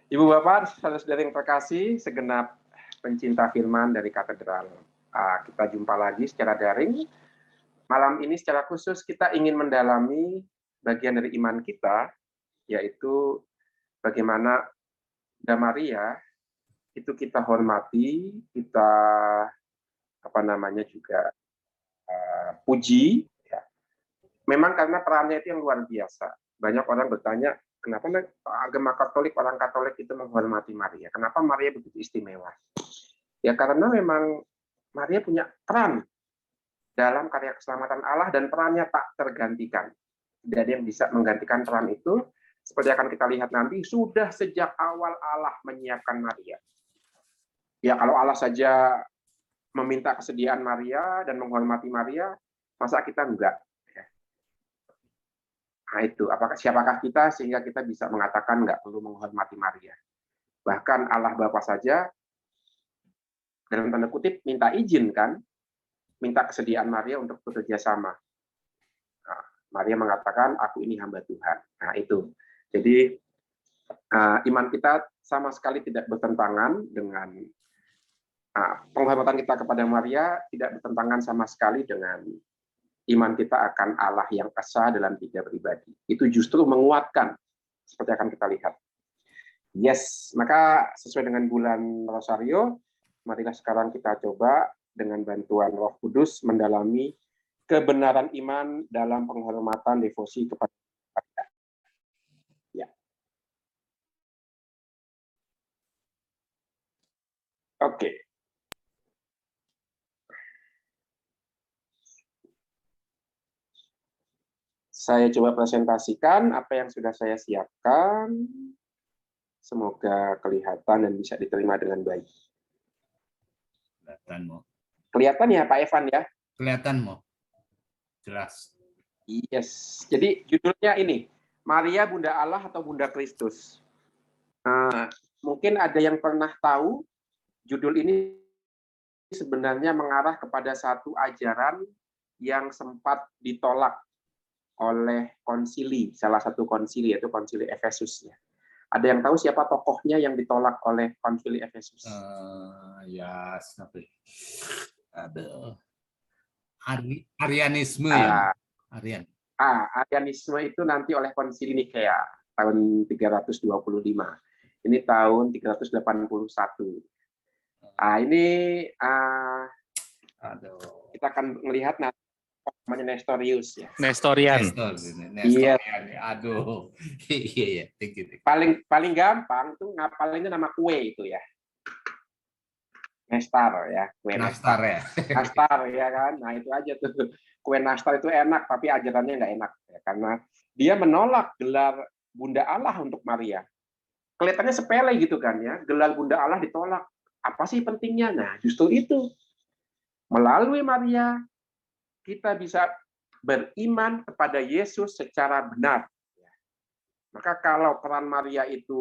Ibu Bapak, saudara-saudara yang terkasih, segenap pencinta firman dari katedral. Kita jumpa lagi secara daring. Malam ini secara khusus kita ingin mendalami bagian dari iman kita, yaitu bagaimana Bunda Maria itu kita hormati, kita juga puji. Ya. Memang karena perannya itu yang luar biasa. Banyak orang bertanya, kenapa agama Katolik, orang Katolik itu menghormati Maria? Kenapa Maria begitu istimewa? Ya karena memang Maria punya peran dalam karya keselamatan Allah dan perannya tak tergantikan. Tidak ada yang bisa menggantikan peran itu. Seperti akan kita lihat nanti, sudah sejak awal Allah menyiapkan Maria. Ya kalau Allah saja meminta kesediaan Maria dan menghormati Maria, masa kita enggak? Nah itu, siapakah kita sehingga kita bisa mengatakan enggak perlu menghormati Maria? Bahkan Allah Bapa saja, dalam tanda kutip, minta izin kan, minta kesediaan Maria untuk bekerja sama. Nah, Maria mengatakan, aku ini hamba Tuhan. Nah itu, jadi iman kita sama sekali tidak bertentangan dengan penghormatan kita kepada Maria, tidak bertentangan sama sekali dengan iman kita akan Allah yang esa dalam 3 pribadi. Itu justru menguatkan, seperti akan kita lihat. Yes, maka sesuai dengan bulan Rosario, marilah sekarang kita coba dengan bantuan Roh Kudus mendalami kebenaran iman dalam penghormatan devosi kepada Maria. Ya. Oke. Saya coba presentasikan apa yang sudah saya siapkan. Semoga kelihatan dan bisa diterima dengan baik. Kelihatan, Mo. Kelihatan ya, Pak Evan ya? Kelihatan, Mo. Jelas. Yes. Jadi judulnya ini, Maria Bunda Allah atau Bunda Kristus. Mungkin ada yang pernah tahu, judul ini sebenarnya mengarah kepada satu ajaran yang sempat ditolak oleh konsili, salah satu konsili, yaitu konsili Efesus. Ada yang tahu siapa tokohnya yang ditolak oleh konsili Efesus? Ya, sampai. Aduh. Arianisme ya. Arianisme itu nanti oleh konsili Nikea tahun 325. Ini tahun 381. Ini kita akan melihat nanti namanya Nestorius ya. Nestorian. Iya. Aduh. Iya. Paling gampang tuh ngapalinnya nama kue itu ya. Nastar ya, kue Nastar ya. Nastar ya kan. Nah itu aja tuh. Kue nastar itu enak tapi ajarannya nggak enak ya, karena dia menolak gelar Bunda Allah untuk Maria. Kelihatannya sepele gitu kan ya, gelar Bunda Allah ditolak. Apa sih pentingnya? Nah, justru itu. Melalui Maria kita bisa beriman kepada Yesus secara benar. Maka kalau peran Maria itu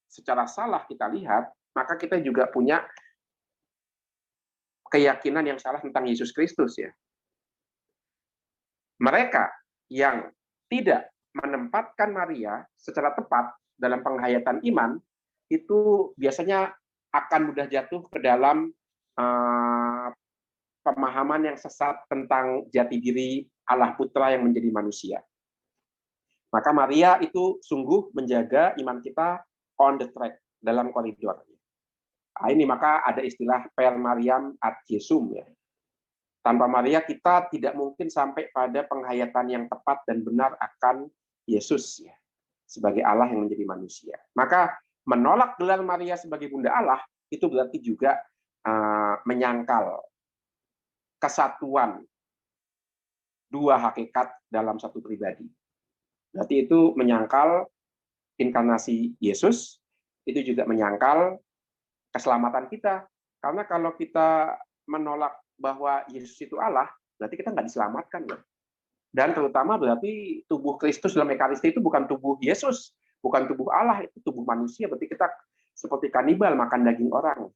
secara salah kita lihat, maka kita juga punya keyakinan yang salah tentang Yesus Kristus ya. Mereka yang tidak menempatkan Maria secara tepat dalam penghayatan iman, itu biasanya akan mudah jatuh ke dalam pemahaman yang sesat tentang jati diri Allah Putra yang menjadi manusia. Maka Maria itu sungguh menjaga iman kita on the track, dalam koridor. Nah, ini maka ada istilah per Mariam ad Jesum ya. Tanpa Maria kita tidak mungkin sampai pada penghayatan yang tepat dan benar akan Yesus ya, sebagai Allah yang menjadi manusia. Maka menolak gelar Maria sebagai Bunda Allah itu berarti juga menyangkal kesatuan dua hakikat dalam satu pribadi. Berarti itu menyangkal inkarnasi Yesus, itu juga menyangkal keselamatan kita. Karena kalau kita menolak bahwa Yesus itu Allah, berarti kita nggak diselamatkan. Ya. Dan terutama berarti tubuh Kristus dalam Ekaristi itu bukan tubuh Yesus, bukan tubuh Allah, itu tubuh manusia. Berarti kita seperti kanibal makan daging orang,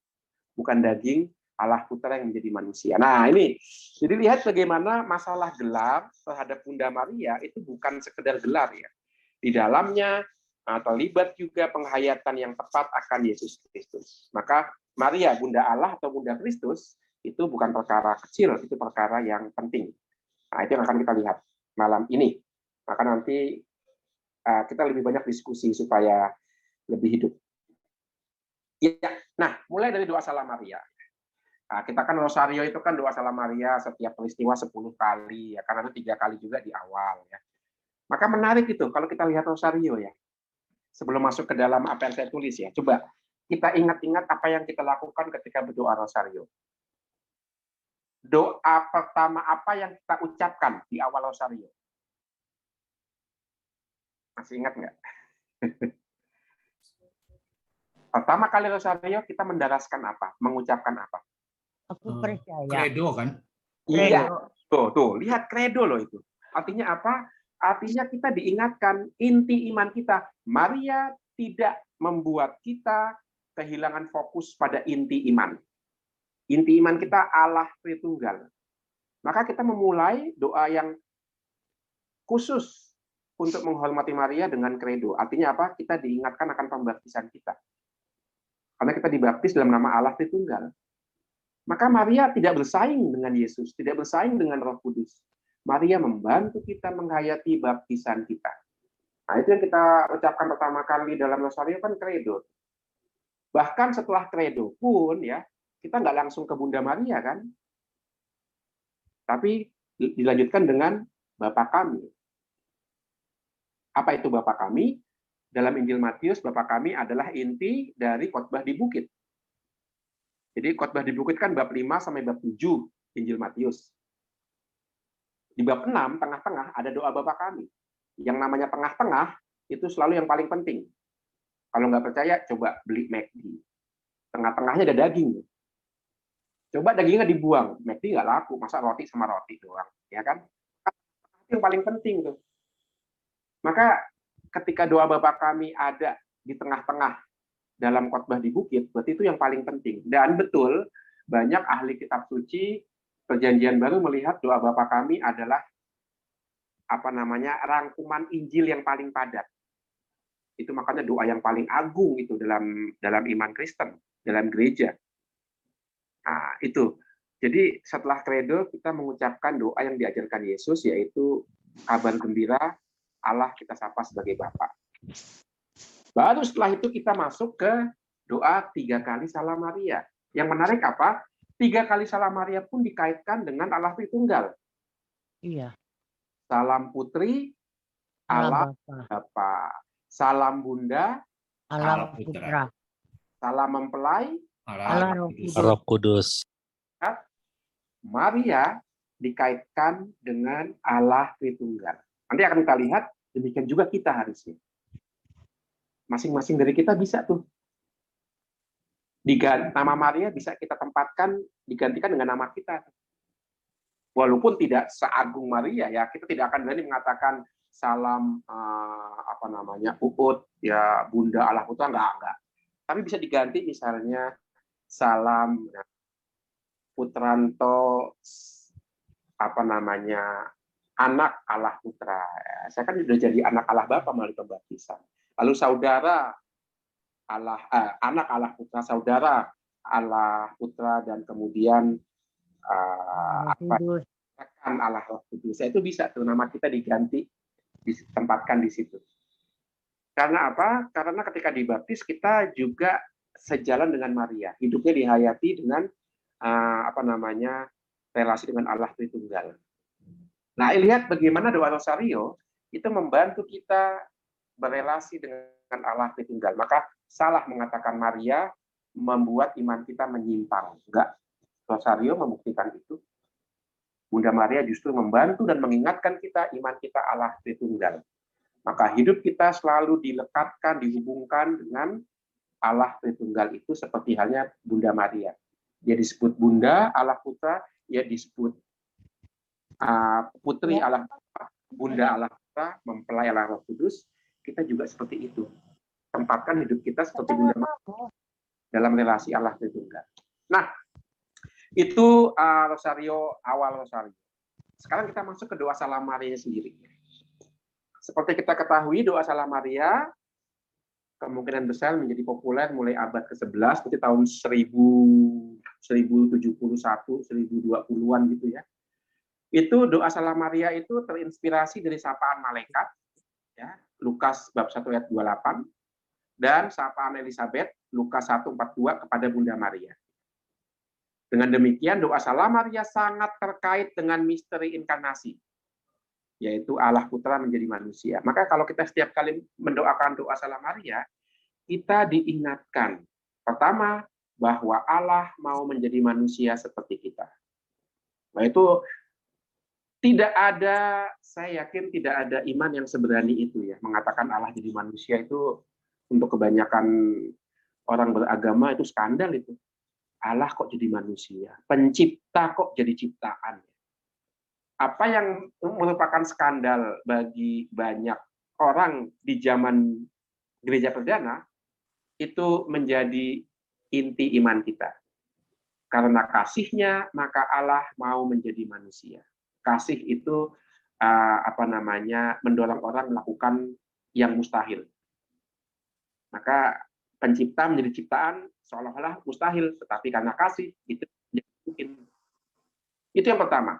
bukan daging Allah Putra yang menjadi manusia. Nah ini, jadi lihat bagaimana masalah gelar terhadap Bunda Maria itu bukan sekedar gelar ya. Di dalamnya terlibat juga penghayatan yang tepat akan Yesus Kristus. Maka Maria, Bunda Allah atau Bunda Kristus, itu bukan perkara kecil, itu perkara yang penting. Nah, itu yang akan kita lihat malam ini. Maka nanti kita lebih banyak diskusi supaya lebih hidup. Ya, nah, mulai dari doa Salam Maria. Nah, kita kan rosario itu kan doa Salam Maria setiap peristiwa 10 kali, ya, karena itu 3 kali juga di awal. Ya. Maka menarik itu kalau kita lihat rosario ya. Sebelum masuk ke dalam apa yang saya tulis ya, coba kita ingat-ingat apa yang kita lakukan ketika berdoa rosario. Doa pertama apa yang kita ucapkan di awal rosario? Masih ingat nggak? Pertama kali rosario kita mendaraskan apa? Mengucapkan apa? Aku percaya. Credo kan? Iya, tuh, lihat credo loh itu. Artinya apa? Artinya kita diingatkan inti iman kita. Maria tidak membuat kita kehilangan fokus pada inti iman. Inti iman kita Allah Tritunggal. Maka kita memulai doa yang khusus untuk menghormati Maria dengan credo. Artinya apa? Kita diingatkan akan pembaptisan kita. Karena kita dibaptis dalam nama Allah Tritunggal. Maka Maria tidak bersaing dengan Yesus, tidak bersaing dengan Roh Kudus. Maria membantu kita menghayati baptisan kita. Nah, itu yang kita ucapkan pertama kali dalam rosario kan credo. Bahkan setelah credo pun ya, kita nggak langsung ke Bunda Maria kan. Tapi dilanjutkan dengan Bapa kami. Apa itu Bapa kami? Dalam Injil Matius, Bapa kami adalah inti dari khotbah di bukit. Jadi khotbah di bukit kan bab 5 sampai bab 7 Injil Matius. Di bab 6, tengah-tengah, ada doa Bapa kami. Yang namanya tengah-tengah, itu selalu yang paling penting. Kalau nggak percaya, coba beli McD. Tengah-tengahnya ada daging. Coba dagingnya dibuang. McD nggak laku, masa roti sama roti doang. Ya kan? Itu yang paling penting tuh. Maka ketika doa Bapa kami ada di tengah-tengah dalam khotbah di bukit, berarti itu yang paling penting. Dan betul, banyak ahli kitab suci Perjanjian Baru melihat doa Bapa kami adalah rangkuman Injil yang paling padat. Itu makanya doa yang paling agung itu dalam iman Kristen, dalam gereja. Nah, itu. Jadi setelah credo kita mengucapkan doa yang diajarkan Yesus, yaitu kabar gembira Allah kita sapa sebagai Bapa. Baru setelah itu kita masuk ke doa 3 kali Salam Maria. Yang menarik apa? 3 kali Salam Maria pun dikaitkan dengan Allah Tritunggal. Iya. Salam Putri, Allah Bapa. Salam Bunda, Allah Putra. Salam Mempelai, Allah Roh Kudus. Maria dikaitkan dengan Allah Tritunggal. Nanti akan kita lihat, demikian juga kita harusnya. Masing-masing dari kita bisa tuh. Nama Maria bisa kita tempatkan, digantikan dengan nama kita. Walaupun tidak seagung Maria, ya kita tidak akan berani mengatakan salam Uut, ya Bunda Allah Putra, enggak. Tapi bisa diganti misalnya salam Putranto anak Allah Putra. Saya kan sudah jadi anak Allah Bapa melalui pembaptisan. Lalu saudara Allah, anak Allah Putra, saudara Allah Putra, dan kemudian Allah Roh Kudus. Itu bisa tuh nama kita diganti, ditempatkan di situ. Karena apa? Karena ketika dibaptis kita juga sejalan dengan Maria. Hidupnya dihayati dengan relasi dengan Allah Tritunggal. Nah, lihat bagaimana doa rosario itu membantu kita berelasi dengan Allah Tritunggal. Maka salah mengatakan Maria membuat iman kita menyimpang. Enggak. Rosario membuktikan itu. Bunda Maria justru membantu dan mengingatkan kita iman kita Allah Tritunggal. Maka hidup kita selalu dilekatkan, dihubungkan dengan Allah Tritunggal itu seperti halnya Bunda Maria. Dia disebut Bunda Allah Putra, dia disebut Putri Allah Putra, Bunda Allah Putra, mempelai Allah Roh Kudus. Kita juga seperti itu. Tempatkan hidup kita seperti Bunda Maria dalam relasi Allah Tritunggal. Nah, itu rosario, awal rosario. Sekarang kita masuk ke doa Salam Maria sendiri. Seperti kita ketahui, doa Salam Maria kemungkinan besar menjadi populer mulai abad ke-11, seperti tahun 1071, 1020-an gitu ya. Itu doa Salam Maria itu terinspirasi dari sapaan malaikat, ya, Lukas bab 1 ayat 28, dan sapaan Elizabeth, Lukas 1:42 kepada Bunda Maria. Dengan demikian, doa Salam Maria sangat terkait dengan misteri inkarnasi, yaitu Allah Putra menjadi manusia. Maka kalau kita setiap kali mendoakan doa Salam Maria, kita diingatkan, pertama, bahwa Allah mau menjadi manusia seperti kita. Nah, itu tidak ada, saya yakin tidak ada iman yang seberani itu ya, mengatakan Allah jadi manusia. Itu untuk kebanyakan orang beragama itu skandal itu. Allah kok jadi manusia, pencipta kok jadi ciptaan. Apa yang merupakan skandal bagi banyak orang di zaman gereja perdana, itu menjadi inti iman kita. Karena kasihnya, maka Allah mau menjadi manusia. Kasih itu mendorong orang melakukan yang mustahil. Maka pencipta menjadi ciptaan seolah-olah mustahil, tetapi karena kasih itu mungkin. Itu yang pertama,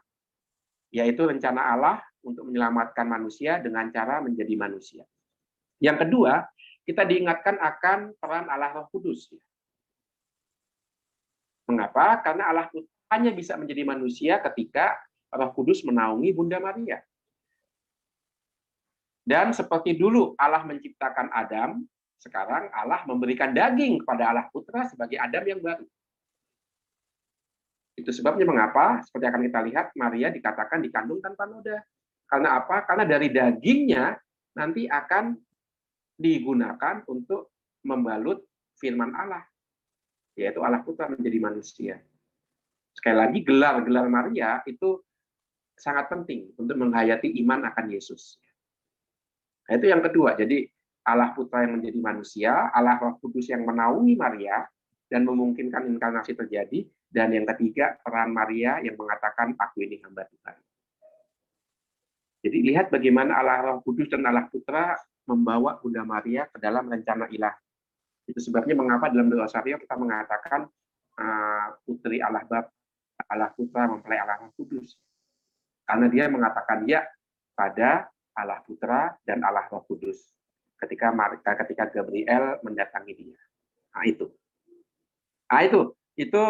yaitu rencana Allah untuk menyelamatkan manusia dengan cara menjadi manusia. Yang kedua, kita diingatkan akan peran Allah Roh Kudus. Mengapa? Karena Allah hanya bisa menjadi manusia ketika Roh Kudus menaungi Bunda Maria. Dan seperti dulu Allah menciptakan Adam, sekarang Allah memberikan daging kepada Allah Putra sebagai Adam yang baru. Itu sebabnya mengapa, seperti akan kita lihat, Maria dikatakan dikandung tanpa noda. Karena apa? Karena dari dagingnya nanti akan digunakan untuk membalut firman Allah, yaitu Allah Putra menjadi manusia. Sekali lagi, gelar-gelar Maria itu sangat penting untuk menghayati iman akan Yesus. Nah, itu yang kedua. Jadi Allah Putra yang menjadi manusia, Allah Roh Kudus yang menaungi Maria dan memungkinkan inkarnasi terjadi, dan yang ketiga peran Maria yang mengatakan aku ini hamba Tuhan. Jadi lihat bagaimana Allah Roh Kudus dan Allah Putra membawa Bunda Maria ke dalam rencana ilahi. Itu sebabnya mengapa dalam doa Sario kita mengatakan putri Allah Bapa, Allah Putra mempelai Allah Roh Kudus. Karena dia mengatakan ya pada Allah Putra dan Allah Roh Kudus ketika Gabriel mendatangi dia. Nah, itu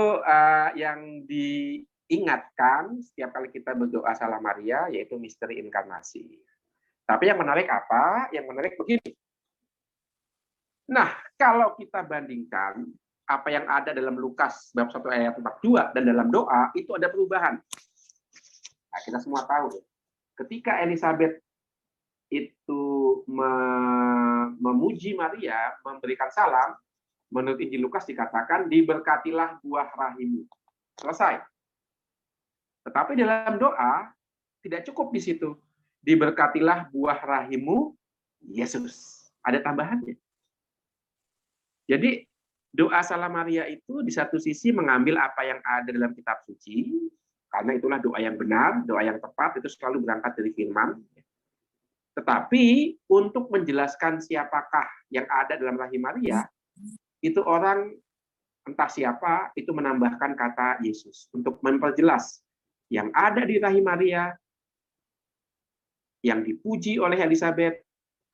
yang diingatkan setiap kali kita berdoa Salam Maria, yaitu misteri inkarnasi. Tapi yang menarik apa? Yang menarik begini. Nah, kalau kita bandingkan apa yang ada dalam Lukas bab 1 ayat 42 dan dalam doa, itu ada perubahan. Nah, kita semua tahu, ketika Elizabeth itu memuji Maria, memberikan salam, menurut Injil Lukas dikatakan, diberkatilah buah rahimmu. Selesai. Tetapi dalam doa, tidak cukup di situ. Diberkatilah buah rahimmu, Yesus. Ada tambahannya. Jadi, doa Salam Maria itu di satu sisi mengambil apa yang ada dalam kitab suci, karena itulah doa yang benar, doa yang tepat, itu selalu berangkat dari firman. Tetapi untuk menjelaskan siapakah yang ada dalam rahim Maria, itu orang entah siapa, itu menambahkan kata Yesus. Untuk memperjelas yang ada di rahim Maria, yang dipuji oleh Elizabeth,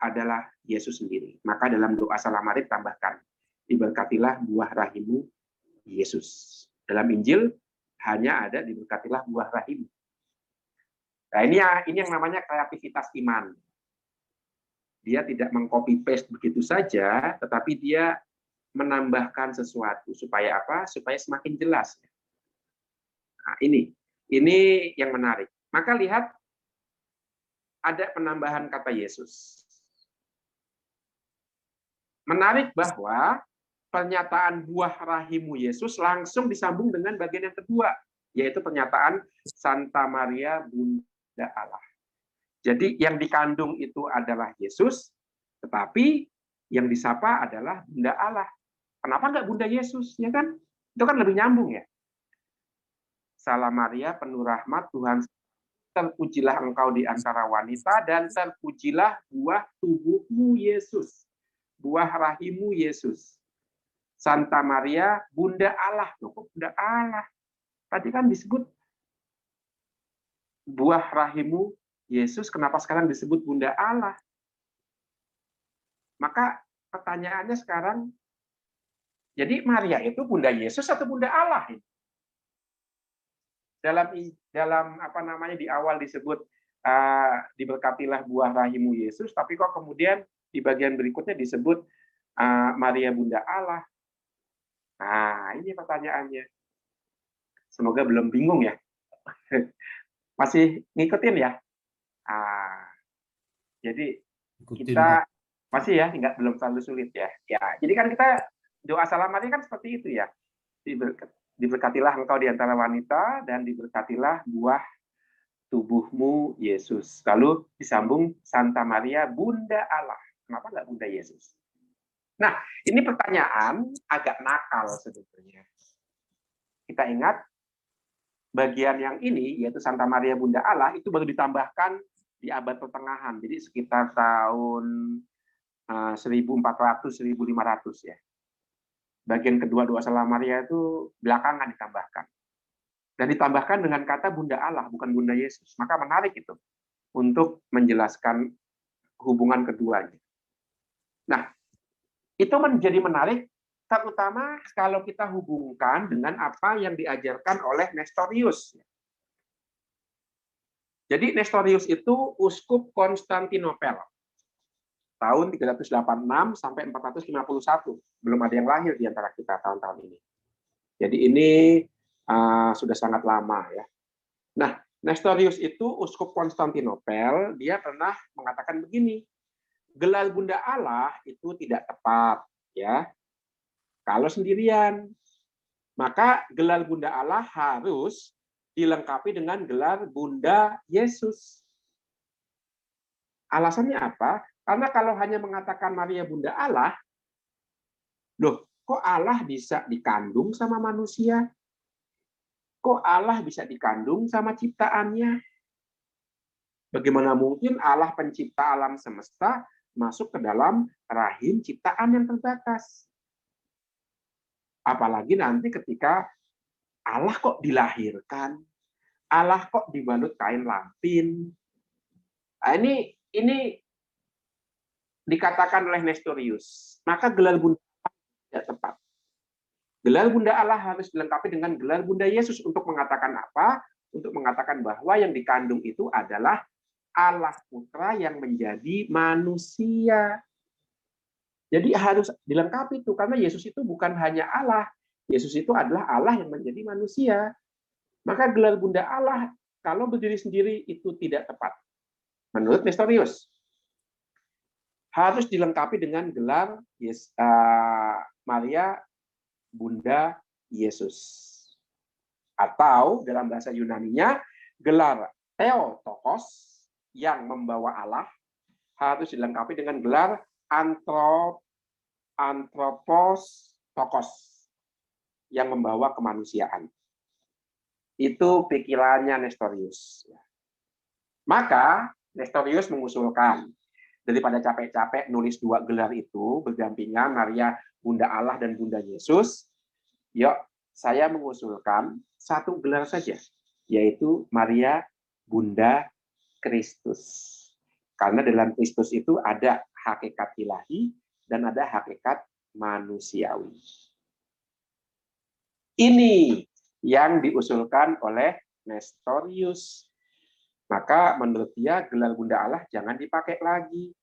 adalah Yesus sendiri. Maka dalam doa Salam Maria tambahkan, diberkatilah buah rahimmu, Yesus. Dalam Injil, hanya ada diberkatilah buah rahimmu. Nah, ini yang namanya kreativitas iman. Dia tidak meng-copy paste begitu saja, tetapi dia menambahkan sesuatu supaya apa? Supaya semakin jelas. Nah, ini yang menarik. Maka lihat ada penambahan kata Yesus. Menarik bahwa pernyataan buah rahimmu Yesus langsung disambung dengan bagian yang kedua, yaitu pernyataan Santa Maria Bunda Allah. Jadi yang dikandung itu adalah Yesus, tetapi yang disapa adalah Bunda Allah. Kenapa nggak Bunda Yesus? Ya kan? Itu kan lebih nyambung ya. Salam Maria, penuh rahmat, Tuhan, terpujilah engkau di antara wanita, dan terpujilah buah tubuhmu Yesus. buah rahimmu Yesus. Santa Maria, Bunda Allah. Loh, kok Bunda Allah? Tadi kan disebut buah rahimmu Yesus, kenapa sekarang disebut Bunda Allah? Maka pertanyaannya sekarang, jadi Maria itu Bunda Yesus atau Bunda Allah? Dalam apa namanya di awal disebut diberkatilah buah rahimmu Yesus, tapi kok kemudian di bagian berikutnya disebut Maria Bunda Allah. Nah, ini pertanyaannya. Semoga belum bingung ya. Masih ngikutin ya? Jadi kita masih ya, belum terlalu sulit ya. Ya, jadi kan kita doa salam Maria kan seperti itu ya. Diberkatilah engkau di antara wanita dan diberkatilah buah tubuhmu Yesus. Lalu disambung Santa Maria Bunda Allah. Kenapa nggak Bunda Yesus? Nah, ini pertanyaan agak nakal sebetulnya. Kita ingat bagian yang ini, yaitu Santa Maria Bunda Allah, itu baru ditambahkan di abad pertengahan. Jadi sekitar tahun 1400-1500 ya. Bagian kedua doa salam Maria itu belakangan ditambahkan. Dan ditambahkan dengan kata Bunda Allah, bukan Bunda Yesus. Maka menarik itu untuk menjelaskan hubungan keduanya. Nah, itu menjadi menarik, terutama kalau kita hubungkan dengan apa yang diajarkan oleh Nestorius. Jadi Nestorius itu uskup Konstantinopel. Tahun 386 sampai 451. Belum ada yang lahir di antara kita tahun-tahun ini. Jadi ini sudah sangat lama ya. Nah, Nestorius itu uskup Konstantinopel, dia pernah mengatakan begini, gelar Bunda Allah itu tidak tepat ya. Kalau sendirian, maka gelar Bunda Allah harus dilengkapi dengan gelar Bunda Yesus. Alasannya apa? Karena kalau hanya mengatakan Maria Bunda Allah, loh, kok Allah bisa dikandung sama manusia? Kok Allah bisa dikandung sama ciptaannya? Bagaimana mungkin Allah pencipta alam semesta masuk ke dalam rahim ciptaan yang terbatas? Apalagi nanti ketika Allah kok dilahirkan, Allah kok dibalut kain lampin. Nah, ini dikatakan oleh Nestorius. Maka gelar Bunda Allah tidak tepat. Gelar Bunda Allah harus dilengkapi dengan gelar Bunda Yesus untuk mengatakan apa? Untuk mengatakan bahwa yang dikandung itu adalah Allah Putra yang menjadi manusia. Jadi harus dilengkapi itu, karena Yesus itu bukan hanya Allah. Yesus itu adalah Allah yang menjadi manusia. Maka gelar Bunda Allah, kalau berdiri sendiri itu tidak tepat. Menurut Nestorius. Harus dilengkapi dengan gelar Maria Bunda Yesus. Atau dalam bahasa Yunaninya, gelar Theotokos yang membawa Allah harus dilengkapi dengan gelar Anthropos Tokos yang membawa kemanusiaan. Itu pikirannya Nestorius. Maka Nestorius mengusulkan, daripada capek-capek nulis dua gelar itu berdampingan, Maria Bunda Allah dan Bunda Yesus, yuk saya mengusulkan satu gelar saja, yaitu Maria Bunda Kristus. Karena dalam Kristus itu ada hakikat ilahi dan ada hakikat manusiawi. Ini yang diusulkan oleh Nestorius. Maka menurut dia gelar Bunda Allah jangan dipakai lagi.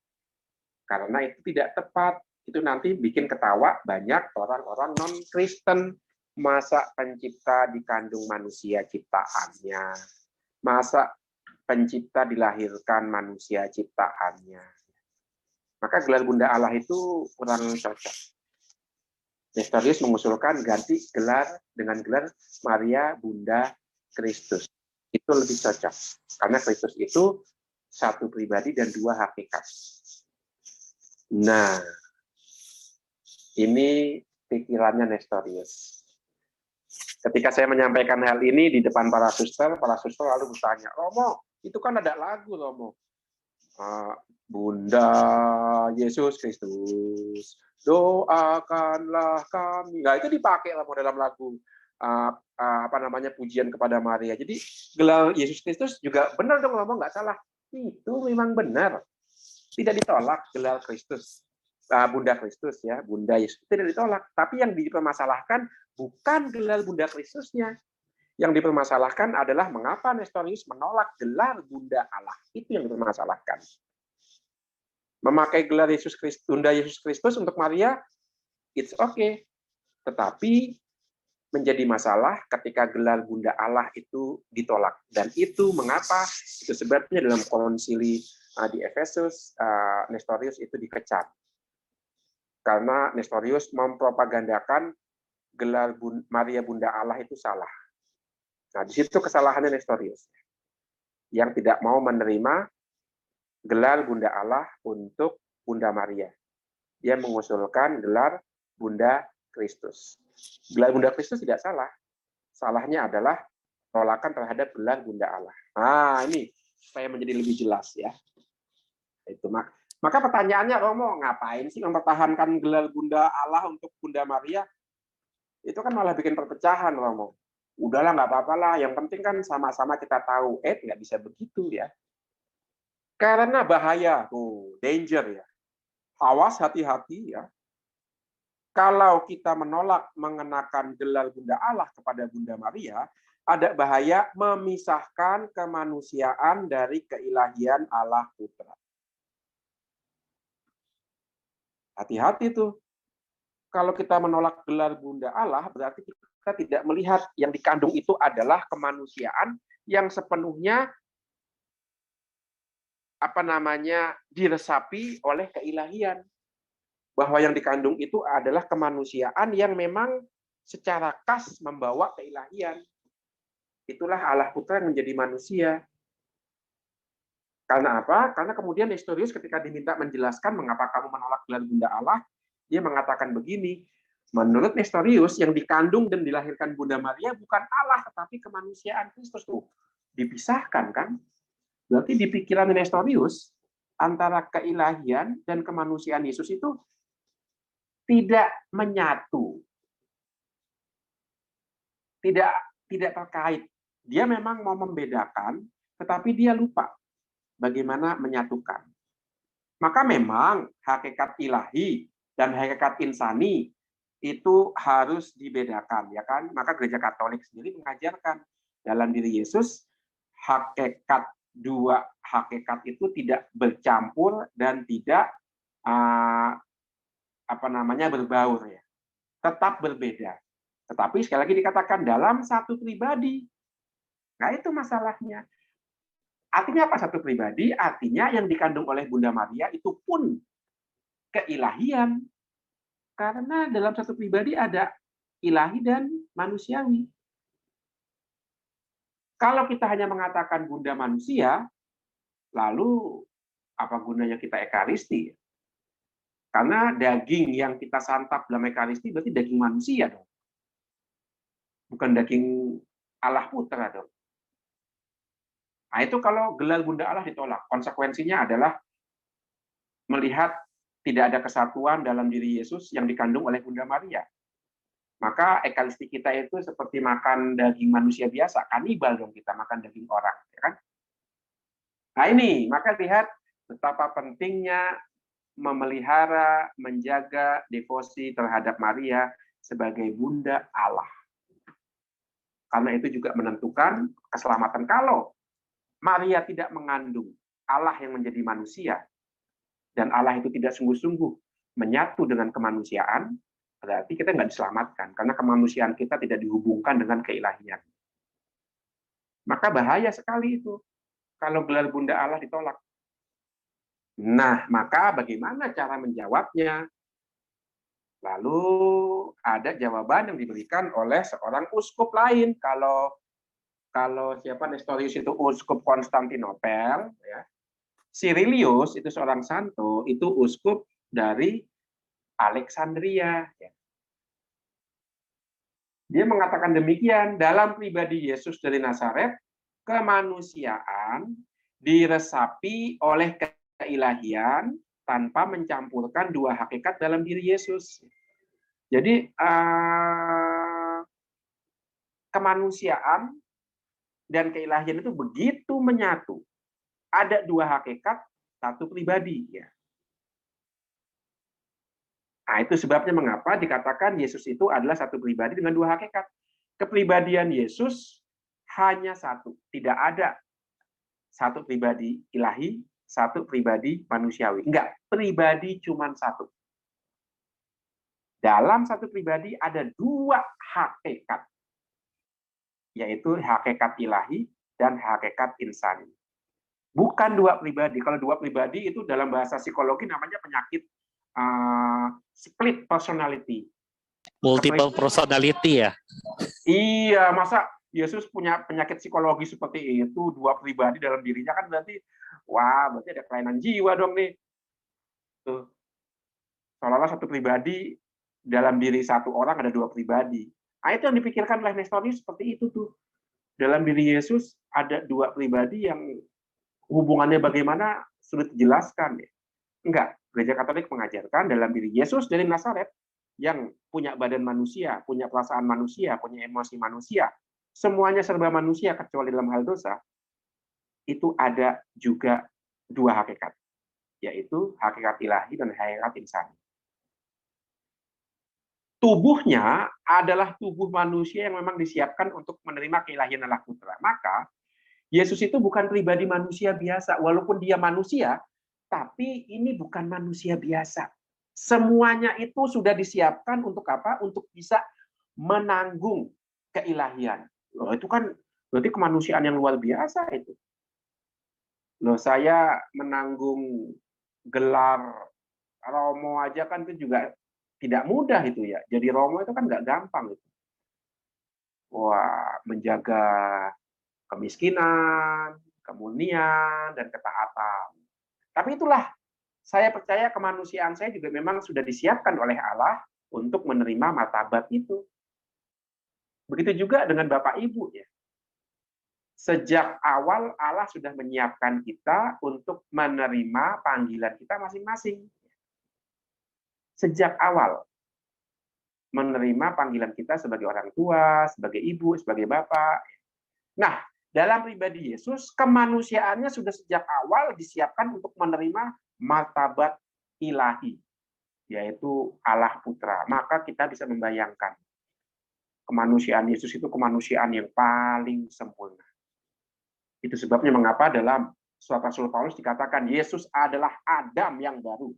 Karena itu tidak tepat. Itu nanti bikin ketawa banyak orang-orang non-Kristen. Masa pencipta dikandung manusia ciptaannya? Masa pencipta dilahirkan manusia ciptaannya? Maka gelar Bunda Allah itu kurang cocok. Nestorius mengusulkan ganti gelar dengan gelar Maria Bunda Kristus. Itu lebih cocok. Karena Kristus itu satu pribadi dan dua hakikat. Nah, ini pikirannya Nestorius. Ketika saya menyampaikan hal ini di depan para suster lalu bertanya, Romo, itu kan ada lagu, Romo. Bunda Yesus Kristus, doakanlah kami. Nah, itu dipakai dalam lagu pujian kepada Maria. Jadi gelar Yesus Kristus juga benar dong, ngomong nggak salah. Itu memang benar. Tidak ditolak gelar Kristus. Bunda Kristus ya, Bunda Yesus tidak ditolak. Tapi yang dipermasalahkan bukan gelar Bunda Kristusnya. Yang dipermasalahkan adalah mengapa Nestorius menolak gelar Bunda Allah. Itu yang dipermasalahkan. Memakai gelar Yesus Kristus, Bunda Yesus Kristus untuk Maria, it's okay. Tetapi menjadi masalah ketika gelar Bunda Allah itu ditolak. Dan itu mengapa? Itu sebabnya dalam konsili di Efesus, Nestorius itu dikecam. Karena Nestorius mempropagandakan gelar Maria Bunda Allah itu salah. Nah, di situ kesalahannya Nestorius. Yang tidak mau menerima gelar Bunda Allah untuk Bunda Maria. Dia mengusulkan gelar Bunda Kristus. Gelar Bunda Kristus tidak salah. Salahnya adalah penolakan terhadap gelar Bunda Allah. Nah, ini supaya menjadi lebih jelas ya. Itu maka pertanyaannya, Romo, ngapain sih mempertahankan gelar Bunda Allah untuk Bunda Maria? Itu kan malah bikin perpecahan, Romo. Udahlah, nggak apa-apa lah. Yang penting kan sama-sama kita tahu. Nggak bisa begitu ya. Karena bahaya, danger ya. Awas, hati-hati ya. Kalau kita menolak mengenakan gelar Bunda Allah kepada Bunda Maria, ada bahaya memisahkan kemanusiaan dari keilahian Allah Putra. Hati-hati tuh. Kalau kita menolak gelar Bunda Allah, berarti kita tidak melihat yang dikandung itu adalah kemanusiaan yang sepenuhnya diresapi oleh keilahian. Bahwa yang dikandung itu adalah kemanusiaan yang memang secara khas membawa keilahian. Itulah Allah Putra yang menjadi manusia. Karena apa? Karena kemudian Nestorius ketika diminta menjelaskan mengapa kamu menolak gelar Bunda Allah, dia mengatakan begini, menurut Nestorius yang dikandung dan dilahirkan Bunda Maria bukan Allah, tetapi kemanusiaan Kristus. Tuh, dipisahkan kan? Berarti di pikiran Nestorius, antara keilahian dan kemanusiaan Yesus itu tidak menyatu. Tidak terkait. Dia memang mau membedakan, tetapi dia lupa bagaimana menyatukan. Maka memang hakikat ilahi dan hakikat insani itu harus dibedakan, ya kan? Maka Gereja Katolik sendiri mengajarkan dalam diri Yesus dua hakikat itu tidak bercampur dan tidak berbaur ya. Tetap berbeda. Tetapi sekali lagi dikatakan dalam satu pribadi. Nah, itu masalahnya. Artinya apa satu pribadi? Artinya yang dikandung oleh Bunda Maria itu pun keilahian. Karena dalam satu pribadi ada ilahi dan manusiawi. Kalau kita hanya mengatakan Bunda manusia, lalu apa gunanya kita ekaristi? Karena daging yang kita santap dalam ekaristi berarti daging manusia dong. Bukan daging Allah Putra dong. Nah, itu kalau gelar Bunda Allah ditolak. Konsekuensinya adalah melihat tidak ada kesatuan dalam diri Yesus yang dikandung oleh Bunda Maria. Maka ekaristi kita itu seperti makan daging manusia biasa. Kanibal dong kita makan daging orang. Ya kan? Nah ini, maka lihat betapa pentingnya memelihara, menjaga devosi terhadap Maria sebagai Bunda Allah. Karena itu juga menentukan keselamatan. Kalau Maria tidak mengandung Allah yang menjadi manusia, dan Allah itu tidak sungguh-sungguh menyatu dengan kemanusiaan, berarti kita nggak diselamatkan, karena kemanusiaan kita tidak dihubungkan dengan keilahian. Maka bahaya sekali itu, kalau gelar Bunda Allah ditolak. Nah, maka bagaimana cara menjawabnya? Lalu ada jawaban yang diberikan oleh seorang uskup lain. Kalau Nestorius itu uskup Konstantinopel, ya. Cyrilius itu seorang santo, itu uskup dari Alexandria. Ya. Dia mengatakan demikian, dalam pribadi Yesus dari Nazaret, kemanusiaan diresapi oleh keilahian tanpa mencampurkan dua hakikat dalam diri Yesus. Jadi kemanusiaan dan keilahian itu begitu menyatu. Ada dua hakikat, satu pribadi. Ya. Nah, itu sebabnya mengapa dikatakan Yesus itu adalah satu pribadi dengan dua hakikat. Kepribadian Yesus hanya satu. Tidak ada satu pribadi ilahi, satu pribadi manusiawi. Enggak, pribadi cuma satu. Dalam satu pribadi ada dua hakikat, yaitu hakikat ilahi dan hakikat insani. Bukan dua pribadi. Kalau dua pribadi itu dalam bahasa psikologi namanya penyakit split personality. Multiple personality ya? Iya, masa Yesus punya penyakit psikologi seperti itu, dua pribadi dalam dirinya, kan berarti, wah, berarti ada kelainan jiwa dong nih. Tuh. Seolah-olah satu pribadi, dalam diri satu orang ada dua pribadi. Nah, itu yang dipikirkan oleh Nestorius seperti itu tuh. Dalam diri Yesus ada dua pribadi yang hubungannya bagaimana sulit dijelaskan. Ya. Enggak, Gereja Katolik mengajarkan dalam diri Yesus dari Nazaret yang punya badan manusia, punya perasaan manusia, punya emosi manusia, semuanya serba manusia kecuali dalam hal dosa, itu ada juga dua hakikat, yaitu hakikat ilahi dan hakikat insani. Tubuhnya adalah tubuh manusia yang memang disiapkan untuk menerima keilahian Allah Putra. Maka, Yesus itu bukan pribadi manusia biasa. Walaupun dia manusia, tapi ini bukan manusia biasa. Semuanya itu sudah disiapkan untuk apa? Untuk bisa menanggung keilahian. Loh, itu kan berarti kemanusiaan yang luar biasa itu. Loh, saya menanggung gelar Romo aja kan itu juga tidak mudah itu ya. Jadi Romo itu kan nggak gampang itu. Wah, menjaga kemiskinan, kemurnian, dan ketaatan. Tapi itulah, saya percaya kemanusiaan saya juga memang sudah disiapkan oleh Allah untuk menerima martabat itu. Begitu juga dengan Bapak Ibu ya. Sejak awal Allah sudah menyiapkan kita untuk menerima panggilan kita masing-masing. Sejak awal menerima panggilan kita sebagai orang tua, sebagai ibu, sebagai bapak. Nah, dalam pribadi Yesus, kemanusiaannya sudah sejak awal disiapkan untuk menerima martabat ilahi, yaitu Allah Putra. Maka kita bisa membayangkan kemanusiaan Yesus itu kemanusiaan yang paling sempurna. Itu sebabnya mengapa dalam surat Rasul Paulus dikatakan Yesus adalah Adam yang baru.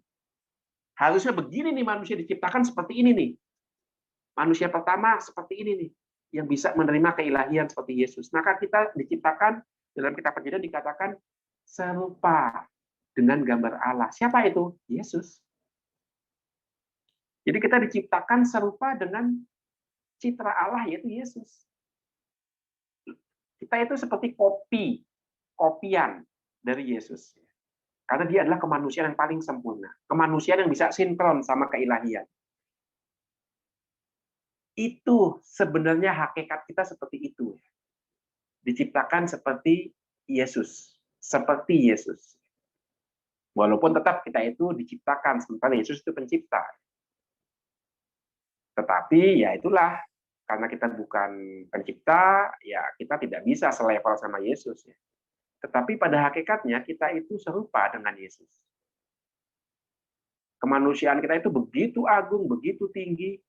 Harusnya begini nih manusia diciptakan seperti ini nih. Manusia pertama seperti ini nih, yang bisa menerima keilahian seperti Yesus. Maka kita diciptakan, dalam kitab Perjanjian dikatakan serupa dengan gambar Allah. Siapa itu? Yesus. Jadi kita diciptakan serupa dengan citra Allah, yaitu Yesus. Kita itu seperti kopian dari Yesus. Karena dia adalah kemanusiaan yang paling sempurna. Kemanusiaan yang bisa sinkron sama keilahian. Itu sebenarnya hakikat kita seperti itu. Diciptakan seperti Yesus. Seperti Yesus. Walaupun tetap kita itu diciptakan, sementara Yesus itu pencipta. Tetapi ya itulah, karena kita bukan pencipta, ya kita tidak bisa selevel sama Yesus. Ya. Tetapi pada hakikatnya kita itu serupa dengan Yesus. Kemanusiaan kita itu begitu agung, begitu tinggi,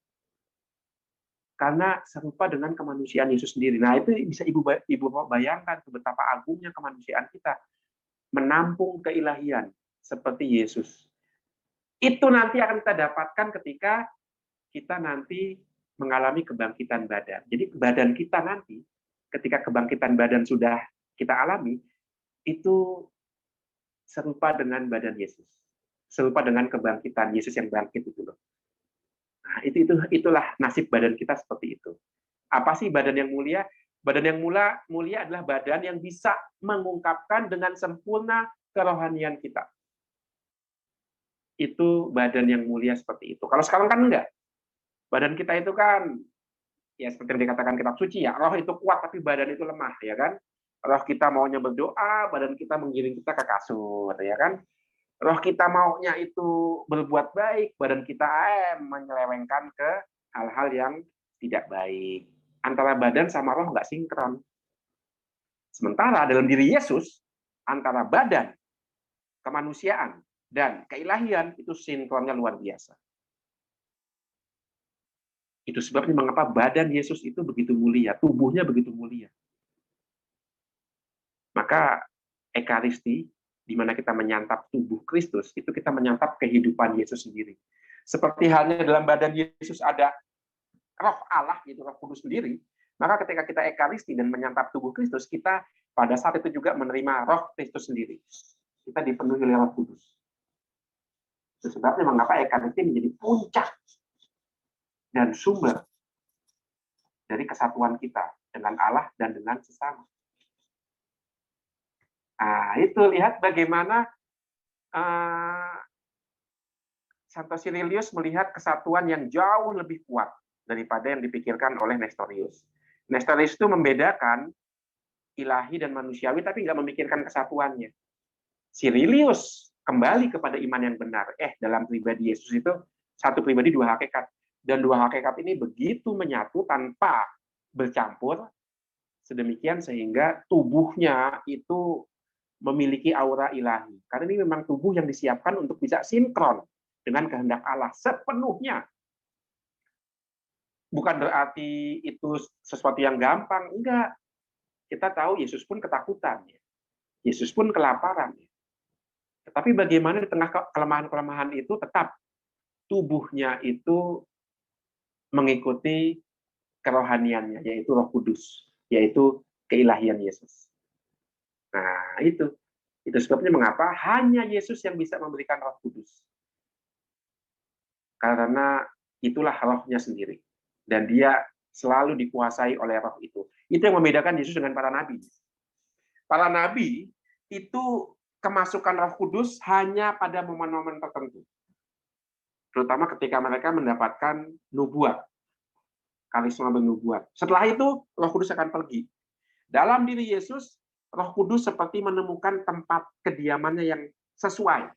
karena serupa dengan kemanusiaan Yesus sendiri. Nah, itu bisa Ibu bayangkan betapa agungnya kemanusiaan kita. Menampung keilahian seperti Yesus. Itu nanti akan kita dapatkan ketika kita nanti mengalami kebangkitan badan. Jadi badan kita nanti, ketika kebangkitan badan sudah kita alami, itu serupa dengan badan Yesus. Serupa dengan kebangkitan Yesus yang bangkit itu loh. Nah, itulah nasib badan kita seperti itu. Apa sih badan yang mulia? Badan yang mulia adalah badan yang bisa mengungkapkan dengan sempurna kerohanian kita. Itu badan yang mulia seperti itu. Kalau sekarang kan enggak. Badan kita itu kan, ya seperti yang dikatakan kitab suci ya, roh itu kuat tapi badan itu lemah, ya kan? Roh kita maunya berdoa, badan kita menggiring kita ke kasur, ya kan? Roh kita maunya itu berbuat baik, badan kita menyelewengkan ke hal-hal yang tidak baik. Antara badan sama roh nggak sinkron. Sementara dalam diri Yesus, antara badan, kemanusiaan, dan keilahian itu sinkronnya luar biasa. Itu sebabnya mengapa badan Yesus itu begitu mulia, tubuhnya begitu mulia. Maka Ekaristi, di mana kita menyantap tubuh Kristus, itu kita menyantap kehidupan Yesus sendiri. Seperti halnya dalam badan Yesus ada roh Allah, yaitu Roh Kudus sendiri, maka ketika kita Ekaristi dan menyantap tubuh Kristus, kita pada saat itu juga menerima Roh Kristus sendiri. Kita dipenuhi oleh Roh Kudus. Itu sebabnya mengapa Ekaristi menjadi puncak dan sumber dari kesatuan kita dengan Allah dan dengan sesama. Itu lihat bagaimana Santo Cyrilius melihat kesatuan yang jauh lebih kuat daripada yang dipikirkan oleh Nestorius. Nestorius itu membedakan ilahi dan manusiawi, tapi nggak memikirkan kesatuannya. Cyrilius kembali kepada iman yang benar. Dalam pribadi Yesus itu satu pribadi dua hakikat. Dan dua hakikat ini begitu menyatu tanpa bercampur, sedemikian sehingga tubuhnya itu memiliki aura ilahi. Karena ini memang tubuh yang disiapkan untuk bisa sinkron dengan kehendak Allah sepenuhnya. Bukan berarti itu sesuatu yang gampang, enggak. Kita tahu Yesus pun ketakutan, Yesus pun kelaparan. Tetapi bagaimana di tengah kelemahan-kelemahan itu tetap tubuhnya itu mengikuti kerohaniannya, yaitu Roh Kudus, yaitu keilahian Yesus. Nah, itu sebabnya mengapa hanya Yesus yang bisa memberikan Roh Kudus. Karena itulah rohnya sendiri. Dan dia selalu dikuasai oleh roh itu. Itu yang membedakan Yesus dengan para nabi. Para nabi itu kemasukan Roh Kudus hanya pada momen-momen tertentu. Terutama ketika mereka mendapatkan nubuat, karisma bernubuat. Setelah itu, Roh Kudus akan pergi. Dalam diri Yesus, Roh Kudus seperti menemukan tempat kediamannya yang sesuai.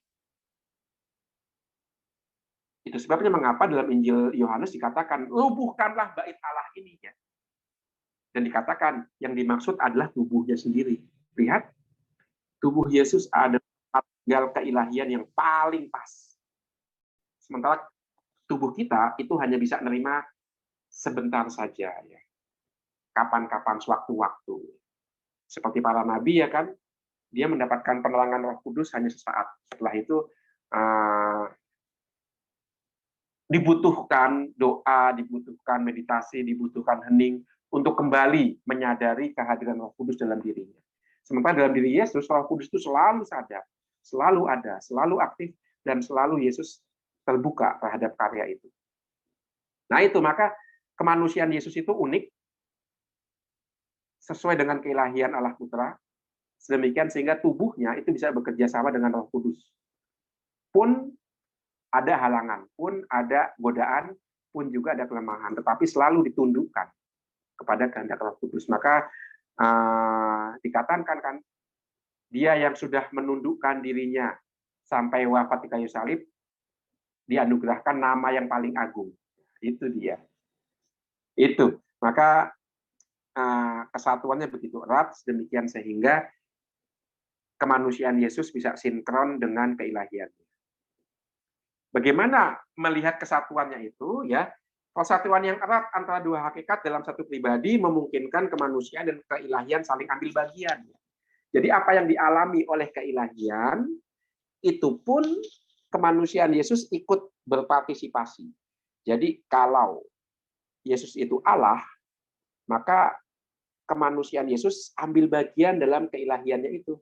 Itu sebabnya mengapa dalam Injil Yohanes dikatakan, lubuhkanlah bait Allah ini. Dan dikatakan, yang dimaksud adalah tubuhnya sendiri. Lihat, tubuh Yesus adalah tinggal keilahian yang paling pas. Sementara tubuh kita itu hanya bisa menerima sebentar saja. Kapan-kapan, sewaktu-waktu. Seperti para nabi, ya kan, dia mendapatkan penerangan Roh Kudus hanya sesaat. Setelah itu dibutuhkan doa, dibutuhkan meditasi, dibutuhkan hening untuk kembali menyadari kehadiran Roh Kudus dalam dirinya. Sementara dalam diri Yesus, Roh Kudus itu selalu sadar, selalu ada, selalu aktif, dan selalu Yesus terbuka terhadap karya itu. Nah itu, maka kemanusiaan Yesus itu unik, sesuai dengan keilahian Allah Putra, sedemikian sehingga tubuhnya itu bisa bekerja sama dengan Roh Kudus. Pun ada halangan, pun ada godaan, pun juga ada kelemahan, tetapi selalu ditundukkan kepada kehendak Roh Kudus. Maka dikatakan kan, dia yang sudah menundukkan dirinya sampai wafat di kayu salib, dianugerahkan nama yang paling agung. Itu dia. Itu. Maka kesatuannya begitu erat, demikian sehingga kemanusiaan Yesus bisa sinkron dengan keilahiannya. Bagaimana melihat kesatuannya itu? Ya, kesatuan yang erat antara dua hakikat dalam satu pribadi memungkinkan kemanusiaan dan keilahian saling ambil bagian. Jadi apa yang dialami oleh keilahian itu pun kemanusiaan Yesus ikut berpartisipasi. Jadi kalau Yesus itu Allah, maka kemanusiaan Yesus ambil bagian dalam keilahiannya itu.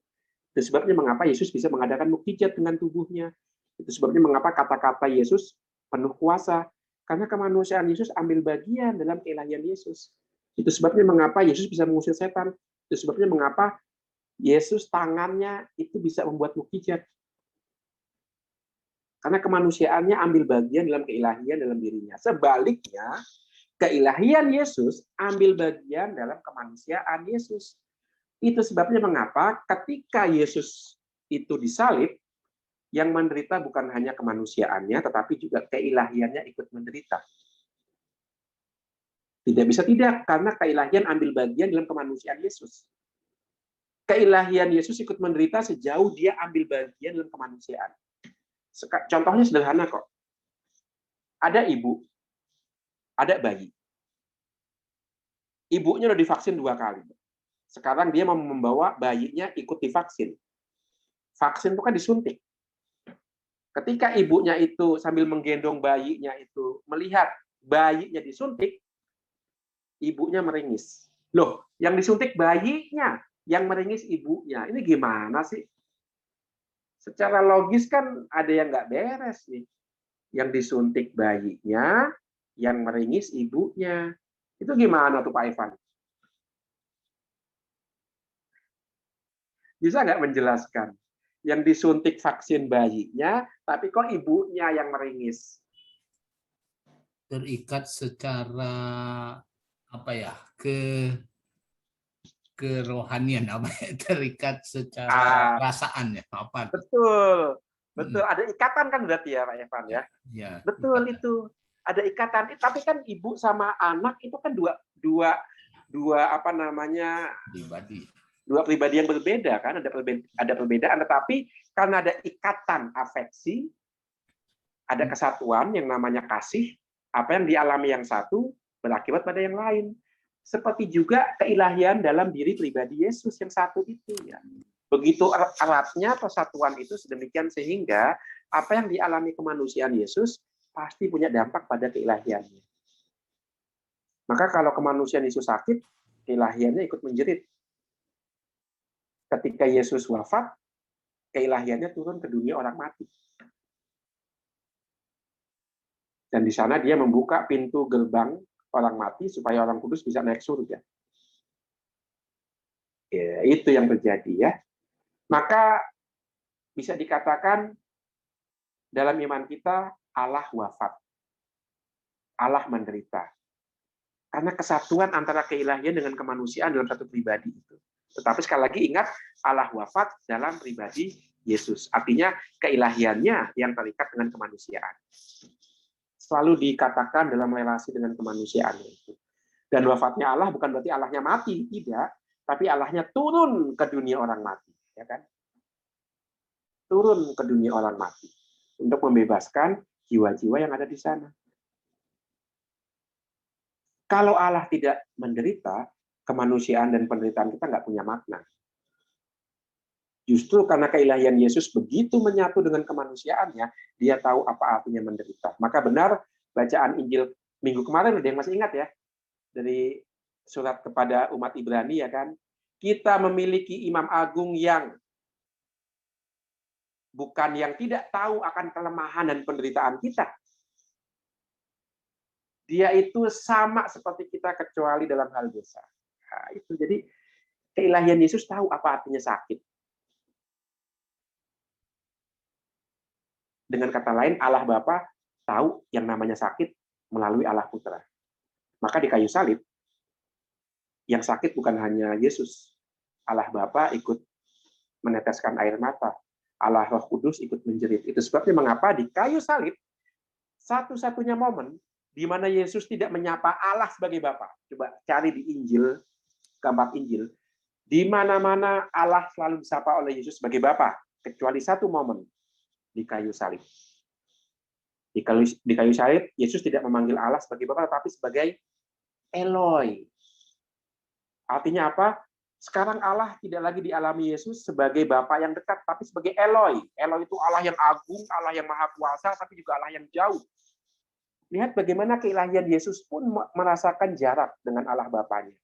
Itu sebabnya mengapa Yesus bisa mengadakan mukjizat dengan tubuhnya. Itu sebabnya mengapa kata-kata Yesus penuh kuasa. Karena kemanusiaan Yesus ambil bagian dalam keilahian Yesus. Itu sebabnya mengapa Yesus bisa mengusir setan. Itu sebabnya mengapa Yesus tangannya itu bisa membuat mukjizat. Karena kemanusiaannya ambil bagian dalam keilahian dalam dirinya. Sebaliknya, keilahian Yesus ambil bagian dalam kemanusiaan Yesus. Itu sebabnya mengapa ketika Yesus itu disalib, Yang menderita bukan hanya kemanusiaannya, tetapi juga keilahiannya ikut menderita. Tidak bisa tidak, karena keilahian ambil bagian dalam kemanusiaan Yesus. Keilahian Yesus ikut menderita sejauh dia ambil bagian dalam kemanusiaan. Contohnya sederhana kok. Ada ibu, ada bayi. Ibunya udah divaksin 2 kali. Sekarang dia mau membawa bayinya ikut divaksin. Vaksin itu kan disuntik. Ketika ibunya itu sambil menggendong bayinya itu melihat bayinya disuntik, ibunya meringis. Loh, yang disuntik bayinya, yang meringis ibunya. Ini gimana sih? Secara logis kan ada yang nggak beres nih. Yang disuntik bayinya, yang meringis ibunya. Itu gimana tuh Pak Ivan? Bisa nggak menjelaskan? Yang disuntik vaksin bayinya, tapi kok ibunya yang meringis? Terikat secara apa ya, kerohanian, apa ya, terikat secara perasaannya apa? Betul, betul. Ada ikatan kan berarti ya Pak Evan ya? Ya, Betul ikatan. itu. Ada ikatan. Tapi kan ibu sama anak itu kan dua apa namanya? Pribadi. Dua pribadi yang berbeda kan, ada perbedaan, tetapi karena ada ikatan afeksi, ada kesatuan yang namanya kasih, apa yang dialami yang satu berakibat pada yang lain. Seperti juga keilahian dalam diri pribadi Yesus yang satu itu ya. Begitu eratnya persatuan itu sedemikian sehingga apa yang dialami kemanusiaan Yesus pasti punya dampak pada keilahiannya. Maka kalau kemanusiaan Yesus sakit, keilahiannya ikut menjerit. Ketika Yesus wafat, keilahiannya turun ke dunia orang mati. Dan di sana dia membuka pintu gerbang orang mati supaya orang kudus bisa naik surga. Ya, itu yang terjadi ya. Maka bisa dikatakan dalam iman kita Allah wafat. Allah menderita. Karena kesatuan antara keilahian dengan kemanusiaan dalam satu pribadi itu. Tetapi sekali lagi ingat, Allah wafat dalam pribadi Yesus. Artinya keilahiannya yang terikat dengan kemanusiaan. Selalu dikatakan dalam relasi dengan kemanusiaan itu. Dan wafatnya Allah bukan berarti Allahnya mati, tidak. Tapi Allahnya turun ke dunia orang mati. Ya kan? Turun ke dunia orang mati. Untuk membebaskan jiwa-jiwa yang ada di sana. Kalau Allah tidak menderita, kemanusiaan dan penderitaan kita nggak punya makna. Justru karena keilahian Yesus begitu menyatu dengan kemanusiaannya, dia tahu apa artinya menderita. Maka benar bacaan Injil minggu kemarin, ada yang masih ingat ya, dari surat kepada umat Ibrani ya kan, kita memiliki imam agung yang bukan yang tidak tahu akan kelemahan dan penderitaan kita. Dia itu sama seperti kita kecuali dalam hal dosa. Nah, itu jadi keilahian Yesus tahu apa artinya sakit. Dengan kata lain, Allah Bapa tahu yang namanya sakit melalui Allah Putra. Maka di kayu salib, yang sakit bukan hanya Yesus. Allah Bapa ikut meneteskan air mata. Allah Roh Kudus ikut menjerit. Itu sebabnya mengapa di kayu salib, satu-satunya momen di mana Yesus tidak menyapa Allah sebagai Bapa. Coba cari di Injil, keempat Injil. Di mana-mana Allah selalu disapa oleh Yesus sebagai Bapa, kecuali satu momen di kayu salib. Di kayu salib, Yesus tidak memanggil Allah sebagai Bapa, tapi sebagai Eloi. Artinya apa? Sekarang Allah tidak lagi dialami Yesus sebagai Bapa yang dekat, tapi sebagai Eloi. Eloi itu Allah yang agung, Allah yang maha kuasa, tapi juga Allah yang jauh. Lihat bagaimana keilahian Yesus pun merasakan jarak dengan Allah Bapanya.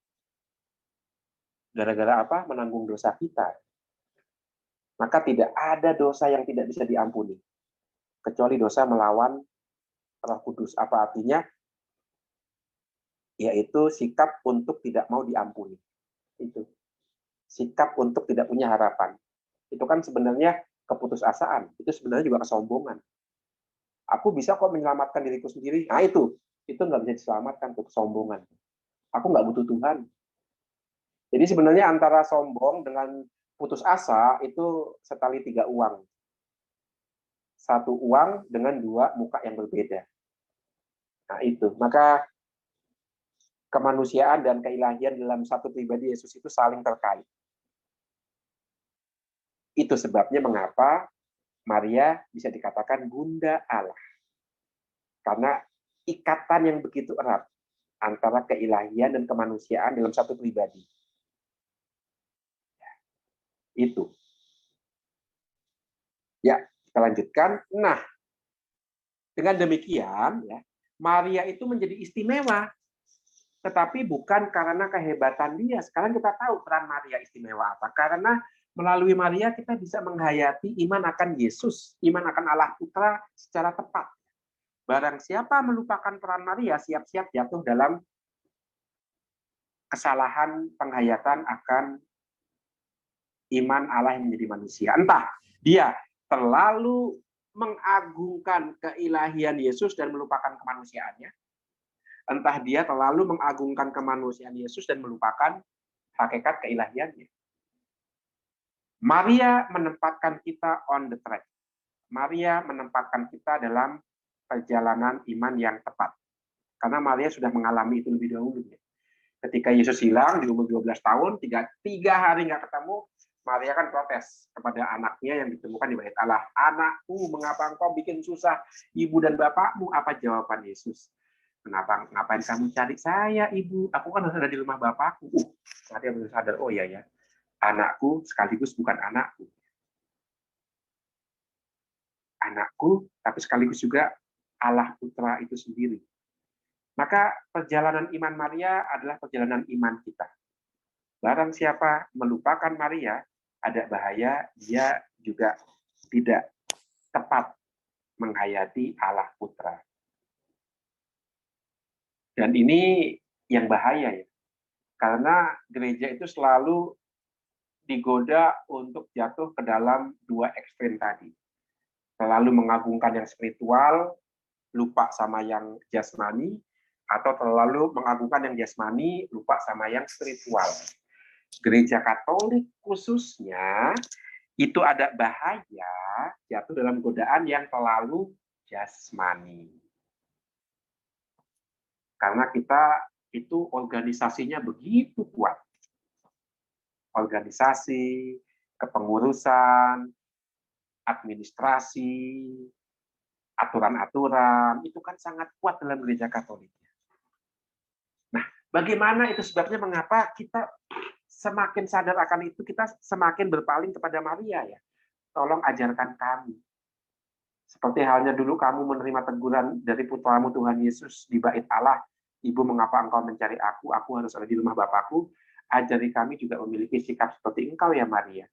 Gara-gara apa? Menanggung dosa kita. Maka tidak ada dosa yang tidak bisa diampuni. Kecuali dosa melawan Roh Kudus. Apa artinya? Yaitu sikap untuk tidak mau diampuni. Itu. Sikap untuk tidak punya harapan. Itu kan sebenarnya keputusasaan. Itu sebenarnya juga kesombongan. Aku bisa kok menyelamatkan diriku sendiri. Nah itu nggak bisa diselamatkan, untuk kesombongan. Aku nggak butuh Tuhan. Jadi sebenarnya antara sombong dengan putus asa itu setali 3 uang. satu uang dengan dua muka yang berbeda. Nah itu, maka kemanusiaan dan keilahian dalam satu pribadi Yesus itu saling terkait. Itu sebabnya mengapa Maria bisa dikatakan Bunda Allah. Karena ikatan yang begitu erat antara keilahian dan kemanusiaan dalam satu pribadi. Itu. Ya, kita lanjutkan. Nah, dengan demikian, ya, Maria itu menjadi istimewa, tetapi bukan karena kehebatan dia. Sekarang kita tahu peran Maria istimewa apa. Karena melalui Maria kita bisa menghayati iman akan Yesus, iman akan Allah Putra secara tepat. Barang siapa melupakan peran Maria, siap-siap jatuh dalam kesalahan penghayatan akan iman Allah yang menjadi manusia. Entah dia terlalu mengagungkan keilahian Yesus dan melupakan kemanusiaannya. Entah dia terlalu mengagungkan kemanusiaan Yesus dan melupakan hakikat keilahiannya. Maria menempatkan kita on the track. Maria menempatkan kita dalam perjalanan iman yang tepat. Karena Maria sudah mengalami itu lebih dahulu. Ketika Yesus hilang di umur 12 tahun, tiga hari nggak ketemu, Maria kan protes kepada anaknya yang ditemukan di bait Allah. Anakku, mengapa engkau bikin susah ibu dan bapakmu? Apa jawaban Yesus? Ngapain kamu cari saya, ibu? Aku kan harus ada di rumah bapakku. Maria baru sadar, oh iya ya, anakku sekaligus bukan anakku. Anakku, tapi sekaligus juga Allah Putra itu sendiri. Maka perjalanan iman Maria adalah perjalanan iman kita. Barang siapa melupakan Maria, ada bahaya dia juga tidak tepat menghayati Allah Putra. Dan ini yang bahaya ya. Karena gereja itu selalu digoda untuk jatuh ke dalam dua ekstrem tadi. Terlalu mengagungkan yang spiritual, lupa sama yang jasmani, atau terlalu mengagungkan yang jasmani, lupa sama yang spiritual. Gereja Katolik khususnya itu ada bahaya jatuh dalam godaan yang terlalu jasmani. Karena kita itu organisasinya begitu kuat. Organisasi, kepengurusan, administrasi, aturan-aturan, itu kan sangat kuat dalam gereja Katolik. Nah, bagaimana itu sebabnya mengapa kita semakin sadar akan itu, kita semakin berpaling kepada Maria ya. Tolong ajarkan kami. Seperti halnya dulu kamu menerima teguran dari putramu Tuhan Yesus di bait Allah, Ibu, mengapa engkau mencari aku? Aku harus ada di rumah Bapakku. Ajari kami juga memiliki sikap seperti engkau ya Maria.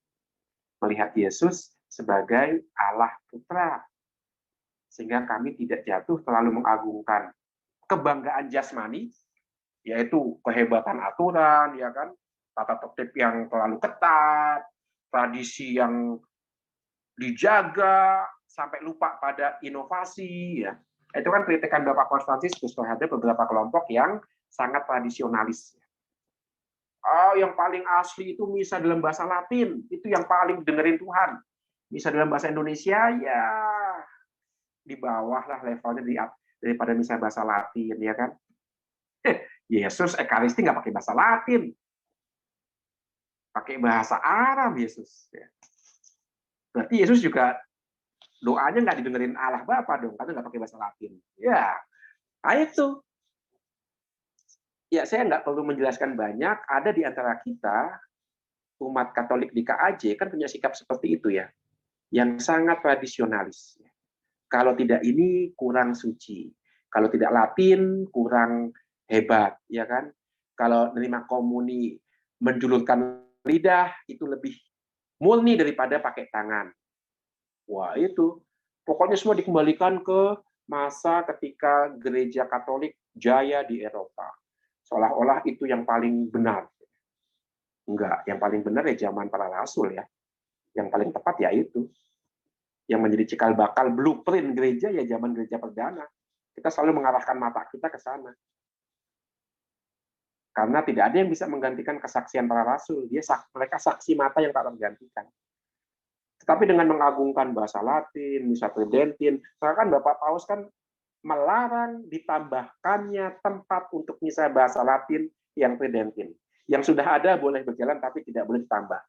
Melihat Yesus sebagai Allah Putra. Sehingga kami tidak jatuh terlalu mengagungkan kebanggaan jasmani, yaitu kehebatan aturan, ya kan, tata tertib yang terlalu ketat, tradisi yang dijaga sampai lupa pada inovasi, ya. Itu kan kritikan Bapak Konstantius terhadap beberapa kelompok yang sangat tradisionalis. Yang paling asli itu misa dalam bahasa Latin, itu yang paling dengerin Tuhan. Misa dalam bahasa Indonesia, ya di bawah lah levelnya daripada misa bahasa Latin, ya kan? Yesus Ekaristi nggak pakai bahasa Latin, pakai bahasa Arab Yesus. Berarti Yesus juga doanya nggak didengerin Allah Bapa dong, karena nggak pakai bahasa Latin. Ya, nah itu. Ya, saya nggak perlu menjelaskan banyak. Ada di antara kita umat Katolik di KAJ kan punya sikap seperti itu ya, yang sangat tradisionalis. Kalau tidak ini kurang suci, kalau tidak Latin kurang hebat, ya kan? Kalau menerima komuni menjulurkan lidah itu lebih murni daripada pakai tangan. Wah itu, pokoknya semua dikembalikan ke masa ketika gereja Katolik jaya di Eropa. Seolah-olah itu yang paling benar. Enggak, yang paling benar ya zaman para rasul ya. Yang paling tepat ya itu. Yang menjadi cikal bakal blueprint gereja ya zaman gereja perdana. Kita selalu mengarahkan mata kita ke sana. Karena tidak ada yang bisa menggantikan kesaksian para rasul. Mereka saksi mata yang tak tergantikan. Tetapi dengan mengagungkan bahasa Latin, misa tridentin, bahkan Bapak Paus kan melarang ditambahkannya tempat untuk misa bahasa Latin yang tridentin. Yang sudah ada boleh berjalan tapi tidak boleh ditambah.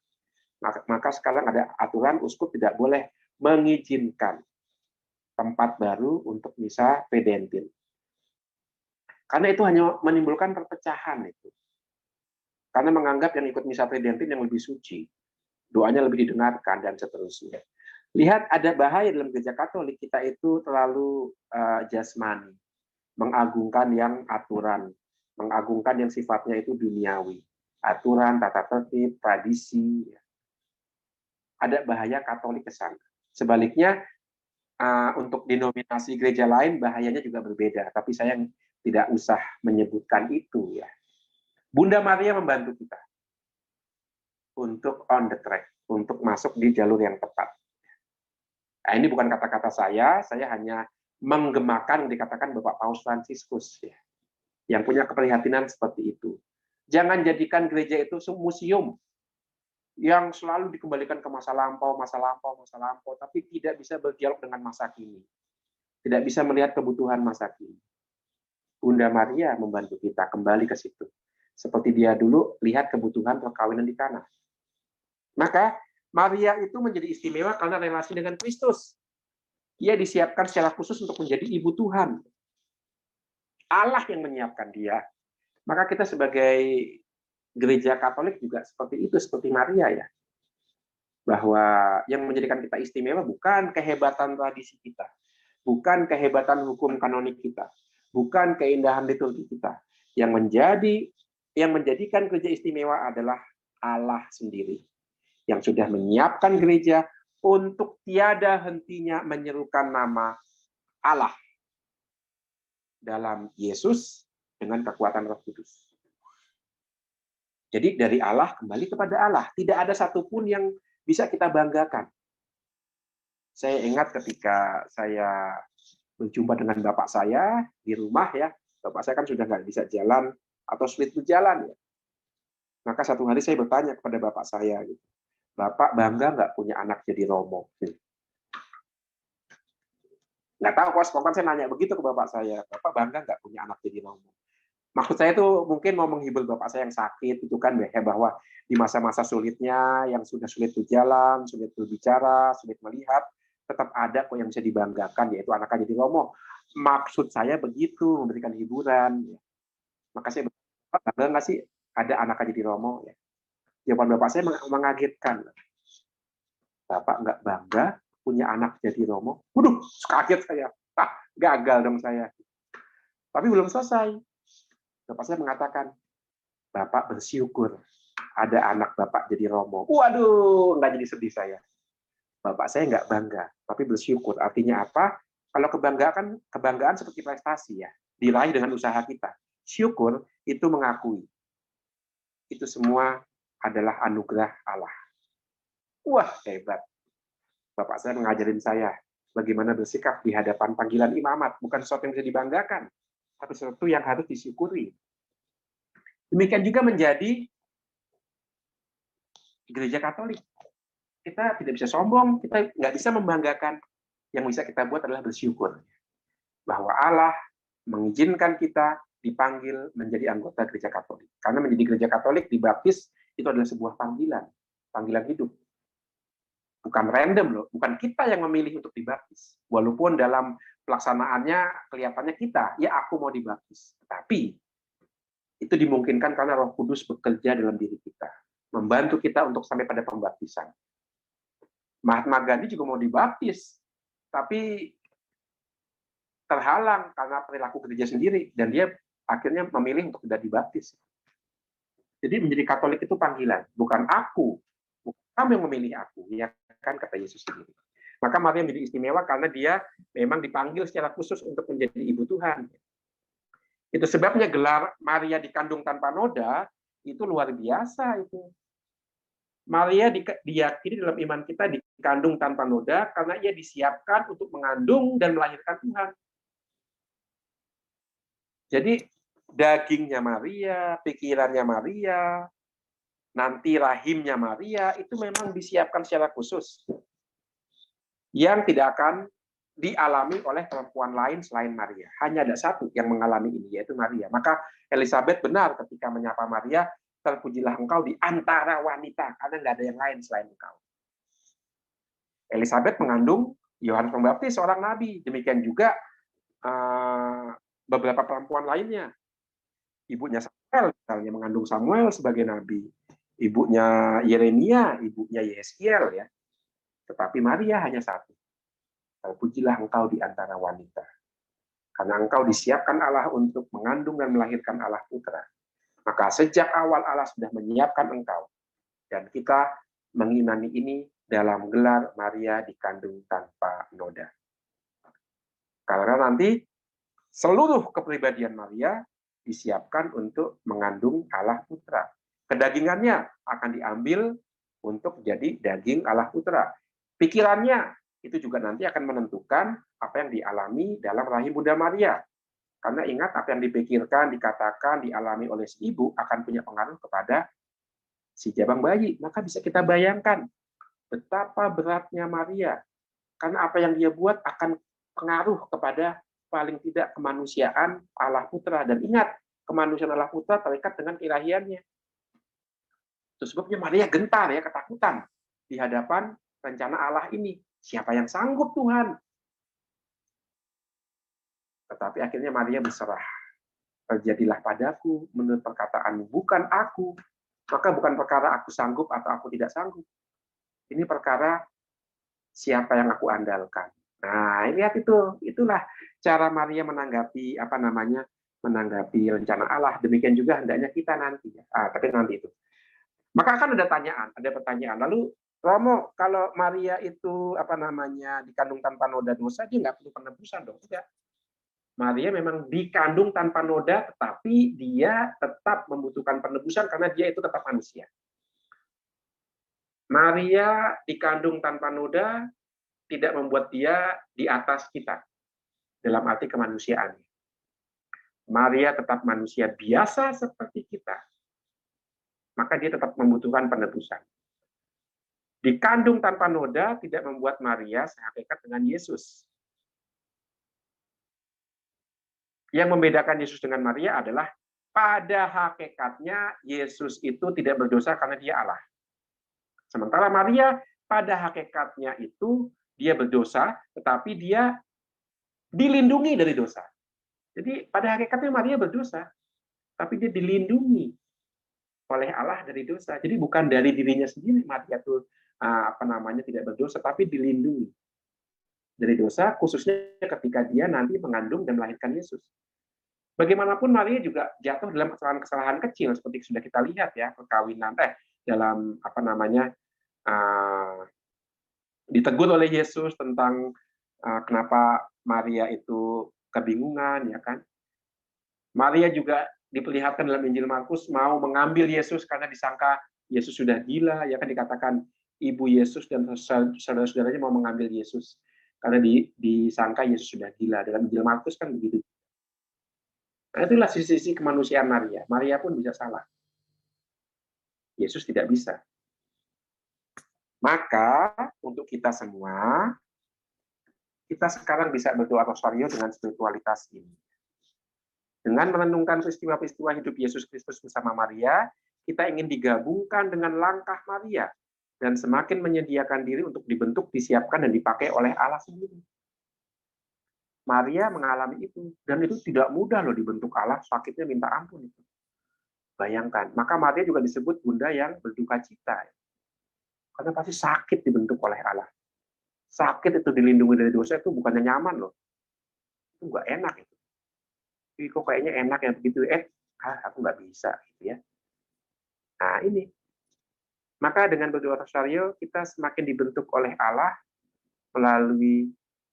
Maka sekarang ada aturan uskup tidak boleh mengizinkan tempat baru untuk misa tridentin. Karena itu hanya menimbulkan perpecahan itu. Karena menganggap yang ikut misa tridentin yang lebih suci, doanya lebih didengarkan dan seterusnya. Lihat ada bahaya dalam gereja Katolik, kita itu terlalu jasmani, mengagungkan yang aturan, mengagungkan yang sifatnya itu duniawi, aturan, tata tertib, tradisi. Ada bahaya Katolik ke sana. Sebaliknya untuk denominasi gereja lain bahayanya juga berbeda, tapi saya tidak usah menyebutkan itu ya. Bunda Maria membantu kita untuk on the track, untuk masuk di jalur yang tepat. Nah, ini bukan kata-kata saya hanya menggemakan dikatakan Bapak Paus Fransiskus ya, yang punya keprihatinan seperti itu. Jangan jadikan gereja itu museum yang selalu dikembalikan ke masa lampau, tapi tidak bisa berdialog dengan masa kini. Tidak bisa melihat kebutuhan masa kini. Bunda Maria membantu kita kembali ke situ. Seperti dia dulu lihat kebutuhan perkawinan di Kana. Maka Maria itu menjadi istimewa karena relasi dengan Kristus. Ia disiapkan secara khusus untuk menjadi ibu Tuhan. Allah yang menyiapkan dia. Maka kita sebagai gereja Katolik juga seperti itu, seperti Maria ya. Bahwa yang menjadikan kita istimewa bukan kehebatan tradisi kita, bukan kehebatan hukum kanonik kita, bukan keindahan liturgi kita. Yang menjadikan gereja istimewa adalah Allah sendiri, yang sudah menyiapkan gereja untuk tiada hentinya menyerukan nama Allah dalam Yesus dengan kekuatan Roh Kudus. Jadi dari Allah kembali kepada Allah. Tidak ada satupun yang bisa kita banggakan. Saya ingat ketika saya berjumpa dengan bapak saya di rumah ya. Bapak saya kan sudah nggak bisa jalan atau sulit berjalan ya. Maka satu hari saya bertanya kepada bapak saya, gitu, Bapak bangga nggak punya anak jadi romo? Nggak tahu kok, spontan saya nanya begitu ke bapak saya, Bapak bangga nggak punya anak jadi romo? Maksud saya itu mungkin mau menghibur bapak saya yang sakit, itu kan bahwa di masa-masa sulitnya, yang sudah sulit berjalan, sulit berbicara, sulit melihat, tetap ada kok yang bisa dibanggakan, yaitu anaknya jadi romo. Maksud saya begitu, memberikan hiburan. Maka saya bangga nggak sih ada anaknya jadi romo? Ya. Jawaban bapak saya mengagetkan. Bapak nggak bangga punya anak jadi romo? Waduh, kaget saya. Gagal dong saya. Tapi belum selesai. Bapak saya mengatakan, Bapak bersyukur ada anak Bapak jadi romo. Waduh, nggak jadi sedih saya. Bapak saya nggak bangga, tapi bersyukur. Artinya apa? Kalau kebanggaan seperti prestasi ya, diraih dengan usaha kita. Syukur itu mengakui. Itu semua adalah anugerah Allah. Wah, hebat. Bapak saya mengajarin saya bagaimana bersikap di hadapan panggilan imamat. Bukan sesuatu yang bisa dibanggakan, tapi sesuatu yang harus disyukuri. Demikian juga menjadi gereja Katolik. Kita tidak bisa sombong, kita nggak bisa membanggakan. Yang bisa kita buat adalah bersyukur. Bahwa Allah mengizinkan kita dipanggil menjadi anggota gereja Katolik. Karena menjadi gereja Katolik, dibaptis, itu adalah sebuah panggilan hidup. Bukan random loh, bukan kita yang memilih untuk dibaptis. Walaupun dalam pelaksanaannya kelihatannya kita, ya aku mau dibaptis. Tapi itu dimungkinkan karena Roh Kudus bekerja dalam diri kita, membantu kita untuk sampai pada pembaptisan. Mahatma Gandhi juga mau dibaptis, tapi terhalang karena perilaku gereja sendiri, dan dia akhirnya memilih untuk tidak dibaptis. Jadi menjadi Katolik itu panggilan, bukan aku, bukan kamu yang memilih aku, ya kan kata Yesus sendiri. Maka Maria menjadi istimewa karena dia memang dipanggil secara khusus untuk menjadi ibu Tuhan. Itu sebabnya gelar Maria dikandung tanpa noda itu luar biasa itu. Maria diyakini dalam iman kita dikandung tanpa noda karena ia disiapkan untuk mengandung dan melahirkan Tuhan. Jadi dagingnya Maria, pikirannya Maria, nanti rahimnya Maria itu memang disiapkan secara khusus yang tidak akan dialami oleh perempuan lain selain Maria. Hanya ada satu yang mengalami ini, yaitu Maria. Maka Elizabeth benar ketika menyapa Maria, terpujilah engkau di antara wanita, karena nggak ada yang lain selain engkau. Elizabeth mengandung Yohanes Pembaptis, seorang nabi. Demikian juga beberapa perempuan lainnya. Ibunya Samuel, misalnya mengandung Samuel sebagai nabi. Ibunya Yeremia, ibunya Yeskiel, ya. Tetapi Maria hanya satu. Terpujilah engkau di antara wanita. Karena engkau disiapkan Allah untuk mengandung dan melahirkan Allah Putra. Maka sejak awal Allah sudah menyiapkan engkau. Dan kita mengimani ini dalam gelar Maria dikandung tanpa noda. Karena nanti seluruh kepribadian Maria disiapkan untuk mengandung Allah Putra. Kedagingannya akan diambil untuk jadi daging Allah Putra. Pikirannya itu juga nanti akan menentukan apa yang dialami dalam rahim Bunda Maria. Karena ingat, apa yang dipikirkan, dikatakan, dialami oleh si ibu akan punya pengaruh kepada si jabang bayi. Maka bisa kita bayangkan betapa beratnya Maria. Karena apa yang dia buat akan pengaruh kepada paling tidak kemanusiaan Allah Putra. Dan ingat, kemanusiaan Allah Putra terikat dengan ilahiannya. Itu sebabnya Maria gentar, ya, ketakutan di hadapan rencana Allah ini. Siapa yang sanggup, Tuhan? Tetapi akhirnya Maria berserah. Terjadilah padaku menurut perkataanmu, bukan aku. Maka bukan perkara aku sanggup atau aku tidak sanggup. Ini perkara siapa yang aku andalkan. Nah, lihat itu. Itulah cara Maria menanggapi menanggapi rencana Allah. Demikian juga hendaknya kita nanti. Tapi nanti itu. Maka akan ada pertanyaan. Lalu Romo, kalau Maria itu dikandung tanpa noda dosa, dia nggak perlu penebusan dong? Tidak. Maria memang dikandung tanpa noda, tetapi dia tetap membutuhkan penebusan karena dia itu tetap manusia. Maria dikandung tanpa noda tidak membuat dia di atas kita dalam arti kemanusiaan. Maria tetap manusia biasa seperti kita, maka dia tetap membutuhkan penebusan. Dikandung tanpa noda tidak membuat Maria sehakikat dengan Yesus. Yang membedakan Yesus dengan Maria adalah pada hakikatnya Yesus itu tidak berdosa karena dia Allah. Sementara Maria pada hakikatnya itu dia berdosa, tetapi dia dilindungi dari dosa. Jadi pada hakikatnya Maria berdosa, tapi dia dilindungi oleh Allah dari dosa. Jadi bukan dari dirinya sendiri Maria itu tidak berdosa, tapi dilindungi dari dosa, khususnya ketika dia nanti mengandung dan melahirkan Yesus. Bagaimanapun Maria juga jatuh dalam kesalahan-kesalahan kecil seperti sudah kita lihat, ya, perkawinan dalam ditegur oleh Yesus tentang kenapa Maria itu kebingungan, ya kan? Maria juga diperlihatkan dalam Injil Markus mau mengambil Yesus karena disangka Yesus sudah gila, ya kan, dikatakan ibu Yesus dan saudara-saudaranya mau mengambil Yesus karena disangka Yesus sudah gila. Dalam Injil Markus kan begitu. Nah, itulah sisi-sisi kemanusiaan Maria. Maria pun bisa salah. Yesus tidak bisa. Maka untuk kita semua, kita sekarang bisa berdoa rosario dengan spiritualitas ini. Dengan merenungkan peristiwa-peristiwa hidup Yesus Kristus bersama Maria, kita ingin digabungkan dengan langkah Maria dan semakin menyediakan diri untuk dibentuk, disiapkan, dan dipakai oleh Allah sendiri. Maria mengalami itu, dan itu tidak mudah loh dibentuk Allah, sakitnya minta ampun itu. Bayangkan, maka Maria juga disebut bunda yang berduka cita. Karena pasti sakit dibentuk oleh Allah. Sakit itu dilindungi dari dosa itu bukannya nyaman loh. Itu nggak enak itu. Tapi kok kayaknya enak ya begitu, aku nggak bisa gitu ya. Nah ini. Maka dengan berdoa rosario kita semakin dibentuk oleh Allah melalui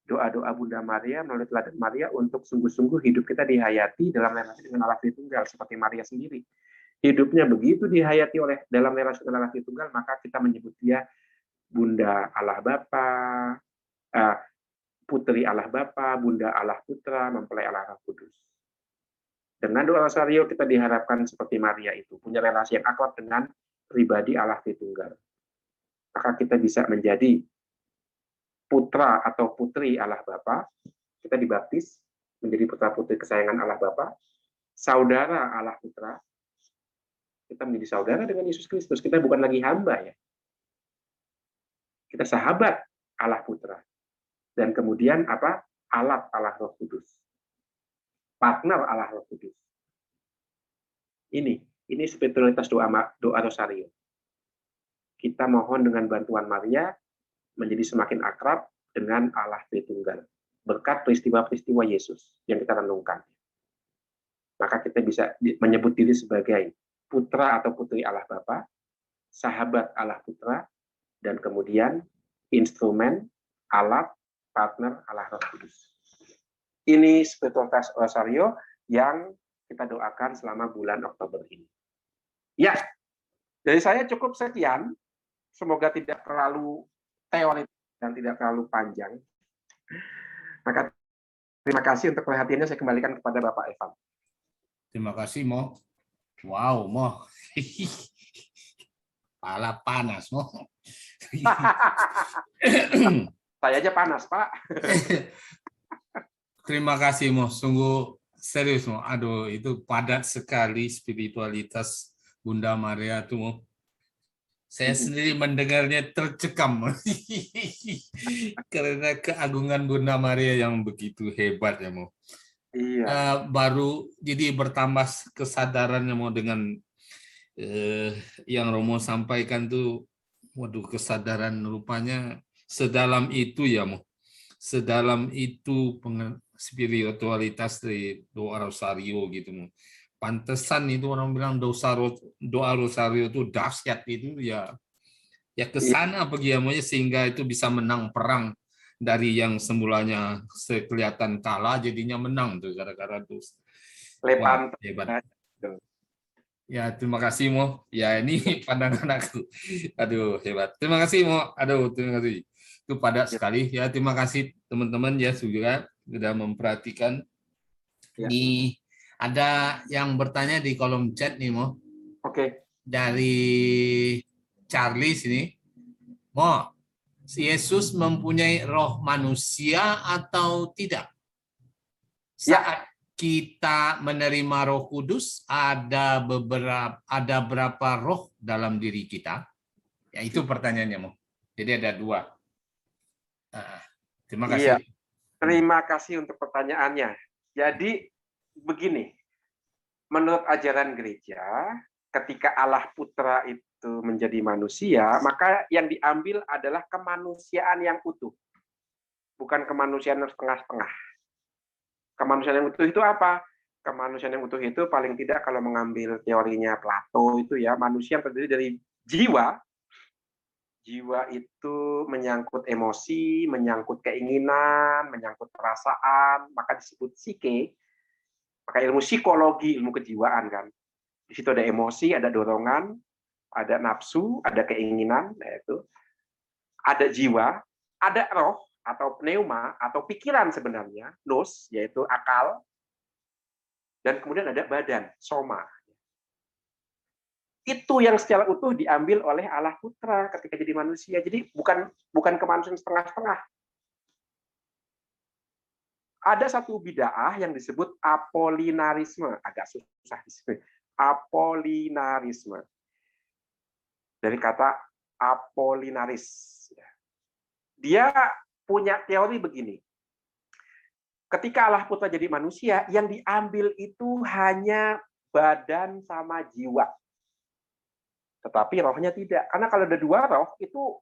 doa-doa Bunda Maria, melalui teladan Maria untuk sungguh-sungguh hidup kita dihayati dalam relasi dengan Allah Tritunggal seperti Maria sendiri. Hidupnya begitu dihayati dalam relasi dengan Allah Tritunggal, maka kita menyebut dia Bunda Allah Bapa, Putri Allah Bapa, Bunda Allah Putra, mempelai Allah Roh Kudus. Dengan doa rosario kita diharapkan seperti Maria itu, punya relasi yang akrab dengan pribadi Allah Tritunggal. Maka kita bisa menjadi putra atau putri Allah Bapa, kita dibaptis menjadi putra putri kesayangan Allah Bapa, saudara Allah Putra, kita menjadi saudara dengan Yesus Kristus. Kita bukan lagi hamba ya. Kita sahabat Allah Putra. Dan kemudian apa? Alat Allah Roh Kudus. Partner Allah Roh Kudus. Ini spiritualitas doa rosario. Kita mohon dengan bantuan Maria menjadi semakin akrab dengan Allah Tritunggal berkat peristiwa-peristiwa Yesus yang kita renungkan. Maka kita bisa menyebut diri sebagai putra atau putri Allah Bapa, sahabat Allah Putra, dan kemudian instrumen, alat, partner Allah Roh Kudus. Ini spiritualitas rosario yang kita doakan selama bulan Oktober ini. Ya, dari saya cukup sekian. Semoga tidak terlalu teori dan tidak terlalu panjang. Maka terima kasih untuk perhatiannya. Saya kembalikan kepada Bapak Evan. Terima kasih, Mo. Wow, Mo. Pala panas, Mo. Saya aja panas, Pak. Terima kasih, Mo. Sungguh serius, Mo. Aduh, itu padat sekali spiritualitas Bunda Maria itu, Mo. Saya sendiri mendengarnya tercekam. Karena keagungan Bunda Maria yang begitu hebat, ya, Mo. Iya. Baru jadi bertambah kesadarannya, Mo, dengan yang Romo sampaikan tuh, waduh, kesadaran rupanya sedalam itu ya, Mo. Sedalam itu spiritualitas dari doa rosario gitu, Mo. Pantesan itu orang bilang doa rosario itu dahsyat itu ya ke sana begitu sehingga itu bisa menang perang dari yang semulanya kelihatan kalah jadinya menang tuh gara-gara itu. Wah, hebat. Ya, terima kasih, Mo. Ya, ini pandangan aku. Aduh, hebat. Terima kasih, Mo. Aduh, terima kasih. Itu padat sekali. Ya, terima kasih teman-teman ya juga sudah memperhatikan. Ini ada yang bertanya di kolom chat nih, Mo. Oke. Dari Charlie sini. Mo, Yesus mempunyai roh manusia atau tidak? Saat kita menerima Roh Kudus, ada berapa roh dalam diri kita? Ya, itu pertanyaannya, Mo. Jadi ada 2. Terima kasih. Iya. Terima kasih untuk pertanyaannya. Jadi begini, menurut ajaran gereja, ketika Allah Putra itu menjadi manusia, maka yang diambil adalah kemanusiaan yang utuh, bukan kemanusiaan yang setengah-setengah. Kemanusiaan yang utuh itu apa? Kemanusiaan yang utuh itu paling tidak kalau mengambil teorinya Plato itu ya, manusia yang terdiri dari jiwa. Jiwa itu menyangkut emosi, menyangkut keinginan, menyangkut perasaan, maka disebut psike. Maka ilmu psikologi, ilmu kejiwaan kan. Di situ ada emosi, ada dorongan, ada nafsu, ada keinginan, yaitu ada jiwa, ada roh atau pneuma atau pikiran sebenarnya, nous yaitu akal, dan kemudian ada badan, soma. Itu yang secara utuh diambil oleh Allah Putra ketika jadi manusia. Jadi bukan kemanusiaan setengah-setengah. Ada satu bid'ah yang disebut apolinarisme, agak susah disebut. Apolinarisme. Dari kata apolinaris. Dia punya teori begini. Ketika Allah Putra jadi manusia, yang diambil itu hanya badan sama jiwa. Tetapi rohnya tidak. Karena kalau ada 2 roh, itu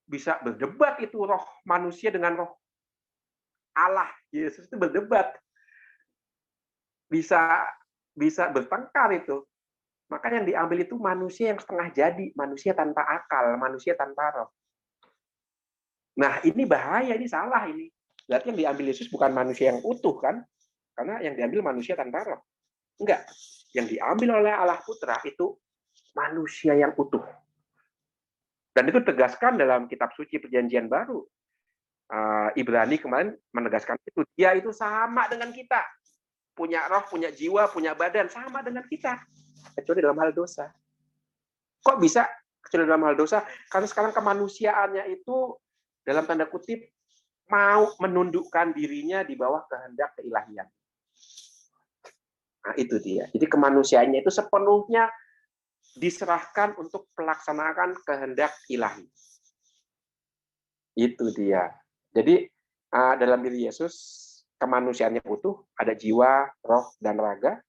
bisa berdebat itu roh manusia dengan roh Allah. Yesus itu berdebat. Bisa bertengkar itu. Maka yang diambil itu manusia yang setengah jadi, manusia tanpa akal, manusia tanpa roh. Nah, ini bahaya, ini salah ini. Berarti yang diambil Yesus bukan manusia yang utuh kan? Karena yang diambil manusia tanpa roh. Enggak. Yang diambil oleh Allah Putra itu manusia yang utuh. Dan itu tegaskan dalam kitab suci Perjanjian Baru. Ibrani kemarin menegaskan itu. Dia itu sama dengan kita. Punya roh, punya jiwa, punya badan. Sama dengan kita. Kecuali dalam hal dosa. Kok bisa kecuali dalam hal dosa? Karena sekarang kemanusiaannya itu dalam tanda kutip mau menundukkan dirinya di bawah kehendak keilahian. Nah, itu dia. Jadi kemanusiaannya itu sepenuhnya diserahkan untuk melaksanakan kehendak ilahi. Itu dia. Jadi dalam diri Yesus kemanusiaannya utuh, ada jiwa, roh, dan raga.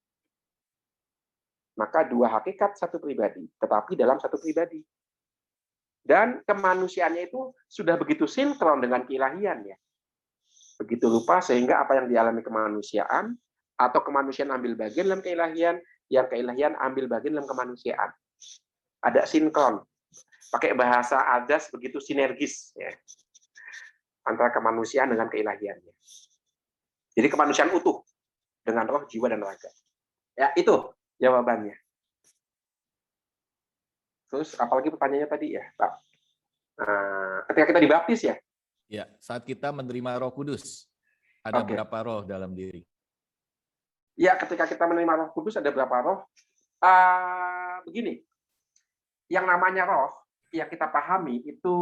Maka dua hakikat satu pribadi, tetapi dalam satu pribadi. Dan kemanusiaannya itu sudah begitu sinkron dengan keilahian ya. Begitu rupa sehingga apa yang dialami kemanusiaan atau kemanusiaan ambil bagian dalam keilahian, yang keilahian ambil bagian dalam kemanusiaan. Ada sinkron. Pakai bahasa adas begitu sinergis ya. Antara kemanusiaan dengan keilahiannya. Jadi kemanusiaan utuh dengan roh, jiwa, dan raga. Ya, itu jawabannya. Terus apalagi pertanyaannya tadi ya, Pak? Ketika kita dibaptis ya? Ya, saat kita menerima Roh Kudus, ada Oke. berapa roh dalam diri? Ya, ketika kita menerima Roh Kudus ada berapa roh? Begini, yang namanya roh, yang kita pahami itu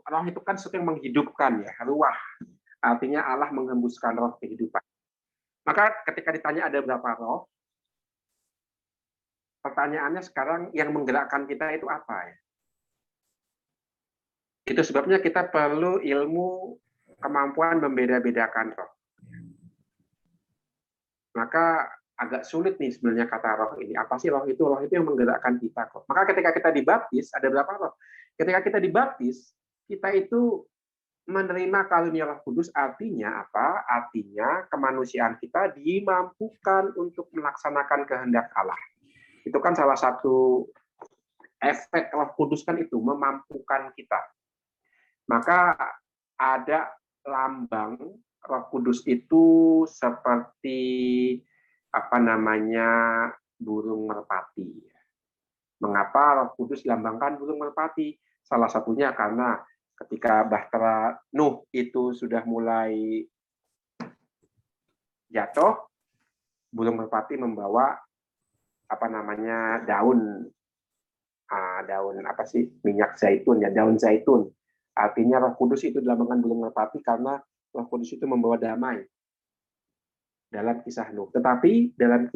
roh itu kan sesuatu yang menghidupkan ya, ruah. Artinya Allah menghembuskan roh kehidupan. Maka ketika ditanya ada berapa roh, pertanyaannya sekarang yang menggerakkan kita itu apa ya? Itu sebabnya kita perlu ilmu kemampuan membeda-bedakan roh. Maka agak sulit nih sebenarnya kata roh ini. Apa sih roh itu? Roh itu yang menggerakkan kita kok. Maka ketika kita dibaptis, ada berapa roh? Ketika kita dibaptis, kita itu menerima karunia Roh Kudus, artinya apa? Artinya kemanusiaan kita dimampukan untuk melaksanakan kehendak Allah. Itu kan salah satu efek Roh Kudus kan itu, memampukan kita. Maka ada lambang Roh Kudus itu seperti burung merpati. Mengapa Roh Kudus dilambangkan burung merpati? Salah satunya karena ketika bahtera Nuh itu sudah mulai jatuh, burung merpati membawa minyak zaitun ya, daun zaitun. Artinya Roh Kudus itu dilambangkan burung merpati karena Roh Kudus itu membawa damai dalam kisah Nuh. Tetapi dalam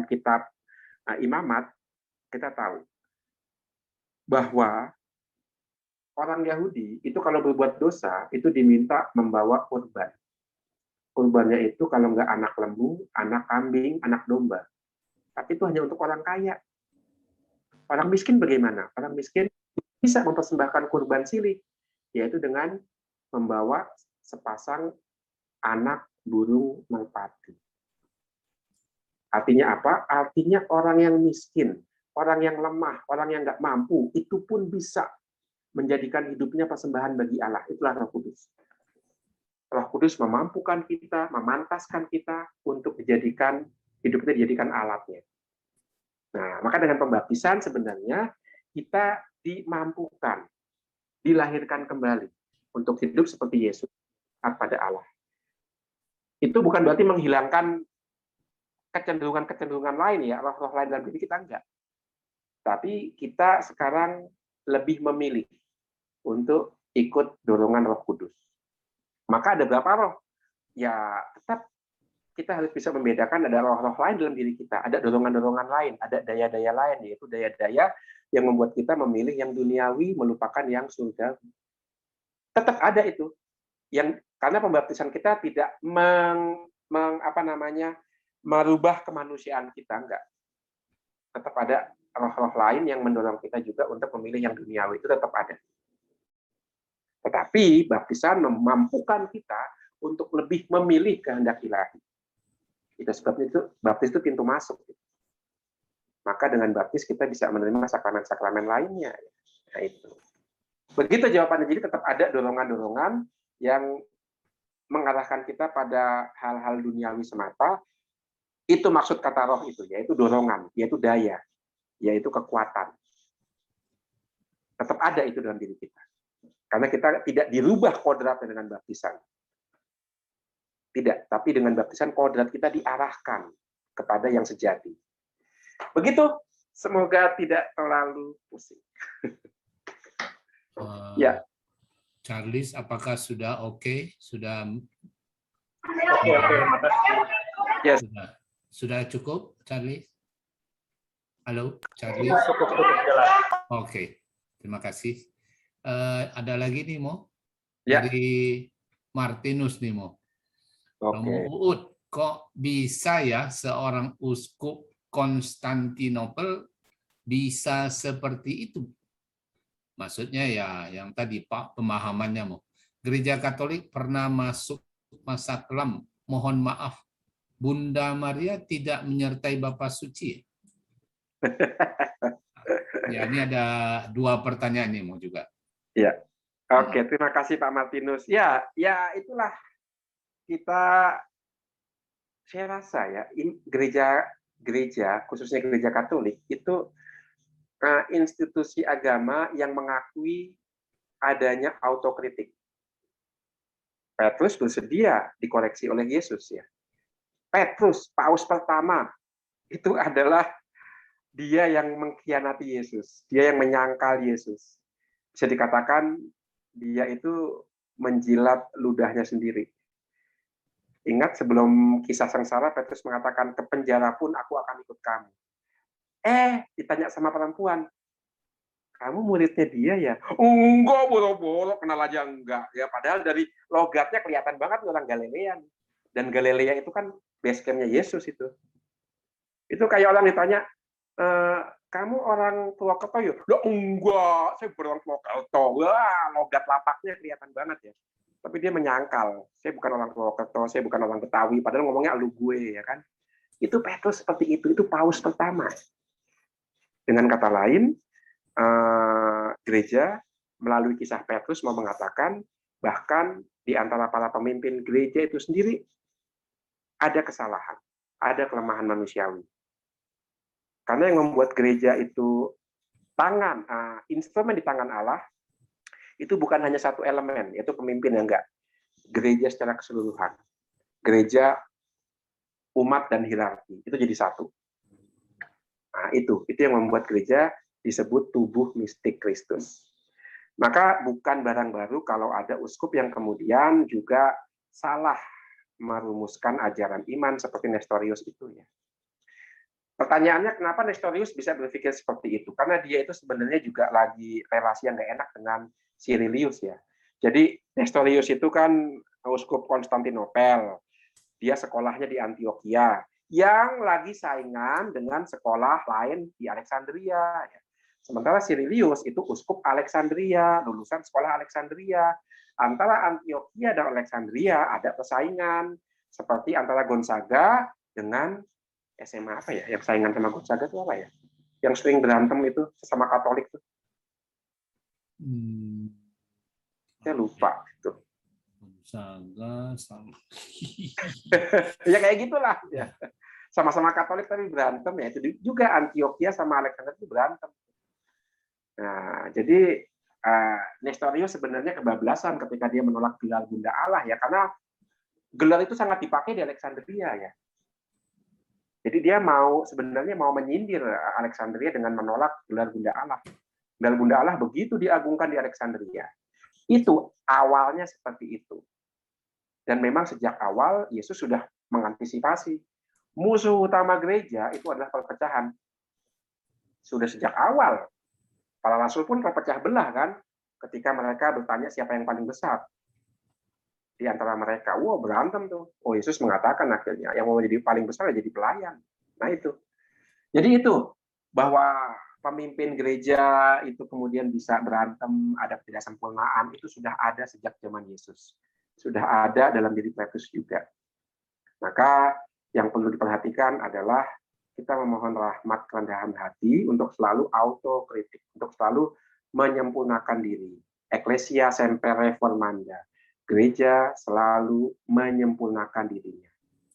kitab Imamat kita tahu bahwa orang Yahudi itu kalau berbuat dosa itu diminta membawa kurban. Kurbannya itu kalau nggak anak lembu, anak kambing, anak domba. Tapi itu hanya untuk orang kaya. Orang miskin bagaimana? Orang miskin bisa mempersembahkan kurban silih, yaitu dengan membawa sepasang anak burung merpati. Artinya apa? Artinya orang yang miskin, orang yang lemah, orang yang nggak mampu, itu pun bisa menjadikan hidupnya persembahan bagi Allah. Itulah Roh Kudus. Roh Kudus memampukan kita, memantaskan kita untuk dijadikan alatnya. Nah, maka dengan pembaptisan sebenarnya kita dimampukan, dilahirkan kembali untuk hidup seperti Yesus pada Allah. Itu bukan berarti menghilangkan kecenderungan lain ya, roh-roh lain dalam diri kita enggak. Tapi kita sekarang lebih memilih untuk ikut dorongan Roh Kudus. Maka ada berapa roh? Ya, tetap kita harus bisa membedakan ada roh-roh lain dalam diri kita, ada dorongan-dorongan lain, ada daya-daya lain, yaitu daya-daya yang membuat kita memilih yang duniawi, melupakan yang surgawi. Tetap ada itu. Karena pembaptisan kita tidak merubah kemanusiaan kita, enggak. Tetap ada roh-roh lain yang mendorong kita juga untuk memilih yang duniawi, itu tetap ada. Tetapi baptisan memampukan kita untuk lebih memilih kehendak ilahi. Itu sebabnya itu baptis itu pintu masuk. Maka dengan baptis kita bisa menerima sakramen-sakramen lainnya. Nah, itu. Begitu jawabannya. Jadi tetap ada dorongan-dorongan yang mengarahkan kita pada hal-hal duniawi semata. Itu maksud kata roh itu, yaitu dorongan, yaitu daya, yaitu kekuatan. Tetap ada itu dalam diri kita. Karena kita tidak dirubah kodratnya dengan baptisan. Tidak, tapi dengan baptisan kodrat kita diarahkan kepada yang sejati. Begitu, semoga tidak terlalu pusing. Ya. Charles, apakah sudah oke? Sudah Oke, makasih. Yes. sudah cukup, Charles? Halo, Charles? Cukup jelas. Oke, terima kasih. Ada lagi nih, Mo? Ya. Dari Martinus nih, Mo. Romo Oke. Uud, kok bisa ya seorang uskup Konstantinopel bisa seperti itu? Maksudnya ya yang tadi Pak pemahamannya, Mo. Gereja Katolik pernah masuk masa kelam. Mohon maaf, Bunda Maria tidak menyertai Bapa Suci. Ya, ini ada 2 pertanyaan nih, Mo juga. Ya. Oke, terima kasih Pak Martinus. Ya, itulah kita, saya rasa ya, gereja khususnya gereja Katolik itu institusi agama yang mengakui adanya autokritik. Petrus bersedia dikoreksi oleh Yesus ya. Petrus, paus pertama, itu adalah dia yang mengkhianati Yesus, dia yang menyangkal Yesus. Bisa dikatakan dia itu menjilat ludahnya sendiri. Ingat sebelum kisah sengsara, Petrus mengatakan, ke penjara pun aku akan ikut kamu. Ditanya sama perempuan, kamu muridnya dia ya? Enggak, boro-boro, kenal aja enggak. Ya, padahal dari logatnya kelihatan banget orang Galilean. Dan Galilea itu kan base camp-nya Yesus itu. Itu kayak orang ditanya, kamu orang Purwokerto ya? Loh, enggak, saya bukan orang Purwokerto. Wah, logat lapaknya kelihatan banget ya. Tapi dia menyangkal, saya bukan orang Purwokerto, saya bukan orang Betawi, padahal ngomongnya lu gue, ya kan? Itu Petrus seperti itu paus pertama. Dengan kata lain, gereja melalui kisah Petrus mau mengatakan, bahkan di antara para pemimpin gereja itu sendiri, ada kesalahan, ada kelemahan manusiawi. Karena yang membuat gereja itu instrumen di tangan Allah, itu bukan hanya satu elemen, yaitu pemimpin yang enggak. Gereja secara keseluruhan. Gereja, umat, dan hierarki. Itu jadi satu. Nah, itu yang membuat gereja disebut tubuh mistik Kristus. Maka bukan barang baru kalau ada uskup yang kemudian juga salah merumuskan ajaran iman seperti Nestorius itu ya. Pertanyaannya kenapa Nestorius bisa berpikir seperti itu? Karena dia itu sebenarnya juga lagi relasi yang nggak enak dengan Cyrilius ya. Jadi Nestorius itu kan uskup Konstantinopel. Dia sekolahnya di Antioquia yang lagi saingan dengan sekolah lain di Alexandria. Sementara Cyrilius itu uskup Alexandria, lulusan sekolah Alexandria. Antara Antioquia dan Alexandria ada persaingan seperti antara Gonzaga dengan SMA apa ya? Yang saingan sama Gonzaga itu apa ya? Yang sering berantem itu sesama Katolik tuh. Saya lupa itu. Gonzaga sama. Ya kayak gitulah ya. Sama-sama Katolik tapi berantem ya. Itu juga Antioquia sama Alexandria itu berantem. Nah, jadi Nestorius sebenarnya kebablasan ketika dia menolak gelar Bunda Allah ya, karena gelar itu sangat dipakai di Alexandria ya. Jadi dia sebenarnya mau menyindir Alexandria dengan menolak gelar Bunda Allah. Gelar Bunda Allah begitu diagungkan di Alexandria. Itu awalnya seperti itu. Dan memang sejak awal Yesus sudah mengantisipasi. Musuh utama gereja itu adalah perpecahan. Sudah sejak awal. Para rasul pun terpecah belah kan, ketika mereka bertanya siapa yang paling besar di antara mereka. Wah, berantem tuh. Oh, Yesus mengatakan akhirnya yang mau jadi paling besar jadi pelayan. Nah itu. Jadi itu bahwa pemimpin gereja itu kemudian bisa berantem, ada ketidaksempurnaan, itu sudah ada sejak zaman Yesus. Sudah ada dalam diri Petrus juga. Maka yang perlu diperhatikan adalah kita memohon rahmat kerendahan hati untuk selalu autokritik, untuk selalu menyempurnakan diri. Ecclesia semper reformanda. Gereja selalu menyempurnakan dirinya.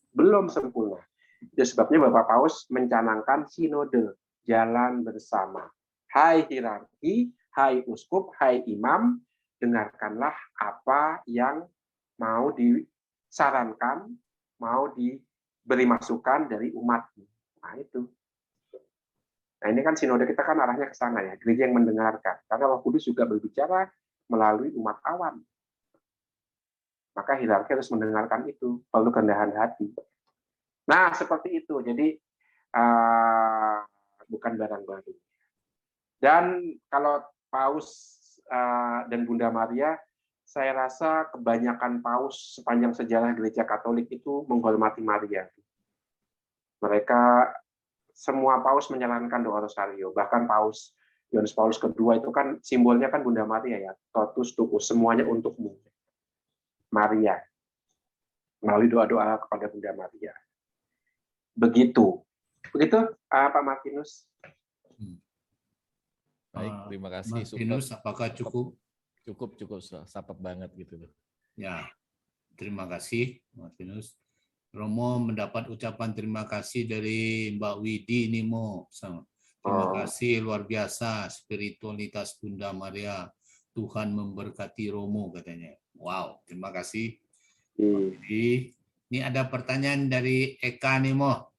Belum sempurna. Itu sebabnya Bapak Paus mencanangkan sinode, jalan bersama. Hai hierarki, hai uskup, hai imam, dengarkanlah apa yang mau disarankan, mau diberi masukan dari umat. Nah itu. Nah ini kan sinode kita kan arahnya ke sana ya, gereja yang mendengarkan. Karena Roh Kudus juga berbicara melalui umat awam. Maka hierarki harus mendengarkan itu, perlu kerendahan hati. Nah, seperti itu. Jadi bukan barang baru. Dan kalau Paus dan Bunda Maria, saya rasa kebanyakan paus sepanjang sejarah Gereja Katolik itu menghormati Maria. Mereka semua paus menyarankan doa rosario. Bahkan Paus Yohanes Paulus kedua itu kan simbolnya kan Bunda Maria ya, totus tuus, semuanya untukmu, Maria. Melalui doa-doa kepada Bunda Maria. Begitu Pak Martinus. Baik, terima kasih. Martinus, apakah cukup? Cukup, sapap banget gitu loh. Ya, terima kasih Martinus. Romo mendapat ucapan terima kasih dari Mbak Widi Nimo. Terima kasih, luar biasa spiritualitas Bunda Maria. Tuhan memberkati Romo katanya. Wow, terima kasih. Jadi, ini ada pertanyaan dari Eka Nimo.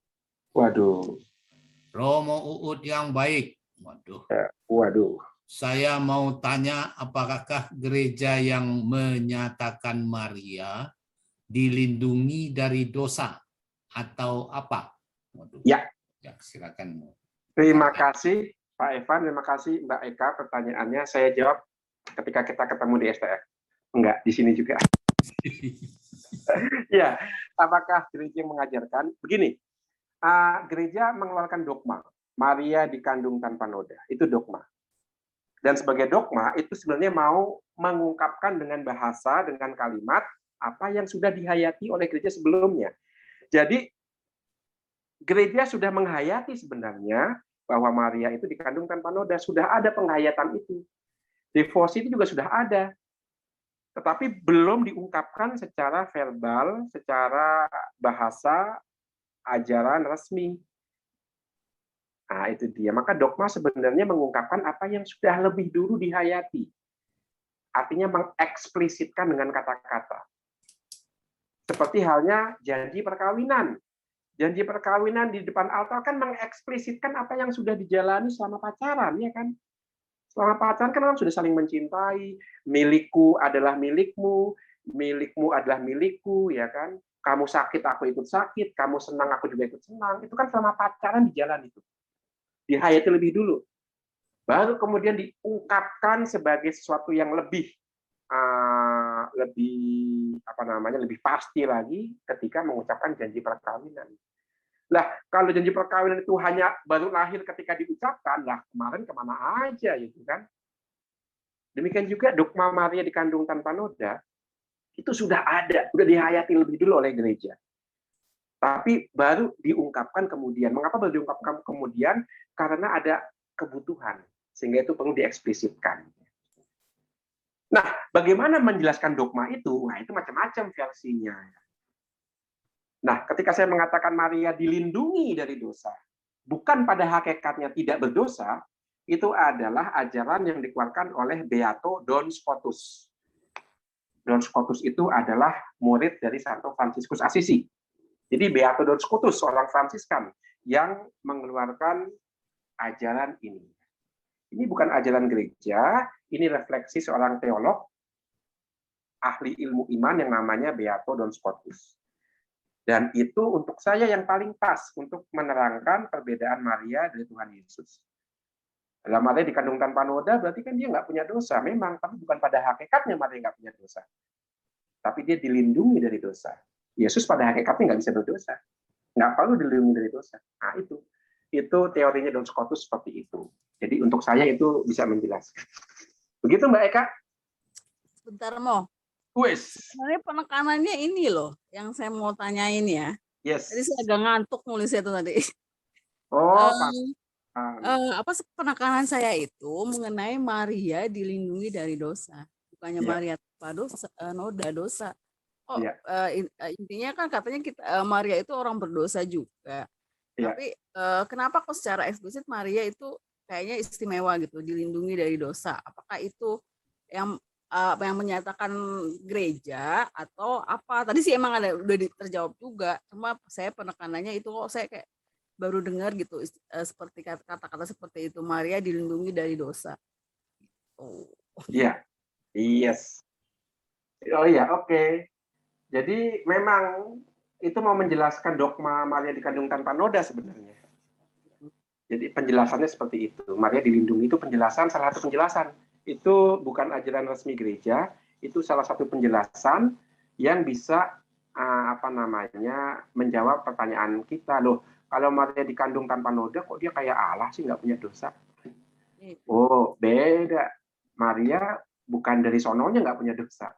Waduh. Romo Uut yang baik. Waduh. Saya mau tanya, apakah gereja yang menyatakan Maria dilindungi dari dosa atau apa? Waduh. Ya, Silakan. Terima kasih Pak Evan, terima kasih Mbak Eka pertanyaannya. Saya jawab ketika kita ketemu di STF. Enggak, di sini juga. Ya, apakah gereja yang mengajarkan? Begini, gereja mengeluarkan dogma. Maria dikandung tanpa noda. Itu dogma. Dan sebagai dogma, itu sebenarnya mau mengungkapkan dengan bahasa, dengan kalimat, apa yang sudah dihayati oleh gereja sebelumnya. Jadi, gereja sudah menghayati sebenarnya bahwa Maria itu dikandung tanpa noda. Sudah ada penghayatan itu. Devosi itu juga sudah ada. Tetapi belum diungkapkan secara verbal, secara bahasa, ajaran resmi. Nah, itu dia. Maka dogma sebenarnya mengungkapkan apa yang sudah lebih dulu dihayati. Artinya mengeksplisitkan dengan kata-kata. Seperti halnya janji perkawinan. Janji perkawinan di depan altar kan mengeksplisitkan apa yang sudah dijalani selama pacaran, ya kan? Selama pacaran kan orang sudah saling mencintai, milikku adalah milikmu, milikmu adalah milikku, ya kan? Kamu sakit, aku ikut sakit, kamu senang, aku juga ikut senang. Itu kan selama pacaran di jalan itu. Dihayati lebih dulu. Baru kemudian diungkapkan sebagai sesuatu yang lebih lebih pasti lagi ketika mengucapkan janji perkawinan. Lah, kalau janji perkawinan itu hanya baru lahir ketika diucapkan, lah kemarin kemana aja gitu kan? Demikian juga dogma Maria dikandung tanpa noda, itu sudah ada, sudah dihayati lebih dulu oleh gereja. Tapi baru diungkapkan kemudian. Mengapa baru diungkapkan kemudian? Karena ada kebutuhan, sehingga itu perlu dieksplisitkan. Nah, bagaimana menjelaskan dogma itu? Nah, itu macam-macam versinya. Nah, ketika saya mengatakan Maria dilindungi dari dosa, bukan pada hakikatnya tidak berdosa, itu adalah ajaran yang dikeluarkan oleh Beato Don Scotus. Don Scotus itu adalah murid dari Santo Fransiskus Assisi. Jadi Beato Don Scotus, seorang Fransiskan, yang mengeluarkan ajaran ini. Ini bukan ajaran gereja, ini refleksi seorang teolog, ahli ilmu iman yang namanya Beato Don Scotus. Dan itu untuk saya yang paling pas untuk menerangkan perbedaan Maria dari Tuhan Yesus. Dalam Maria dikandung tanpa noda, berarti kan dia nggak punya dosa. Memang, tapi bukan pada hakikatnya Maria nggak punya dosa. Tapi dia dilindungi dari dosa. Yesus pada hakikatnya nggak bisa berdosa. Nggak perlu dilindungi dari dosa. Nah, itu teorinya Don Scotus seperti itu. Jadi untuk saya itu bisa menjelaskan. Begitu Mbak Eka? Bentar, Mo. Wes. Sebenarnya penekanannya ini loh, yang saya mau tanyain ya. Yes. Jadi saya agak ngantuk nulisnya itu tadi. Oh, apa penekanan saya itu mengenai Maria dilindungi dari dosa, bukannya Maria tanpa dosa, noda dosa. Oh, intinya kan katanya Maria itu orang berdosa juga. Tapi kenapa kok secara eksplisit Maria itu kayaknya istimewa gitu, dilindungi dari dosa? Apakah itu yang menyatakan gereja atau apa? Tadi sih emang udah terjawab juga. Cuma saya penekanannya itu kok saya kayak baru dengar gitu, seperti kata-kata seperti itu, Maria dilindungi dari dosa. Iya. Yes. Oh iya, oke. Jadi memang itu mau menjelaskan dogma Maria dikandung tanpa noda sebenarnya. Jadi penjelasannya seperti itu. Maria dilindungi itu penjelasan, salah satu penjelasan. Itu bukan ajaran resmi gereja, itu salah satu penjelasan yang bisa menjawab pertanyaan kita. Loh, kalau Maria dikandung tanpa noda, kok dia kayak Allah sih, nggak punya dosa? Oh, beda. Maria bukan dari sononya nggak punya dosa.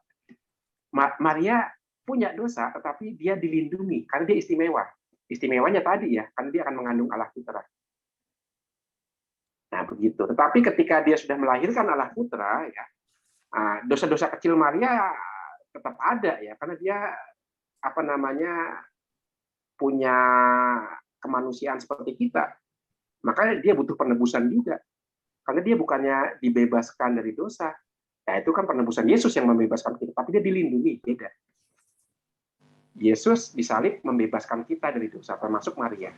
Maria punya dosa, tetapi dia dilindungi karena dia istimewa. Istimewanya tadi ya, karena dia akan mengandung Allah Putra. Nah, begitu. Tetapi ketika dia sudah melahirkan Allah Putra, ya, dosa-dosa kecil Maria tetap ada ya, karena dia punya kemanusiaan seperti kita. Makanya dia butuh penebusan juga. Karena dia bukannya dibebaskan dari dosa. Nah, itu kan penebusan Yesus yang membebaskan kita, tapi dia dilindungi, beda. Yesus disalib membebaskan kita dari dosa, termasuk Maria.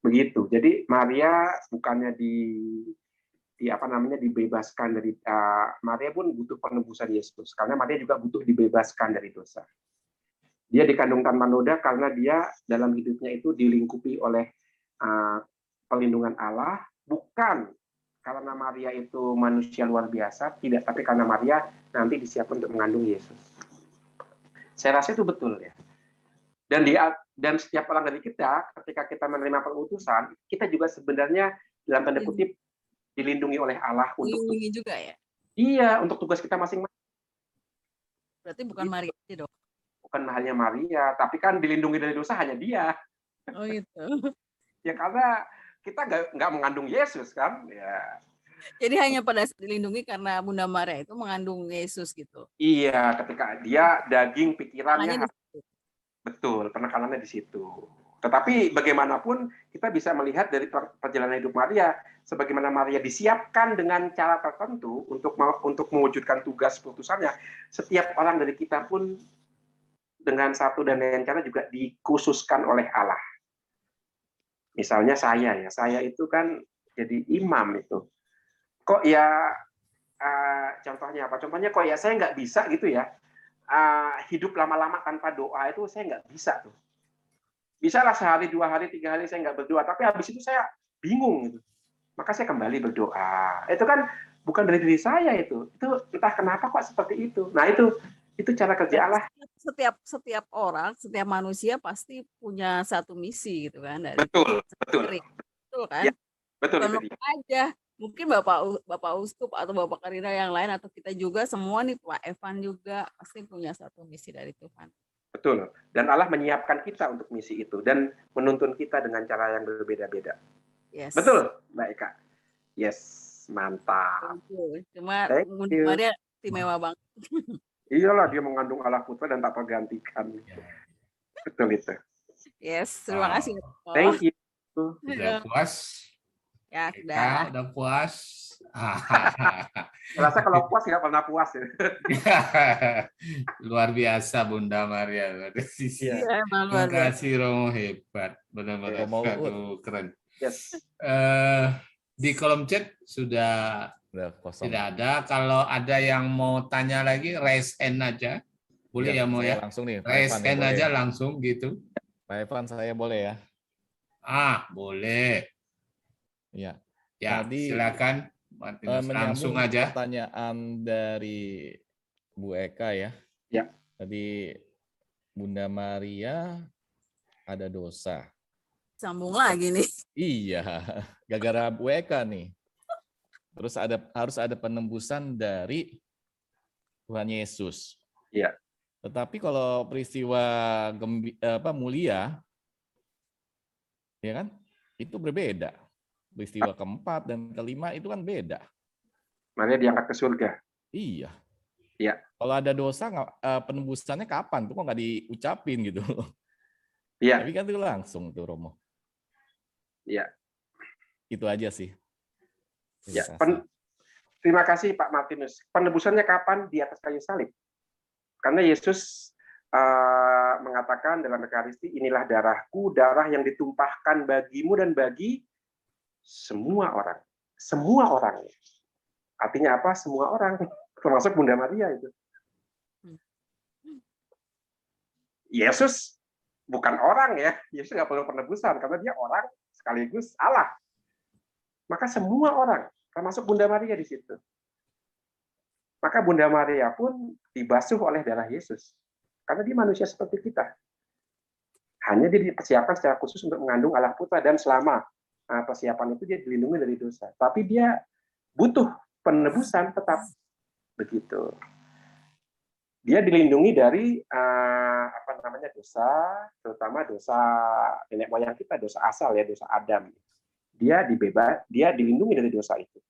Begitu. Jadi Maria bukannya dibebaskan dari Maria pun butuh penebusan Yesus, karena Maria juga butuh dibebaskan dari dosa. Dia dikandung tanpa noda karena dia dalam hidupnya itu dilingkupi oleh perlindungan Allah, bukan karena Maria itu manusia luar biasa, tidak, tapi karena Maria nanti disiapkan untuk mengandung Yesus. Saya rasa itu betul ya. Dan setiap orang dari kita, ketika kita menerima pengutusan, kita juga sebenarnya dalam tanda kutip dilindungi oleh Allah untuk dilindungi juga ya. Iya, untuk tugas kita masing-masing. Berarti bukan Maria aja dong. Bukan hanya Maria, tapi kan dilindungi dari dosa hanya dia. Oh gitu. Ya karena kita nggak mengandung Yesus kan, ya. Jadi hanya pada dilindungi karena Bunda Maria itu mengandung Yesus gitu. Iya, ketika dia daging pikirannya Di betul, penekanannya di situ. Tetapi bagaimanapun kita bisa melihat dari perjalanan hidup Maria, sebagaimana Maria disiapkan dengan cara tertentu untuk mewujudkan tugas putusannya. Setiap orang dari kita pun dengan satu dan lain cara juga dikhususkan oleh Allah. Misalnya saya itu kan jadi imam itu. Kok ya contohnya apa? Contohnya kok ya saya nggak bisa gitu ya. Hidup lama-lama tanpa doa itu saya nggak bisa tuh. Bisa lah sehari, 2 hari, 3 hari saya nggak berdoa, tapi habis itu saya bingung gitu. Maka saya kembali berdoa. Itu kan bukan dari diri saya itu. Itu entah kenapa kok seperti itu. Nah, itu cara kerja Allah. Setiap orang, setiap manusia pasti punya satu misi gitu kan dari Betul kan? Ya, betul itu aja. Mungkin Bapak Uskup atau Bapak Karina yang lain atau kita juga semua nih, Pak Evan juga pasti punya satu misi dari Tuhan. Betul. Dan Allah menyiapkan kita untuk misi itu dan menuntun kita dengan cara yang berbeda-beda. Yes. Betul, Mbak Eka. Yes, mantap. Cuma Bunda Maria istimewa banget. Iyalah, dia mengandung Allah Putra dan tak tergantikan. Betul itu. Yes, terima kasih. Thank you. Udah puas? Ya, udah puas. Rasa kalau puas nggak pernah puas ya. Luar biasa Bunda Maria. Terima kasih Romo, hebat. Benar-benar keren. Yes. Di kolom chat sudah kosong. Tidak ada. Kalau ada yang mau tanya lagi, raise hand aja. Boleh ya mau ya? Langsung nih. Raise hand aja langsung gitu. Pak Evan, saya boleh ya? Boleh. Ya. Ya, silakan. Langsung aja. Pertanyaan dari Bu Eka ya. Ya. Tadi Bunda Maria ada dosa. Sambung lagi nih. Iya, gara-gara Bu Eka nih. Terus harus ada penembusan dari Tuhan Yesus. Iya. Tetapi kalau peristiwa mulia, ya kan, itu berbeda. Peristiwa keempat dan kelima itu kan beda. Maria diangkat ke surga. Iya. Iya. Kalau ada dosa, penembusannya kapan? Tuh kok nggak diucapin gitu. Iya. Tapi kan itu langsung tuh Romo. Iya. Itu aja sih. Ya. Terima kasih Pak Martinus. Penebusannya kapan? Di atas kayu salib. Karena Yesus mengatakan dalam Ekaristi, inilah darahku, darah yang ditumpahkan bagimu dan bagi semua orang. Semua orang. Artinya apa? Semua orang, termasuk Bunda Maria itu. Yesus bukan orang ya, Yesus nggak perlu penebusan karena dia orang sekaligus Allah. Maka semua orang, termasuk Bunda Maria di situ. Maka Bunda Maria pun dibasuh oleh darah Yesus, karena dia manusia seperti kita. Hanya dia dipersiapkan secara khusus untuk mengandung Allah Putra, dan selama persiapan itu dia dilindungi dari dosa. Tapi dia butuh penebusan tetap begitu. Dia dilindungi dari dosa, terutama dosa nenek moyang kita, dosa asal ya, dosa Adam. Dia dilindungi dari dosa itu.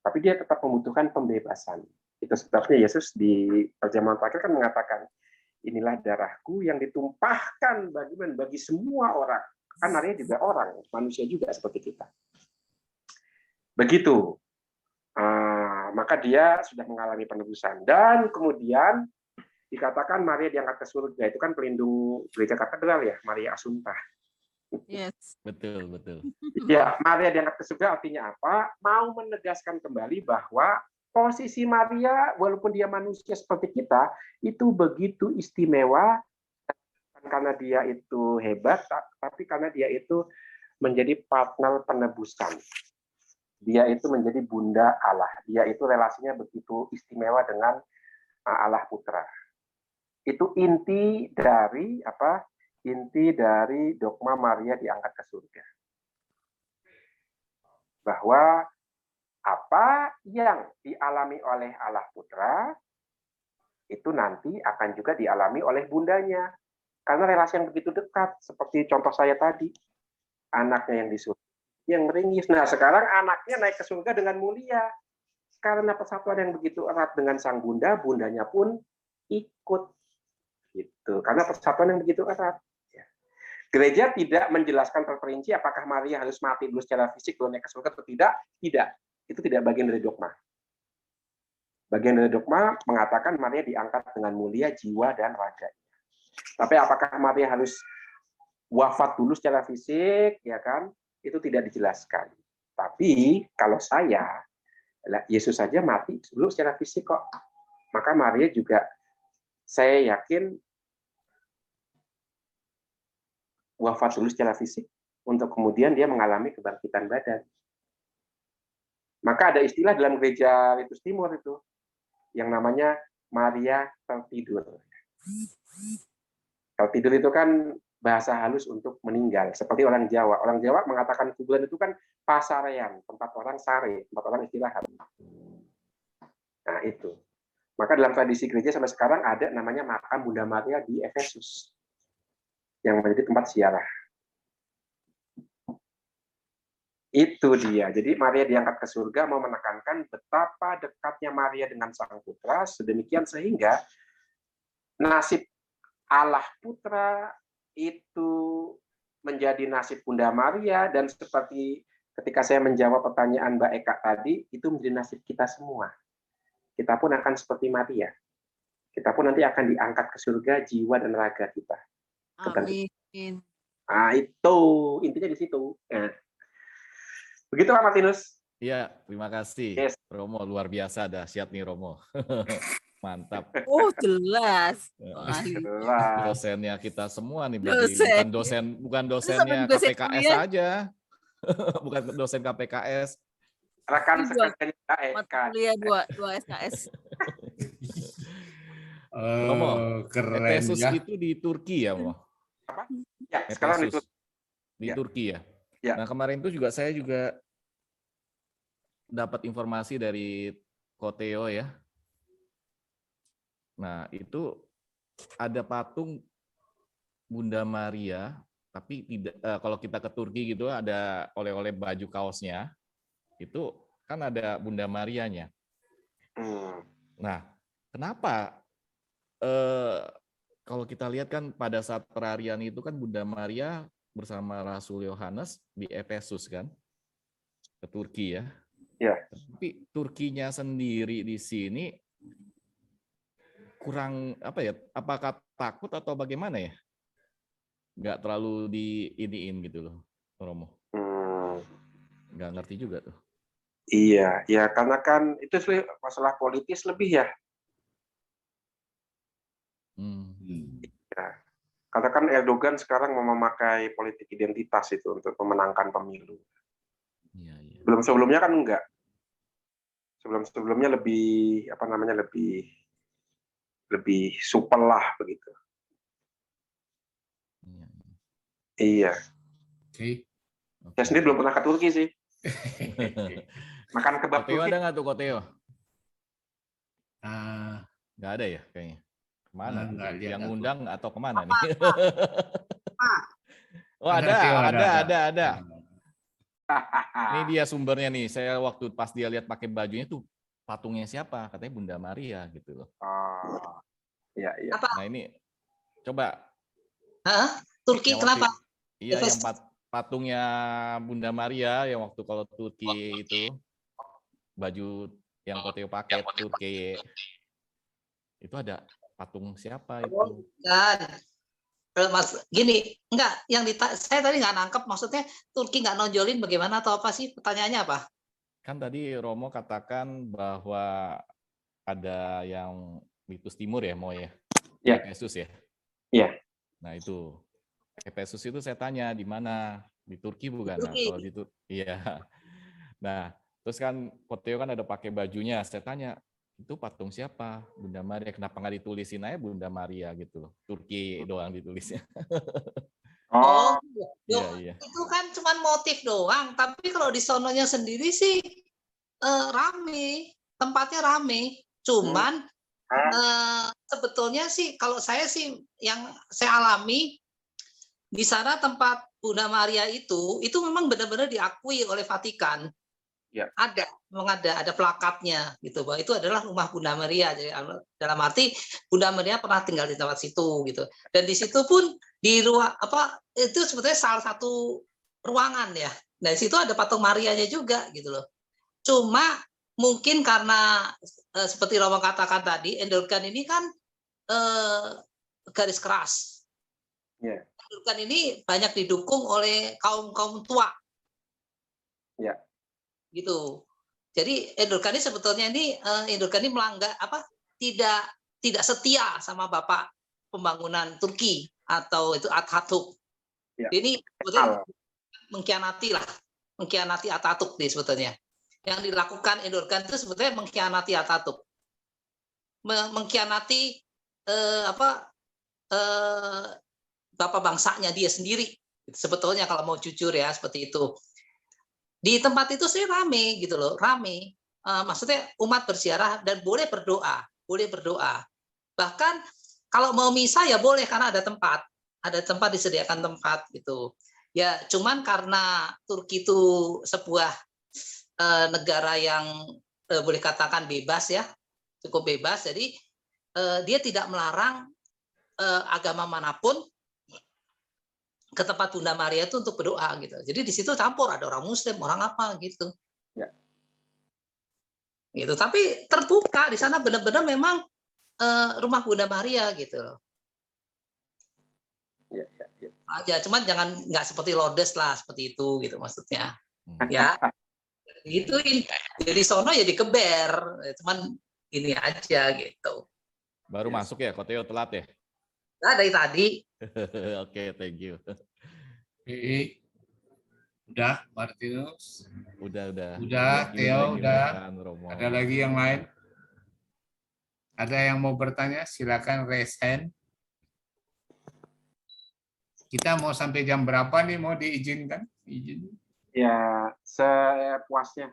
Tapi dia tetap membutuhkan pembebasan. Itu sebabnya Yesus di perjamuan terakhir kan mengatakan, inilah darahku yang ditumpahkan bagi semua orang. Kan Maria juga orang, manusia juga seperti kita. Begitu. Maka dia sudah mengalami penebusan. Dan kemudian dikatakan Maria diangkat ke surga. Itu kan pelindung gereja katedral ya, Maria Assumpta. Yes. Betul. Ya, Maria diangkat ke surga artinya apa? Mau menegaskan kembali bahwa posisi Maria, walaupun dia manusia seperti kita, itu begitu istimewa, karena dia itu hebat, tapi karena dia itu menjadi partner penebusan. Dia itu menjadi bunda Allah. Dia itu relasinya begitu istimewa dengan Allah Putra. Itu inti dari apa? Inti dari dogma Maria diangkat ke surga. Bahwa apa yang dialami oleh Allah Putra itu nanti akan juga dialami oleh bundanya. Karena relasi yang begitu dekat, seperti contoh saya tadi, anaknya yang di surga, yang meringis. Nah, sekarang anaknya naik ke surga dengan mulia. Karena persatuan yang begitu erat dengan sang bunda, bundanya pun ikut. Gitu. Karena persatuan yang begitu erat. Gereja tidak menjelaskan terperinci apakah Maria harus mati dulu secara fisik lalu naik ke surga atau tidak. Tidak. Itu tidak bagian dari dogma. Bagian dari dogma mengatakan Maria diangkat dengan mulia jiwa dan raganya. Tapi apakah Maria harus wafat dulu secara fisik, ya kan? Itu tidak dijelaskan. Tapi kalau Yesus saja mati dulu secara fisik kok. Maka Maria juga, saya yakin, wafat dulu secara fisik untuk kemudian dia mengalami kebangkitan badan. Maka ada istilah dalam gereja Ritus Timur itu yang namanya Maria tertidur. Tertidur itu kan bahasa halus untuk meninggal, seperti orang Jawa. Orang Jawa mengatakan kuburan itu kan pasarean, tempat orang sare, tempat orang istirahat. Nah itu. Maka dalam tradisi gereja sampai sekarang ada namanya makam Bunda Maria di Efesus, yang menjadi tempat ziarah. Itu dia. Jadi Maria diangkat ke surga mau menekankan betapa dekatnya Maria dengan Sang Putra, sedemikian sehingga nasib Allah Putra itu menjadi nasib Bunda Maria, dan seperti ketika saya menjawab pertanyaan Mbak Eka tadi, itu menjadi nasib kita semua. Kita pun akan seperti Maria. Kita pun nanti akan diangkat ke surga jiwa dan raga kita. Amin. Nah, itu intinya di situ. Nah. Begitu Pak Martinus. Iya, terima kasih. Yes. Romo luar biasa, dahsyat nih Romo. Mantap. Oh, jelas. Dosennya kita semua nih, bukan dosennya dosen KPKS kuliah. aja. Bukan dosen KPKS. Rekan sekerjanya mata kuliah 2 SKS. Romo, keren Efesus ya. itu di Turki ya, Mo? Apa? Ya, sekarang itu di Ya. Turki ya. Ya. Nah, kemarin itu saya juga dapat informasi dari Koteo ya. Nah, itu ada patung Bunda Maria, tapi tidak kalau kita ke Turki gitu ada oleh-oleh baju kaosnya. Itu kan ada Bunda Marianya. Nah, kenapa kalau kita lihat kan pada saat perarian itu kan Bunda Maria bersama Rasul Yohanes di Efesus kan, ke Turki ya. Ya. Tapi Turkinya sendiri di sini kurang apa ya? Apakah takut atau bagaimana ya? Nggak terlalu diiniin gitu loh, Romo. Nggak ngerti juga tuh. Iya, ya karena kan itu sih masalah politis lebih ya. Ya. Karena kan Erdogan sekarang mau memakai politik identitas itu untuk memenangkan pemilu. Iya, iya. Belum sebelumnya kan enggak. Sebelum-sebelumnya lebih apa namanya lebih supel lah begitu. Iya. Iya. Oke. Saya sendiri belum pernah ke Turki sih. Makan kebab Koteo Turki. ada nggak tuh Koteo? Ah, Nggak ada ya kayaknya. Kemana? nggak lihat Yang aku. ngundang atau kemana nih? Oh Ada, Teo, ada. Ah. Ini dia sumbernya nih. Saya waktu pas dia lihat pakai bajunya tuh patungnya siapa? Katanya Bunda Maria gitu loh. Oh, iya, iya. Nah ini coba. Hah? Turki yang kenapa? Iya yang patungnya Bunda Maria yang waktu kalau Turki itu baju yang Koteo pakai Turki itu ada patung siapa itu? Kan. Mas, gini, enggak, saya tadi nggak nangkep, maksudnya Turki nggak nonjolin bagaimana atau apa sih? Pertanyaannya apa? Kan tadi Romo katakan bahwa ada yang Mitus Timur ya, Mo ya? Ya. Efesus ya? Iya. Nah itu, Efesus itu saya tanya di mana? Di Turki bukan? Nah, Turki. kalau di Turki, iya. Nah, terus kan Koteo kan ada pakai bajunya, saya tanya, itu patung siapa? Bunda Maria. Kenapa nggak ditulisin aja Bunda Maria gitu loh? Turki doang ditulisnya. Oh, Iya. itu kan cuma motif doang. Tapi kalau di sononya sendiri sih rame, tempatnya rame. Cuman sebetulnya sih kalau saya sih yang saya alami di sana tempat Bunda Maria itu memang benar-benar diakui oleh Vatikan. Ya. Memang ada plakatnya gitu bahwa itu adalah rumah Bunda Maria. Jadi dalam arti Bunda Maria pernah tinggal di tempat situ gitu. Dan di situ pun di ruang itu sebetulnya salah satu ruangan ya. Nah, di situ ada patung Marianya juga gitu loh. Cuma mungkin karena seperti Romo katakan tadi, Erdogan ini kan garis keras. Yeah. Erdogan ini banyak didukung oleh kaum tua. Ya. Gitu. Jadi Erdogan ini sebetulnya melanggar tidak setia sama bapak pembangunan Turki atau itu Atatürk. Ya. Ini sebetulnya mengkhianati Atatürk nih sebetulnya. Yang dilakukan Erdogan itu sebetulnya mengkhianati Atatürk. Mengkhianati bapak bangsanya dia sendiri. Sebetulnya kalau mau jujur ya seperti itu. Di tempat itu sih rame gitu loh, rame. Maksudnya umat berziarah dan boleh berdoa. Bahkan kalau mau misa ya boleh karena ada tempat disediakan tempat gitu. Ya cuman karena Turki itu sebuah negara yang boleh katakan bebas ya, cukup bebas. Jadi dia tidak melarang agama manapun ke tempat Bunda Maria itu untuk berdoa gitu. Jadi di situ campur ada orang Muslim, orang apa gitu. Ya. Gitu. Tapi terbuka di sana benar-benar memang rumah Bunda Maria gitu. Ya. Aja, cuman jangan nggak seperti Lourdes lah seperti itu gitu maksudnya. Ya. Itu jadi sono ya dikeber, cuman ini aja gitu. Baru masuk ya, Koteo telat ya? Nah, dari tadi. Oke, thank you. Udah, Martinus? Udah. Udah, Theo, udah. Romo. Ada lagi yang lain? Ada yang mau bertanya? Silakan raise hand. Kita mau sampai jam berapa nih? Mau diizinkan? Izin. Ya, sepuasnya.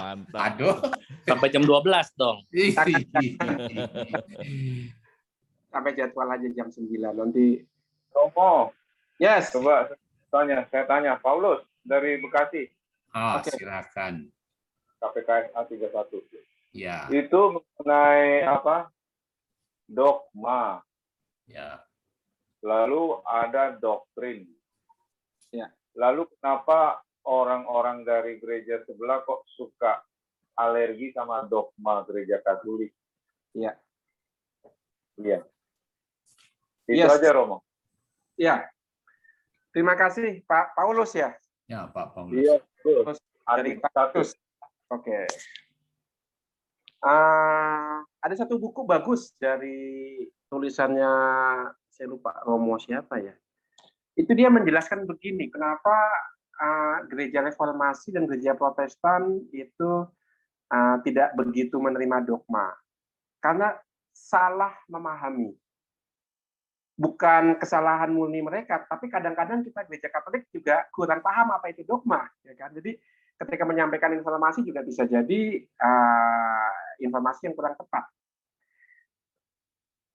Mantap. Aduh. Sampai jam 12 dong. Sampai jadwal aja jam 9 nanti. Romo, Yes. coba saya tanya. Paulus dari Bekasi, Oh, silakan. KPKSA 31. Ya. Itu mengenai apa? Dogma. Ya. Lalu ada doktrin. Ya. Lalu kenapa orang-orang dari gereja sebelah kok suka alergi sama dogma gereja Katolik? Ya. Iya. Itu Yes. aja, Romo. Ya. Terima kasih Pak Paulus ya. Ya, Pak Paulus. Iya, betul. Terus Dari Tacitus. Oke. Ada satu buku bagus dari tulisannya, saya lupa Romo siapa ya. Itu dia menjelaskan begini, kenapa gereja reformasi dan gereja protestan itu tidak begitu menerima dogma. Karena salah memahami. Bukan kesalahan murni mereka, tapi kadang-kadang kita gereja Katolik juga kurang paham apa itu dogma, ya kan? Jadi ketika menyampaikan informasi juga bisa jadi informasi yang kurang tepat.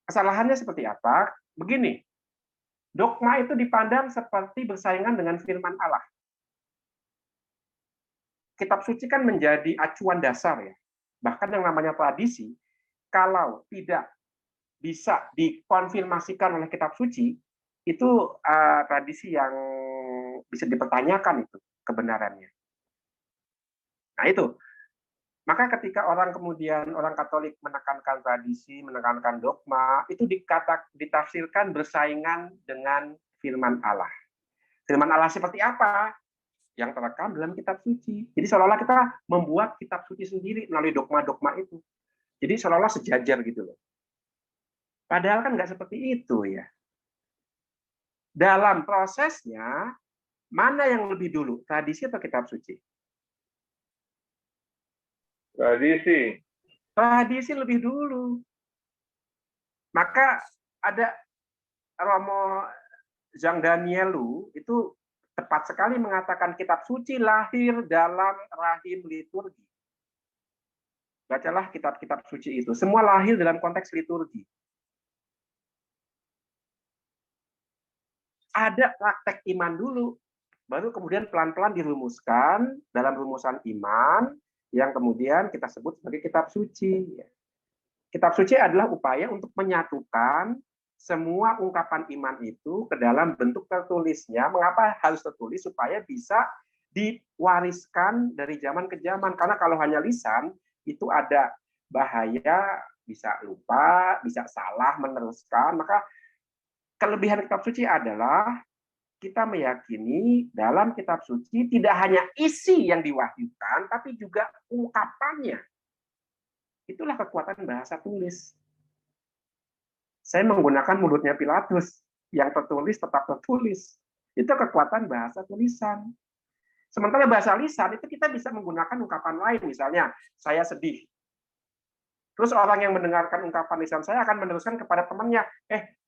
Kesalahannya seperti apa? Begini, dogma itu dipandang seperti bersaingan dengan firman Allah. Kitab suci kan menjadi acuan dasar ya. Bahkan yang namanya tradisi, kalau tidak bisa dikonfirmasikan oleh kitab suci, itu tradisi yang bisa dipertanyakan itu kebenarannya. Nah itu, maka ketika orang Katolik menekankan tradisi, menekankan dogma, itu ditafsirkan bersaingan dengan firman Allah. Firman Allah seperti apa? Yang terekam dalam kitab suci. Jadi seolah-olah kita membuat kitab suci sendiri melalui dogma-dogma itu. Jadi seolah-olah sejajar gitu loh. Padahal kan nggak seperti itu ya. Dalam prosesnya, mana yang lebih dulu, tradisi atau kitab suci? Tradisi. Tradisi lebih dulu. Maka ada Romo Jean Danielu itu tepat sekali mengatakan kitab suci lahir dalam rahim liturgi. Bacalah kitab-kitab suci itu. Semua lahir dalam konteks liturgi. Ada praktek iman dulu, baru kemudian pelan-pelan dirumuskan dalam rumusan iman yang kemudian kita sebut sebagai kitab suci. Kitab suci adalah upaya untuk menyatukan semua ungkapan iman itu ke dalam bentuk tertulisnya. Mengapa harus tertulis? Supaya bisa diwariskan dari zaman ke zaman. Karena kalau hanya lisan, itu ada bahaya, bisa lupa, bisa salah meneruskan. Maka kelebihan kitab suci adalah kita meyakini dalam kitab suci tidak hanya isi yang diwahyukan, tapi juga ungkapannya. Itulah kekuatan bahasa tulis. Saya menggunakan mulutnya Pilatus, yang tertulis tetap tertulis. Itu kekuatan bahasa tulisan. Sementara bahasa lisan itu kita bisa menggunakan ungkapan lain, misalnya saya sedih. Terus orang yang mendengarkan ungkapan lisan saya akan meneruskan kepada temannya,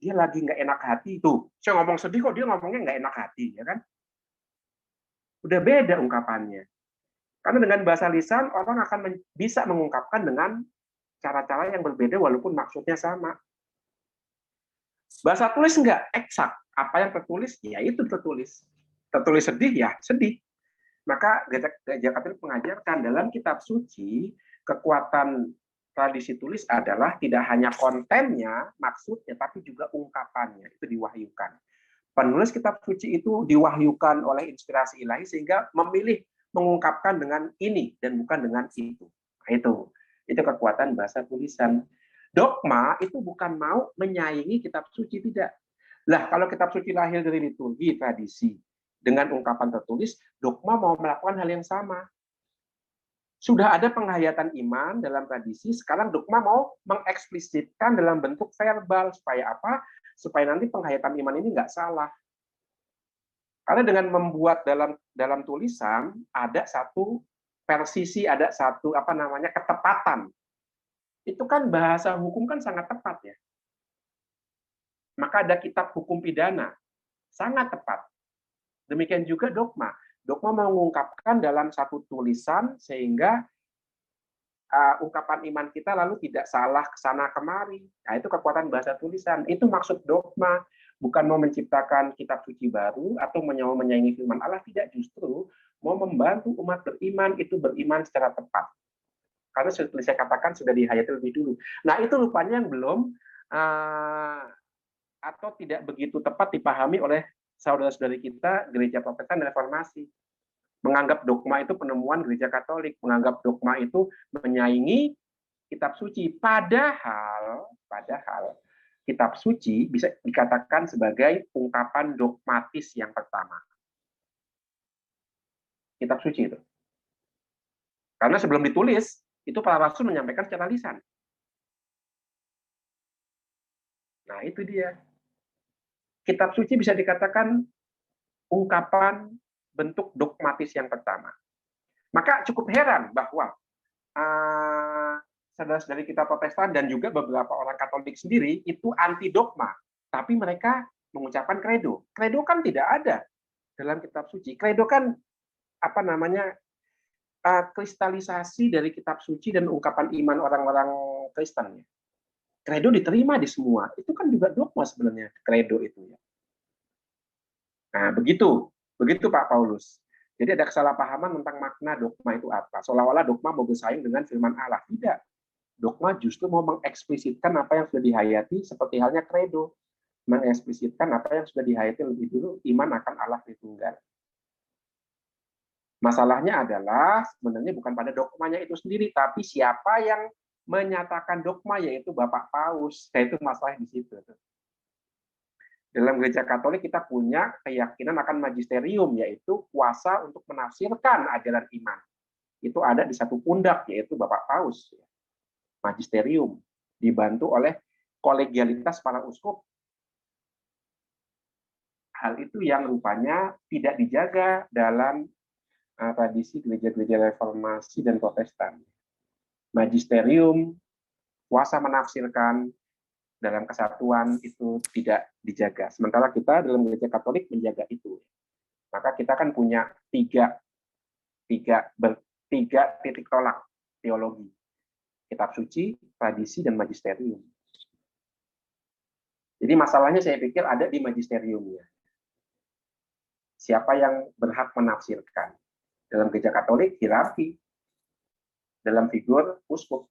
dia lagi nggak enak hati tuh. Saya ngomong sedih kok dia ngomongnya nggak enak hati, ya kan? Udah beda ungkapannya. Karena dengan bahasa lisan orang akan bisa mengungkapkan dengan cara-cara yang berbeda walaupun maksudnya sama. Bahasa tulis nggak eksak. Apa yang tertulis, ya itu tertulis. Tertulis sedih, ya sedih. Maka Gereja Katolik mengajarkan dalam kitab suci, kekuatan tradisi tulis adalah tidak hanya kontennya, maksudnya, tapi juga ungkapannya. Itu diwahyukan. Penulis kitab suci itu diwahyukan oleh inspirasi ilahi sehingga memilih mengungkapkan dengan ini dan bukan dengan itu. Nah, itu kekuatan bahasa tulisan. Dogma itu bukan mau menyaingi kitab suci, tidak. Lah, kalau kitab suci lahir dari liturgi, tradisi, dengan ungkapan tertulis, dogma mau melakukan hal yang sama. Sudah ada penghayatan iman dalam tradisi, sekarang dogma mau mengeksplisitkan dalam bentuk verbal. Supaya apa? Supaya nanti penghayatan iman ini nggak salah. Karena dengan membuat dalam tulisan, ada satu persisi, ada satu ketepatan. Itu kan bahasa hukum kan sangat tepat ya. Maka ada kitab hukum pidana, sangat tepat. Demikian juga dogma. Dogma mengungkapkan dalam satu tulisan sehingga ungkapan iman kita lalu tidak salah kesana kemari. Nah, itu kekuatan bahasa tulisan. Itu maksud dogma. Bukan mau menciptakan kitab suci baru atau menyaingi firman Allah, tidak, justru mau membantu umat beriman itu beriman secara tepat. Karena seperti saya katakan sudah dihayati lebih dulu. Nah, itu rupanya yang belum atau tidak begitu tepat dipahami oleh saudara-saudari kita Gereja Protestan dan Reformasi. Menganggap dogma itu penemuan Gereja Katolik, menganggap dogma itu menyaingi kitab suci. Padahal kitab suci bisa dikatakan sebagai ungkapan dogmatis yang pertama. Kitab suci itu. Karena sebelum ditulis, itu para rasul menyampaikan secara lisan. Nah, itu dia. Kitab suci bisa dikatakan ungkapan bentuk dogmatis yang pertama. Maka cukup heran bahwa saudara-saudari kita Protestan dan juga beberapa orang Katolik sendiri itu anti dogma, tapi mereka mengucapkan kredo. Kredo kan tidak ada dalam kitab suci. Kredo kan kristalisasi dari kitab suci dan ungkapan iman orang-orang Kristen. Kredo diterima di semua. Itu kan juga dogma sebenarnya, kredo itu ya. Nah, begitu Pak Paulus. Jadi ada kesalahpahaman tentang makna dogma itu apa. Seolah-olah dogma mau bersaing dengan firman Allah. Tidak. Dogma justru mau mengeksplisitkan apa yang sudah dihayati, seperti halnya kredo. Mengeksplisitkan apa yang sudah dihayati lebih dulu, iman akan Allah Tritunggal. Masalahnya adalah sebenarnya bukan pada dogmanya itu sendiri, tapi siapa yang menyatakan dogma, yaitu Bapak Paus. Nah, itu masalah di situ. Dalam gereja Katolik kita punya keyakinan akan magisterium, yaitu kuasa untuk menafsirkan ajaran iman. Itu ada di satu pundak, yaitu Bapak Paus. Magisterium, dibantu oleh kolegialitas para uskup. Hal itu yang rupanya tidak dijaga dalam tradisi gereja-gereja reformasi dan protestan. Magisterium, kuasa menafsirkan dalam kesatuan itu tidak dijaga. Sementara kita dalam gereja Katolik menjaga itu. Maka kita kan punya tiga titik tolak teologi. Kitab suci, tradisi, dan magisterium. Jadi masalahnya saya pikir ada di magisteriumnya. Siapa yang berhak menafsirkan? Dalam gereja Katolik, hierarki. Dalam figur uskup.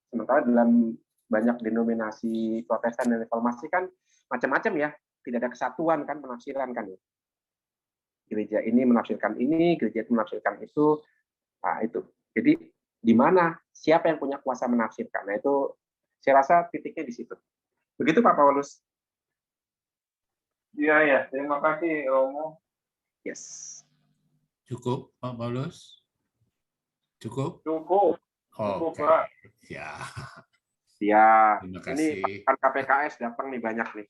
Sementara dalam banyak denominasi Protestan dan Reformasi kan macam-macam ya, tidak ada kesatuan kan penafsiran kan ya. Gereja ini menafsirkan ini, gereja itu menafsirkan itu. Nah, itu. Jadi di mana siapa yang punya kuasa menafsirkan? Nah, itu saya rasa titiknya di situ. Begitu Pak Paulus. Iya, terima kasih Romo. Yes. Cukup Pak Paulus? Cukup? Cukup Oke. Pak. Ya. Ya, Terima ini kasih. Pak KPKS datang nih banyak nih.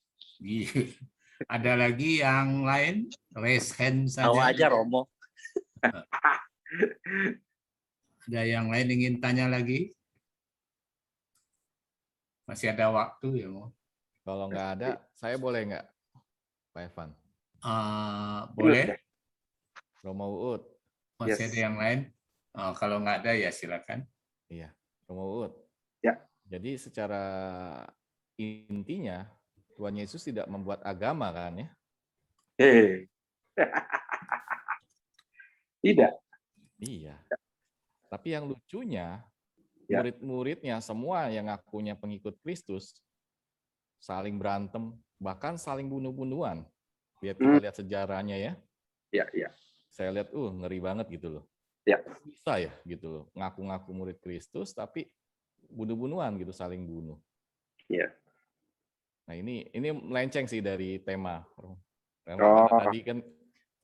Ada lagi yang lain? Raise hand saja. Tahu aja Romo. Ada yang lain ingin tanya lagi? Masih ada waktu ya, Mo? Kalau nggak ada, saya boleh nggak, Pak Evan? Boleh. Romo Uut. Masih ada yang lain? Kalau nggak ada ya silakan. Iya, Romo Uut. Ya. Jadi secara intinya Tuhan Yesus tidak membuat agama kan ya? Tidak. Iya. Tapi yang lucunya, Ya. murid-muridnya semua yang ngakunya pengikut Kristus saling berantem, bahkan saling bunuh-bunuhan. Kita lihat sejarahnya ya. Ya. Saya lihat, ngeri banget gitu loh. Ya. Bisa ya gitu loh, ngaku-ngaku murid Kristus tapi bunuh-bunuhan gitu, saling bunuh. Ya. Nah ini melenceng sih dari tema. Tadi kan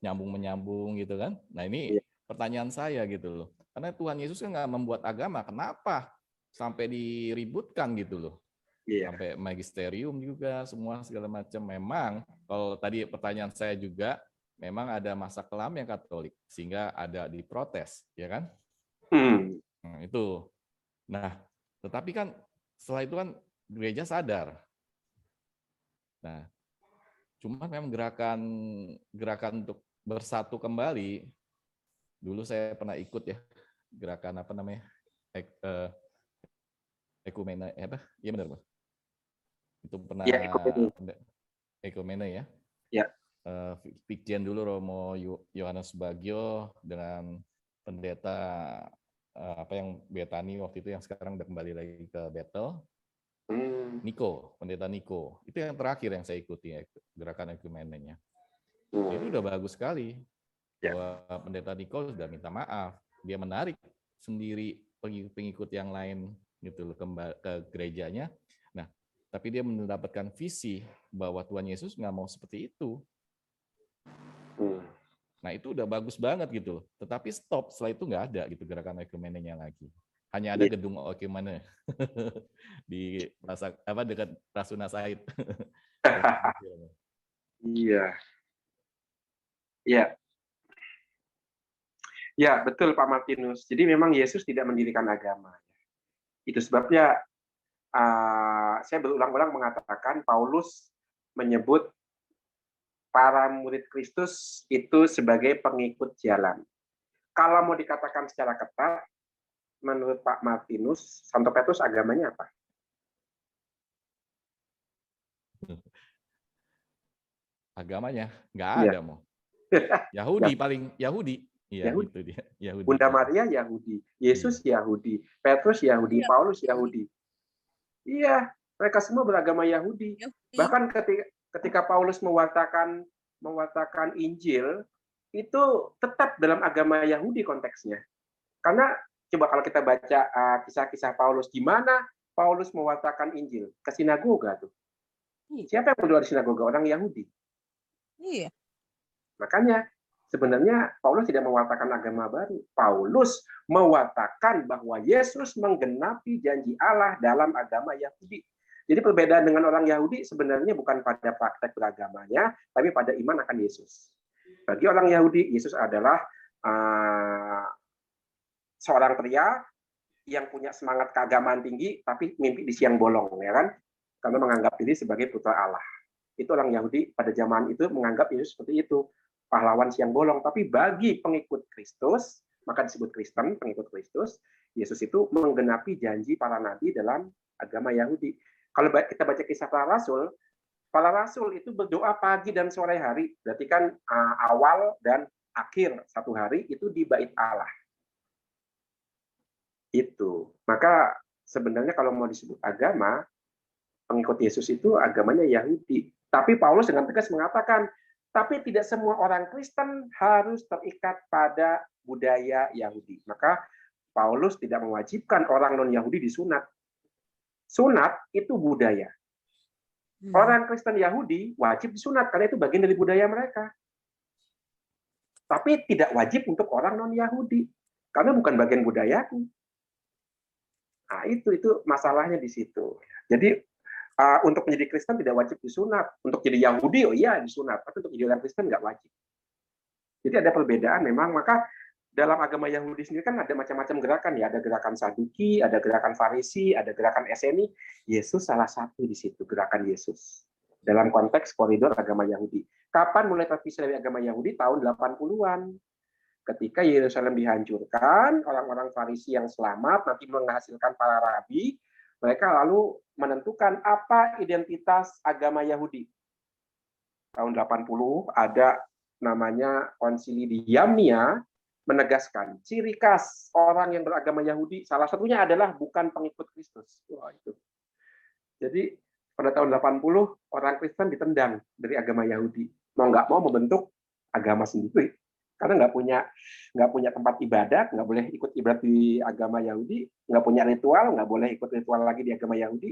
nyambung-menyambung gitu kan. Nah ini pertanyaan saya gitu loh. Karena Tuhan Yesus kan nggak membuat agama, kenapa sampai diributkan gitu loh? Sampai magisterium juga, semua segala macam. Memang kalau tadi pertanyaan saya juga, memang ada masa kelam yang Katolik sehingga ada diprotes, ya kan? Nah, itu. Nah, tetapi kan setelah itu kan gereja sadar. Nah, cuma memang gerakan untuk bersatu kembali. Dulu saya pernah ikut ya gerakan apa namanya? Ekumene apa? Iya benar, Mas. Itu pernah Ekumene ya. Ya. Pikjen dulu Romo Yohanes Bagio dengan pendeta apa yang Betani waktu itu yang sekarang udah kembali lagi ke Bethel. Pendeta Niko. Itu yang terakhir yang saya ikuti ya, gerakan ekumenenya. Itu udah bagus sekali. Bahwa pendeta Niko sudah minta maaf. Dia menarik sendiri pengikut yang lain gitu loh ke gerejanya. Nah, tapi dia mendapatkan visi bahwa Tuhan Yesus nggak mau seperti itu. Nah itu udah bagus banget gitu loh. Tetapi stop, setelah itu nggak ada gitu gerakan ekumenenya lagi. Hanya ada gedung ekumene di dekat Rasuna Said. Iya. Iya. Ya, betul Pak Martinus. Jadi memang Yesus tidak mendirikan agama. Itu sebabnya saya berulang-ulang mengatakan Paulus menyebut para murid Kristus itu sebagai pengikut jalan. Kalau mau dikatakan secara ketat, menurut Pak Martinus, Santo Petrus agamanya apa? Agamanya nggak ada mau. Yahudi paling Yahudi. Iya Yahudi. gitu dia. Yahudi. Bunda Maria Yahudi, Yesus Yahudi, Petrus Yahudi, Paulus Yahudi. Iya, mereka semua beragama Yahudi. Bahkan ketika Paulus mewartakan Injil, itu tetap dalam agama Yahudi konteksnya. Karena coba kalau kita baca kisah-kisah Paulus, di mana Paulus mewartakan Injil? Ke sinagoga tuh. Siapa yang berdoa di sinagoga? Orang Yahudi. Iya. Makanya sebenarnya Paulus tidak mewartakan agama baru. Paulus mewartakan bahwa Yesus menggenapi janji Allah dalam agama Yahudi. Jadi perbedaan dengan orang Yahudi sebenarnya bukan pada praktek beragamanya, tapi pada iman akan Yesus. Bagi orang Yahudi, Yesus adalah seorang pria yang punya semangat keagamaan tinggi, tapi mimpi di siang bolong, ya kan? Karena menganggap diri sebagai putra Allah. Itu orang Yahudi pada zaman itu menganggap Yesus seperti itu, pahlawan siang bolong. Tapi bagi pengikut Kristus, maka disebut Kristen, pengikut Kristus, Yesus itu menggenapi janji para nabi dalam agama Yahudi. Kalau kita baca kisah para rasul itu berdoa pagi dan sore hari. Berarti kan awal dan akhir satu hari itu di bait Allah. Itu. Maka sebenarnya kalau mau disebut agama, pengikut Yesus itu agamanya Yahudi. Tapi Paulus dengan tegas mengatakan, tapi tidak semua orang Kristen harus terikat pada budaya Yahudi. Maka Paulus tidak mewajibkan orang non-Yahudi disunat. Sunat itu budaya. Orang Kristen Yahudi wajib disunat karena itu bagian dari budaya mereka. Tapi tidak wajib untuk orang non-Yahudi karena bukan bagian budayaku. Nah, itu masalahnya di situ. Jadi untuk menjadi Kristen tidak wajib disunat. Untuk jadi Yahudi, oh iya disunat. Tapi untuk jadi orang Kristen nggak wajib. Jadi ada perbedaan memang. Maka dalam agama Yahudi sendiri kan ada macam-macam gerakan ya. Ada gerakan Saduki, ada gerakan Farisi, ada gerakan Eseni. Yesus salah satu di situ, gerakan Yesus. Dalam konteks koridor agama Yahudi. Kapan mulai terpisah dari agama Yahudi? Tahun 80-an. Ketika Yerusalem dihancurkan, orang-orang Farisi yang selamat nanti menghasilkan para rabi, mereka lalu menentukan apa identitas agama Yahudi. Tahun 80 ada namanya konsili di Yamnia menegaskan ciri khas orang yang beragama Yahudi salah satunya adalah bukan pengikut Kristus. Wah, itu. Jadi pada tahun 80 orang Kristen ditendang dari agama Yahudi. Mau nggak mau membentuk agama sendiri. Karena nggak punya tempat ibadat, nggak boleh ikut ibadat di agama Yahudi, nggak punya ritual, nggak boleh ikut ritual lagi di agama Yahudi.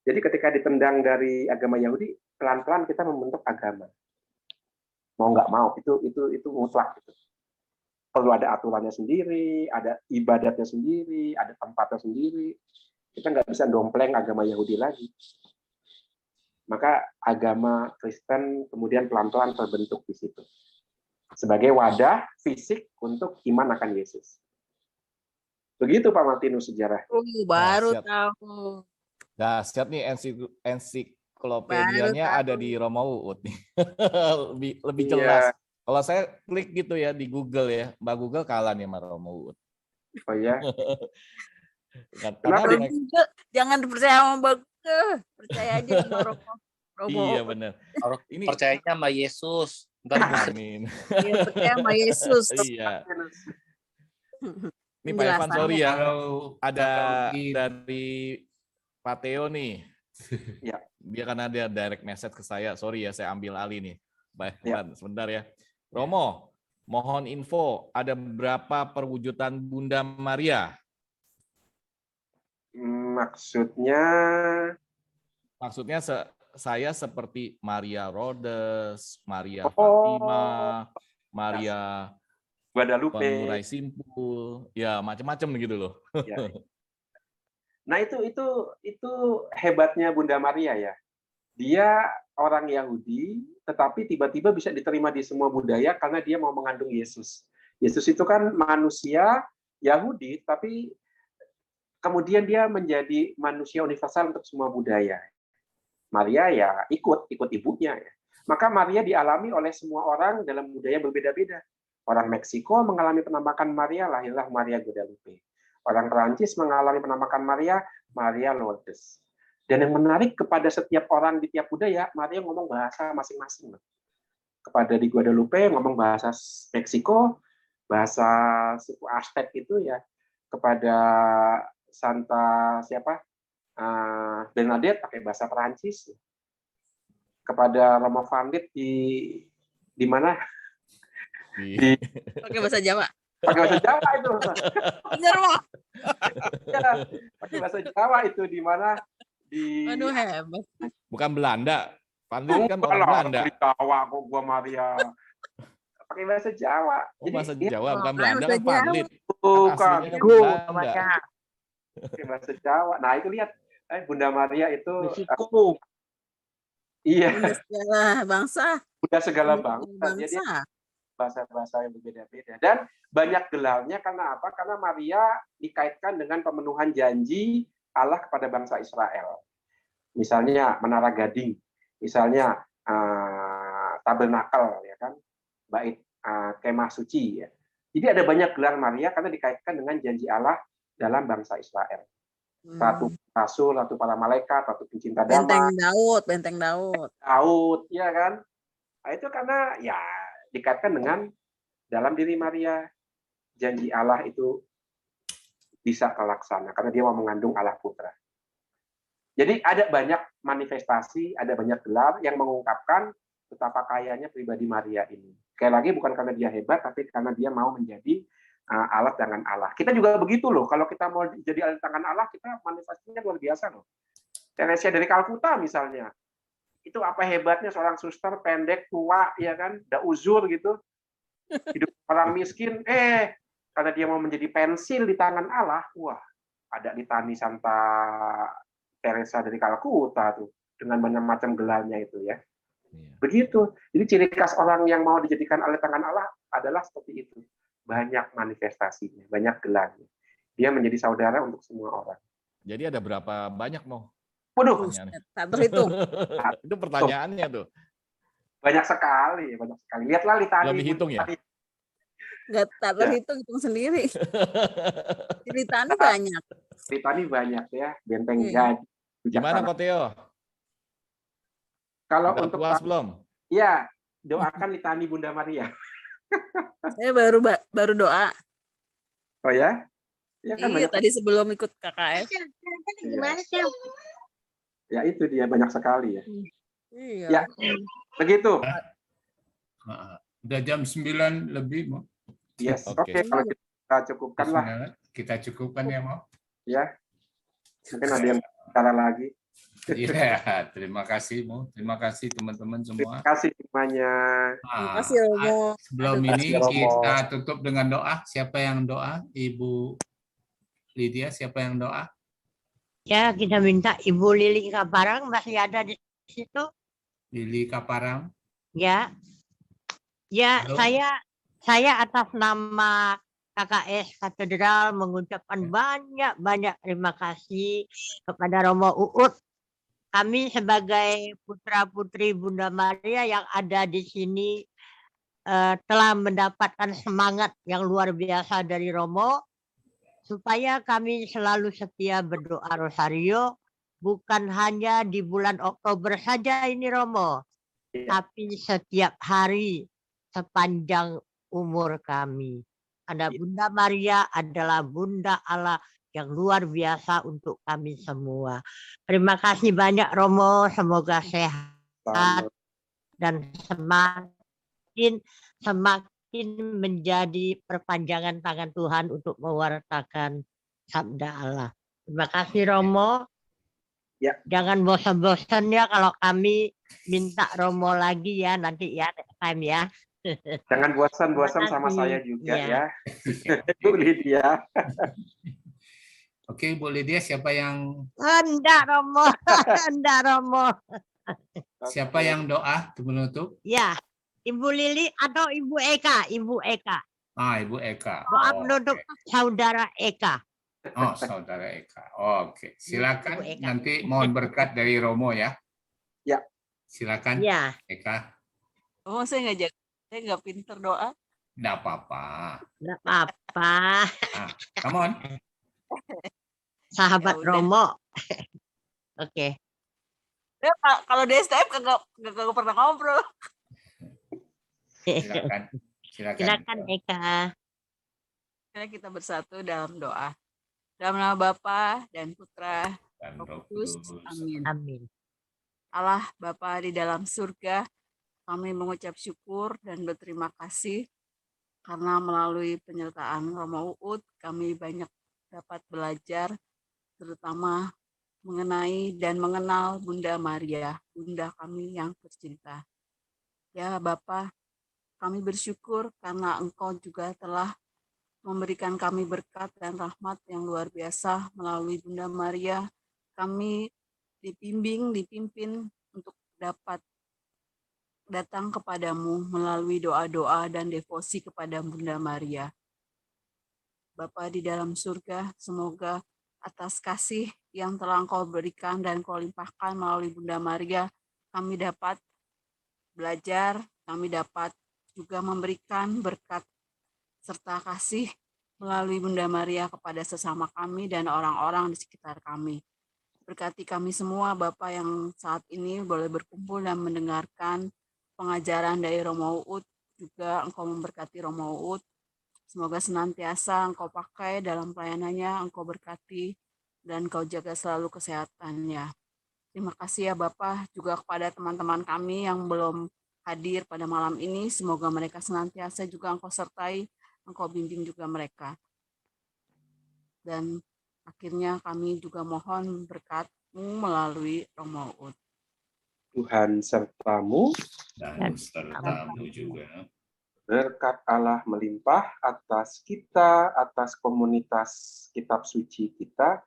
Jadi ketika ditendang dari agama Yahudi, pelan-pelan kita membentuk agama. Mau nggak mau, itu mutlak. Gitu. Perlu ada aturannya sendiri, ada ibadatnya sendiri, ada tempatnya sendiri. Kita nggak bisa dompleng agama Yahudi lagi. Maka agama Kristen kemudian pelan-pelan terbentuk di situ. Sebagai wadah fisik untuk iman akan Yesus. Begitu Pak Martinus sejarah. Baru tahu. Dahsyat nih ensiklopedianya ada di Romo Uut nih. lebih jelas. Kalau saya klik gitu ya di Google ya, Mbak Google kalah nih sama Romo Uut. Oh ya. Kenapa jangan percaya sama Mbak Google, percaya aja sama Romo. Iya benar. Ini percayanya sama Yesus. Amin. Iya, percaya sama Yesus. Iya. Ini Pak Evan, sorry ya. Ada dari Pak Theo nih. Ya. Dia kan ada direct message ke saya. Sorry ya, saya ambil alih nih. Pak Evan, sebentar ya. Romo, mohon info. Ada berapa perwujudan Bunda Maria? Maksudnya saya seperti Maria Rhodes, Maria Fatima, Maria Guadalupe. Pengurai Simpul, ya macam-macam gitu loh. Ya. Nah itu hebatnya Bunda Maria ya. Dia orang Yahudi, tetapi tiba-tiba bisa diterima di semua budaya karena dia mau mengandung Yesus. Yesus itu kan manusia Yahudi, tapi kemudian dia menjadi manusia universal untuk semua budaya. Maria ya ikut ibunya. Ya. Maka Maria dialami oleh semua orang dalam budaya berbeda-beda. Orang Meksiko mengalami penampakan Maria, lahirlah Maria Guadalupe. Orang Perancis mengalami penampakan Maria, Maria Lourdes. Dan yang menarik kepada setiap orang di tiap budaya, Maria ngomong bahasa masing-masing. Kepada di Guadalupe ngomong bahasa Meksiko, bahasa suku Aztec itu ya. Kepada Santa Bernadette pakai bahasa Perancis. Kepada Romo Van Lith di mana? Pakai bahasa Jawa. Pakai bahasa Jawa itu. Jawa. Ya, pakai bahasa Jawa itu di mana? Aduh hebat. Bukan Belanda. Van Lith kan orang Belanda. Jawa kok gua Maria. Pakai bahasa Jawa. Oh, bahasa Jadi, Jawa bukan Belanda bahasa kan Van Lith. Bukan. Belanda. Pakai bahasa Jawa. Nah, itu lihat Bunda Maria itu iya. Bunda segala bangsa. Bunda segala bangsa. Jadi bahasa-bahasa yang berbeda-beda. Dan banyak gelarnya karena apa? Karena Maria dikaitkan dengan pemenuhan janji Allah kepada bangsa Israel. Misalnya Menara Gading, misalnya Tabernakel, ya kan, bait kemah suci. Ya. Jadi ada banyak gelar Maria karena dikaitkan dengan janji Allah dalam bangsa Israel. Ratu Rasul, Ratu para malaikat, Ratu pencinta damai. Benteng Daud. Daud, ya kan. Nah, itu karena ya dikaitkan dengan dalam diri Maria janji Allah itu bisa terlaksana karena dia mau mengandung Allah Putra. Jadi ada banyak manifestasi, ada banyak gelar yang mengungkapkan betapa kayanya pribadi Maria ini. Sekali lagi bukan karena dia hebat, tapi karena dia mau menjadi alat tangan Allah. Kita juga begitu loh. Kalau kita mau jadi alat tangan Allah, kita manifestasinya luar biasa loh. Teresia dari Kalkuta misalnya, itu apa hebatnya seorang suster pendek tua, ya kan, udah uzur gitu, hidup orang miskin, karena dia mau menjadi pensil di tangan Allah, wah, ada litani Santa Teresa dari Kalkuta tuh dengan banyak macam gelarnya itu ya. Begitu. Jadi ciri khas orang yang mau dijadikan alat tangan Allah adalah seperti itu. Banyak manifestasinya, banyak gelarnya. Dia menjadi saudara untuk semua orang. Jadi ada berapa banyak mau? Waduh, tak terhitung. Itu pertanyaannya tuh. Banyak sekali. Lihatlah litani. Belum dihitung ya? Nggak tak terhitung, hitung sendiri. Litani banyak. Litani banyak ya, benteng Gadi. Gimana Ko Theo? Kalau udah untuk puas belum? Ya, doakan litani Bunda Maria. Saya baru doa. Oh ya? Ya kan iya, tadi sebelum ikut KKS. Gimana sih? Ya itu dia banyak sekali ya. Iya. Ya, begitu. Udah jam 9 lebih, Mo. Yes, oke. Kalau kita cukupkan lah. Kita cukupkan ya, Mo. Ya. Mungkin ada yang bicara lagi. Iya, terima kasih, Mo. Terima kasih teman-teman semua. Terima kasih semuanya. Terima kasih, Romo. Sebelum ini kita tutup dengan doa. Siapa yang doa? Ibu Lydia, siapa yang doa? Ya, kita minta Ibu Lili Kaparang masih ada di situ. Lili Kaparang. Ya. Ya, halo. Saya atas nama KKS Katedral mengucapkan banyak terima kasih kepada Romo Uut. Kami sebagai putra-putri Bunda Maria yang ada di sini telah mendapatkan semangat yang luar biasa dari Romo supaya kami selalu setia berdoa rosario bukan hanya di bulan Oktober saja ini Romo, tapi setiap hari sepanjang umur kami. Karena Bunda Maria adalah Bunda Allah yang luar biasa untuk kami semua. Terima kasih banyak Romo, semoga sehat dan semakin menjadi perpanjangan tangan Tuhan untuk mewartakan sabda Allah. Terima kasih Romo. Ya. Jangan bosan-bosan ya kalau kami minta Romo lagi ya nanti ya next time ya. Jangan bosan-bosan sama saya juga ya. Bu Lydia. Oke, Bu Lydia, siapa yang Enggak, Romo. Enggak, Romo. siapa yang doa penutup? Ya, Ibu Lili atau Ibu Eka? Ibu Eka. Ibu Eka. Doa penutup Saudara Eka. Oh, Saudara Eka. Oke, silakan. Ibu Eka. Nanti mohon berkat dari Romo ya. Ya. Silakan, Ya. Eka. Oh, saya nggak pinter doa. Nggak apa-apa. Enggak apa-apa. Come on. Sahabat Ya udah. Romo. Oke. Ya, kalau di STM kagak pernah ngobrol. Silakan. Silakan Eka. Kita bersatu dalam doa. Dalam nama Bapa dan Putra Dan Roh Roh Kudus. Kudus. Amin. Amin. Allah Bapa di dalam surga, kami mengucap syukur dan berterima kasih karena melalui penyertaan Romo Uut kami banyak dapat belajar terutama mengenai dan mengenal Bunda Maria, Bunda kami yang tercinta. Ya Bapa, kami bersyukur karena Engkau juga telah memberikan kami berkat dan rahmat yang luar biasa melalui Bunda Maria. Kami dipimpin untuk dapat datang kepadamu melalui doa-doa dan devosi kepada Bunda Maria. Bapa di dalam surga, semoga atas kasih yang telah Engkau berikan dan Engkau limpahkan melalui Bunda Maria, kami dapat belajar, kami dapat juga memberikan berkat serta kasih melalui Bunda Maria kepada sesama kami dan orang-orang di sekitar kami. Berkati kami semua, Bapa yang saat ini boleh berkumpul dan mendengarkan pengajaran dari Romo Uut, juga Engkau memberkati Romo Uut. Semoga senantiasa Engkau pakai dalam pelayanannya, Engkau berkati, dan Engkau jaga selalu kesehatannya. Terima kasih ya Bapak, juga kepada teman-teman kami yang belum hadir pada malam ini, semoga mereka senantiasa juga Engkau sertai, Engkau bimbing juga mereka. Dan akhirnya kami juga mohon berkat-Mu melalui Romo Uut. Tuhan sertamu. Dan sertamu juga. Berkat Allah melimpah atas kita, atas komunitas kitab suci kita,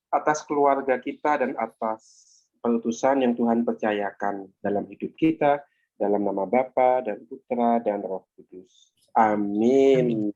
atas keluarga kita, dan atas perutusan yang Tuhan percayakan dalam hidup kita, dalam nama Bapa dan Putra dan Roh Kudus. Amin.